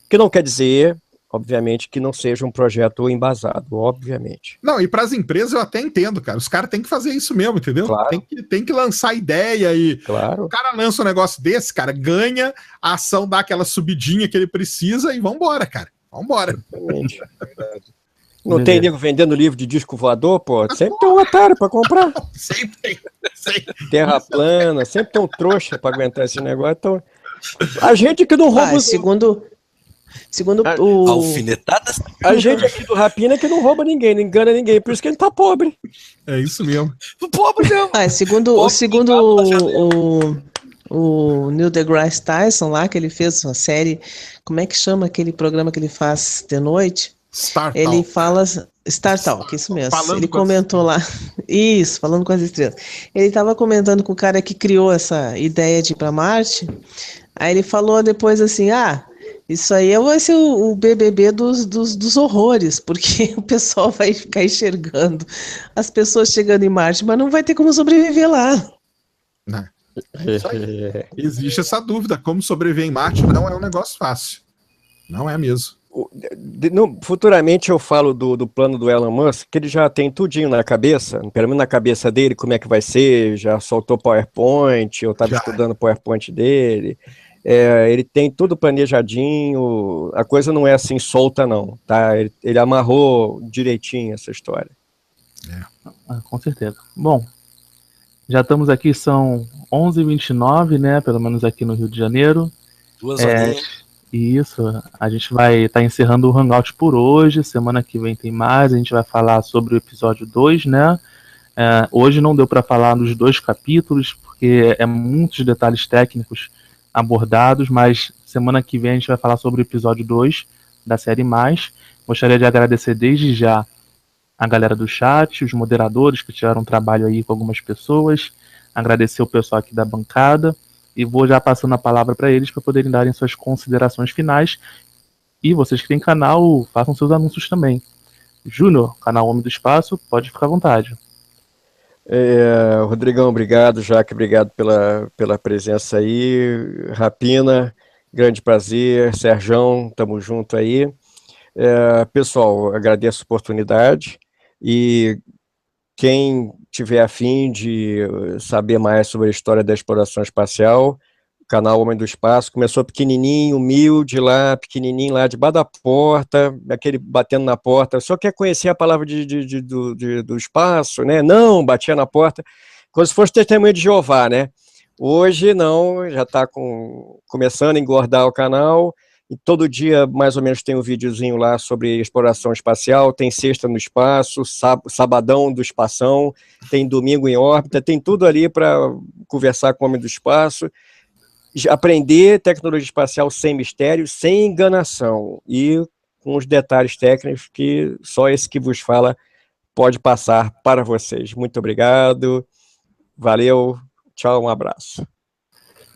que não quer dizer... Obviamente que não seja um projeto embasado, obviamente. Não, e para as empresas eu até entendo, cara. Os caras têm que fazer isso mesmo, entendeu? Claro. Tem que lançar ideia e... Claro. O cara lança um negócio desse, cara, ganha, a ação dá aquela subidinha que ele precisa e vambora, cara. Vambora. Exatamente. Não tem nego vendendo livro de disco voador, pô? Sempre tem um otário para comprar. Sempre tem. Terra plana, sempre tem um trouxa para aguentar esse negócio. Então... A gente que não rouba... Segundo o... Alfinetadas. A gente aqui do Rapina que não rouba ninguém, não engana ninguém, por isso que ele tá pobre. É isso mesmo. Pobre mesmo. Segundo o Neil deGrasse Tyson lá, que ele fez uma série, como é que chama aquele programa que ele faz de noite? Ele fala... Star Talk, isso mesmo. Ele comentou lá. Isso, falando com as estrelas. Ele estava comentando com o cara que criou essa ideia de ir para Marte. Aí ele falou depois assim, isso aí vai ser o BBB dos horrores, porque o pessoal vai ficar enxergando as pessoas chegando em Marte, mas não vai ter como sobreviver lá. Não. Existe essa dúvida, como sobreviver em Marte não é um negócio fácil. Não é mesmo. Futuramente eu falo do plano do Elon Musk, que ele já tem tudinho na cabeça, pelo menos na cabeça dele, como é que vai ser, já soltou PowerPoint, eu estava estudando o PowerPoint dele, ele tem tudo planejadinho, a coisa não é assim solta não, tá? Ele amarrou direitinho essa história. Com certeza. Bom, já estamos aqui, são 11h29, né, pelo menos aqui no Rio de Janeiro. 2 horinhas. Isso, a gente vai estar encerrando o Hangout por hoje, semana que vem tem mais, a gente vai falar sobre o episódio 2, né? Hoje não deu para falar nos 2 capítulos, porque é muitos detalhes técnicos abordados, mas semana que vem a gente vai falar sobre o episódio 2 da série Mais. Gostaria de agradecer desde já a galera do chat, os moderadores que tiveram um trabalho aí com algumas pessoas, agradecer o pessoal aqui da bancada, e vou já passando a palavra para eles para poderem darem suas considerações finais. E vocês que têm canal, façam seus anúncios também. Júnior, canal Homem do Espaço, pode ficar à vontade. Rodrigão, obrigado. Jaque, obrigado pela presença aí. Rapina, grande prazer. Serjão, tamo junto aí. Pessoal, agradeço a oportunidade. E quem tiver a fim de saber mais sobre a história da exploração espacial, o canal Homem do Espaço começou pequenininho, humilde lá, pequenininho lá, debaixo da porta, aquele batendo na porta, só quer conhecer a palavra do espaço, né? Não, batia na porta, como se fosse testemunho de Jeová, né? Hoje não, já está começando a engordar o canal, e todo dia, mais ou menos, tem um videozinho lá sobre exploração espacial, tem sexta no espaço, sabadão do espação, tem domingo em órbita, tem tudo ali para conversar com o Homem do Espaço, aprender tecnologia espacial sem mistério, sem enganação, e com os detalhes técnicos que só esse que vos fala pode passar para vocês. Muito obrigado, valeu, tchau, um abraço.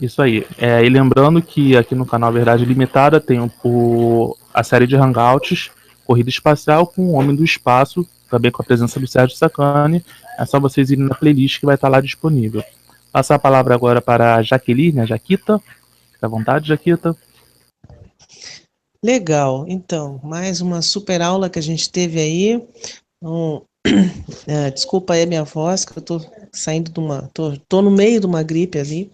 Isso aí. E lembrando que aqui no canal Verdade Limitada tem a série de Hangouts, Corrida Espacial com o Homem do Espaço, também com a presença do Sérgio Sacani. É só vocês irem na playlist que vai estar lá disponível. Passar a palavra agora para a Jaqueline, a Jaquita. Fica à vontade, Jaquita. Legal. Então, mais uma super aula que a gente teve aí. Desculpa aí a minha voz, que eu tô saindo tô no meio de uma gripe ali.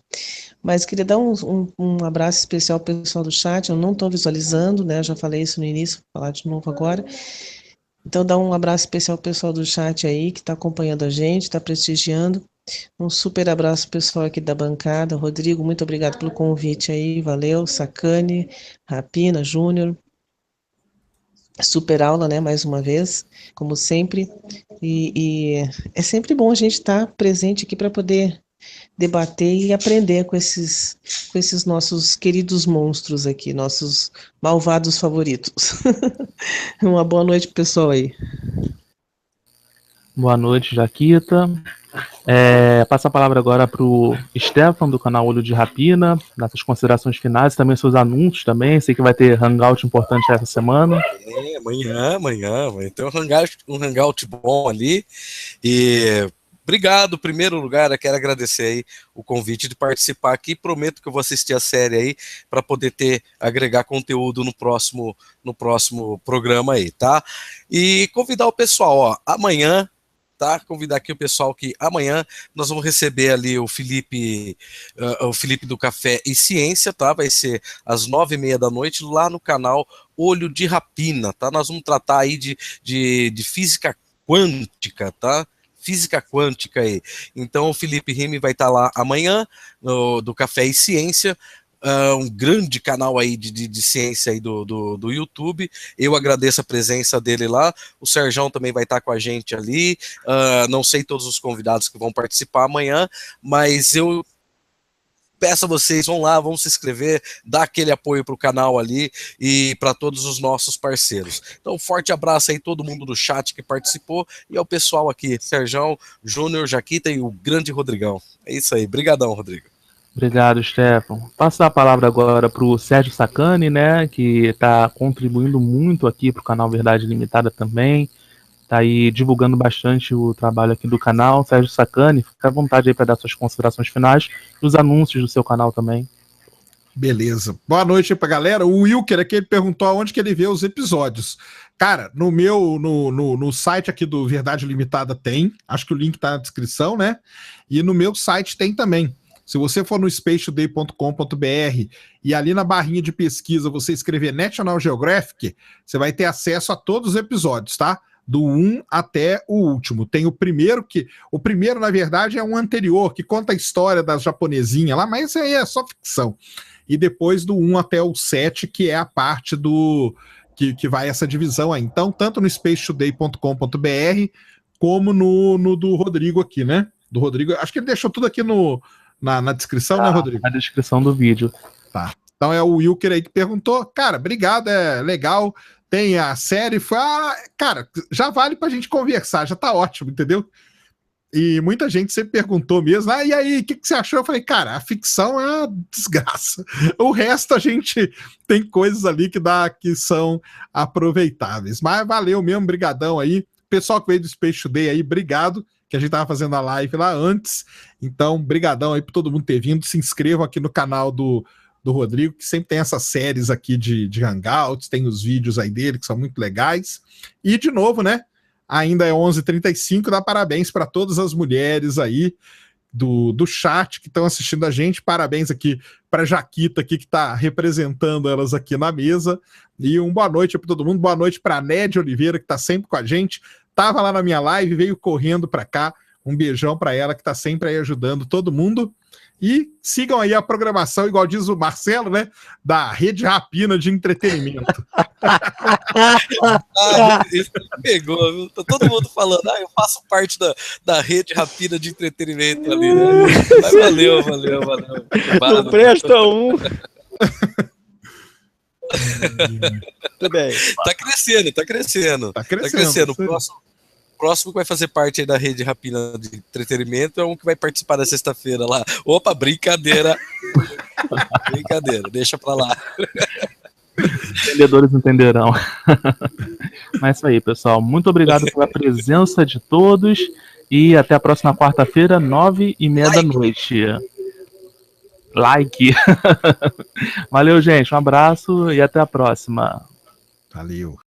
Mas queria dar um abraço especial ao pessoal do chat. Eu não estou visualizando, né? Eu já falei isso no início, vou falar de novo agora. Então, dá um abraço especial ao pessoal do chat aí, que está acompanhando a gente, está prestigiando. Um super abraço pessoal aqui da bancada. Rodrigo, muito obrigado pelo convite aí. Valeu. Sacani, Rapina, Júnior. Super aula, né? Mais uma vez, como sempre. E é sempre bom a gente estar presente aqui para poder debater e aprender com esses nossos queridos monstros aqui, nossos malvados favoritos. Uma boa noite, pessoal aí. Boa noite, Jaquita. Passa a palavra agora para o Stefan, do canal Olho de Rapina, nas suas considerações finais, também seus anúncios também. Sei que vai ter hangout importante essa semana. Amanhã vai ter um hangout bom ali. E obrigado, em primeiro lugar, eu quero agradecer aí o convite de participar aqui. Prometo que eu vou assistir a série aí para poder agregar conteúdo no próximo programa aí, tá? E convidar o pessoal, ó, amanhã, tá? Convidar aqui o pessoal que amanhã nós vamos receber ali o Felipe do Café e Ciência, tá? Vai ser às 9h30 da noite lá no canal Olho de Rapina, tá? Nós vamos tratar aí de física quântica, tá? Física quântica aí. Então o Felipe Rime vai estar lá amanhã do Café e Ciência, um grande canal aí de ciência aí do YouTube. Eu agradeço a presença dele lá. O Serjão também vai estar com a gente ali. Não sei todos os convidados que vão participar amanhã, mas eu peço a vocês, vão lá, vão se inscrever, dá aquele apoio para o canal ali e para todos os nossos parceiros. Então, forte abraço aí todo mundo do chat que participou e ao pessoal aqui, Serjão, Júnior, Jaquita e o grande Rodrigão. É isso aí, brigadão, Rodrigo. Obrigado, Stefan. Passar a palavra agora para o Sérgio Sacani, né, que está contribuindo muito aqui para o canal Verdade Limitada também. Está aí divulgando bastante o trabalho aqui do canal. Sérgio Sacani, fica à vontade aí para dar suas considerações finais e os anúncios do seu canal também. Beleza. Boa noite aí pra galera. O Wilker aqui, ele perguntou aonde que ele vê os episódios. Cara, no site aqui do Verdade Limitada tem, acho que o link tá na descrição, né? E no meu site tem também. Se você for no spacetoday.com.br e ali na barrinha de pesquisa você escrever National Geographic, você vai ter acesso a todos os episódios, tá? Do 1 até o último. Tem o primeiro o primeiro, na verdade, é um anterior, que conta a história das japonesinhas lá, mas aí é só ficção. E depois do 1 até o 7, que é a parte do... Que vai essa divisão aí. Então, tanto no spacetoday.com.br como no do Rodrigo aqui, né? Do Rodrigo, acho que ele deixou tudo aqui na descrição, né, Rodrigo? Na descrição do vídeo. Tá. Então é o Wilker aí que perguntou. Cara, obrigado, é legal. Tem a série. Cara, já vale pra gente conversar, já tá ótimo, entendeu? E muita gente sempre perguntou mesmo, e aí, o que você achou? Eu falei, cara, a ficção é uma desgraça. O resto a gente tem coisas ali que são aproveitáveis. Mas valeu mesmo, brigadão aí. Pessoal que veio do Space Today aí, obrigado, que a gente tava fazendo a live lá antes. Então, brigadão aí por todo mundo ter vindo. Se inscrevam aqui no canal do Rodrigo, que sempre tem essas séries aqui de Hangouts, tem os vídeos aí dele, que são muito legais. E, de novo, né? Ainda é 11h35, dá parabéns para todas as mulheres aí do chat que estão assistindo a gente. Parabéns aqui para a Jaquita aqui, que está representando elas aqui na mesa. E boa noite para todo mundo. Boa noite para a Nédia Oliveira, que está sempre com a gente. Tava lá na minha live, veio correndo para cá. Um beijão para ela, que está sempre aí ajudando todo mundo. E sigam aí a programação, igual diz o Marcelo, né? Da Rede Rapina de Entretenimento. Isso pegou, viu? Tá todo mundo falando, eu faço parte da Rede Rapina de Entretenimento ali, né? Mas valeu. Não presta um. Tudo bem. Tá crescendo. O próximo que vai fazer parte aí da Rede Rapina de Entretenimento é um que vai participar da sexta-feira lá. Opa, brincadeira. Brincadeira, deixa pra lá. Entendedores entenderão. Mas é isso aí, pessoal. Muito obrigado pela presença de todos e até a próxima quarta-feira, 9h30 da noite. Like. Valeu, gente. Um abraço e até a próxima. Valeu.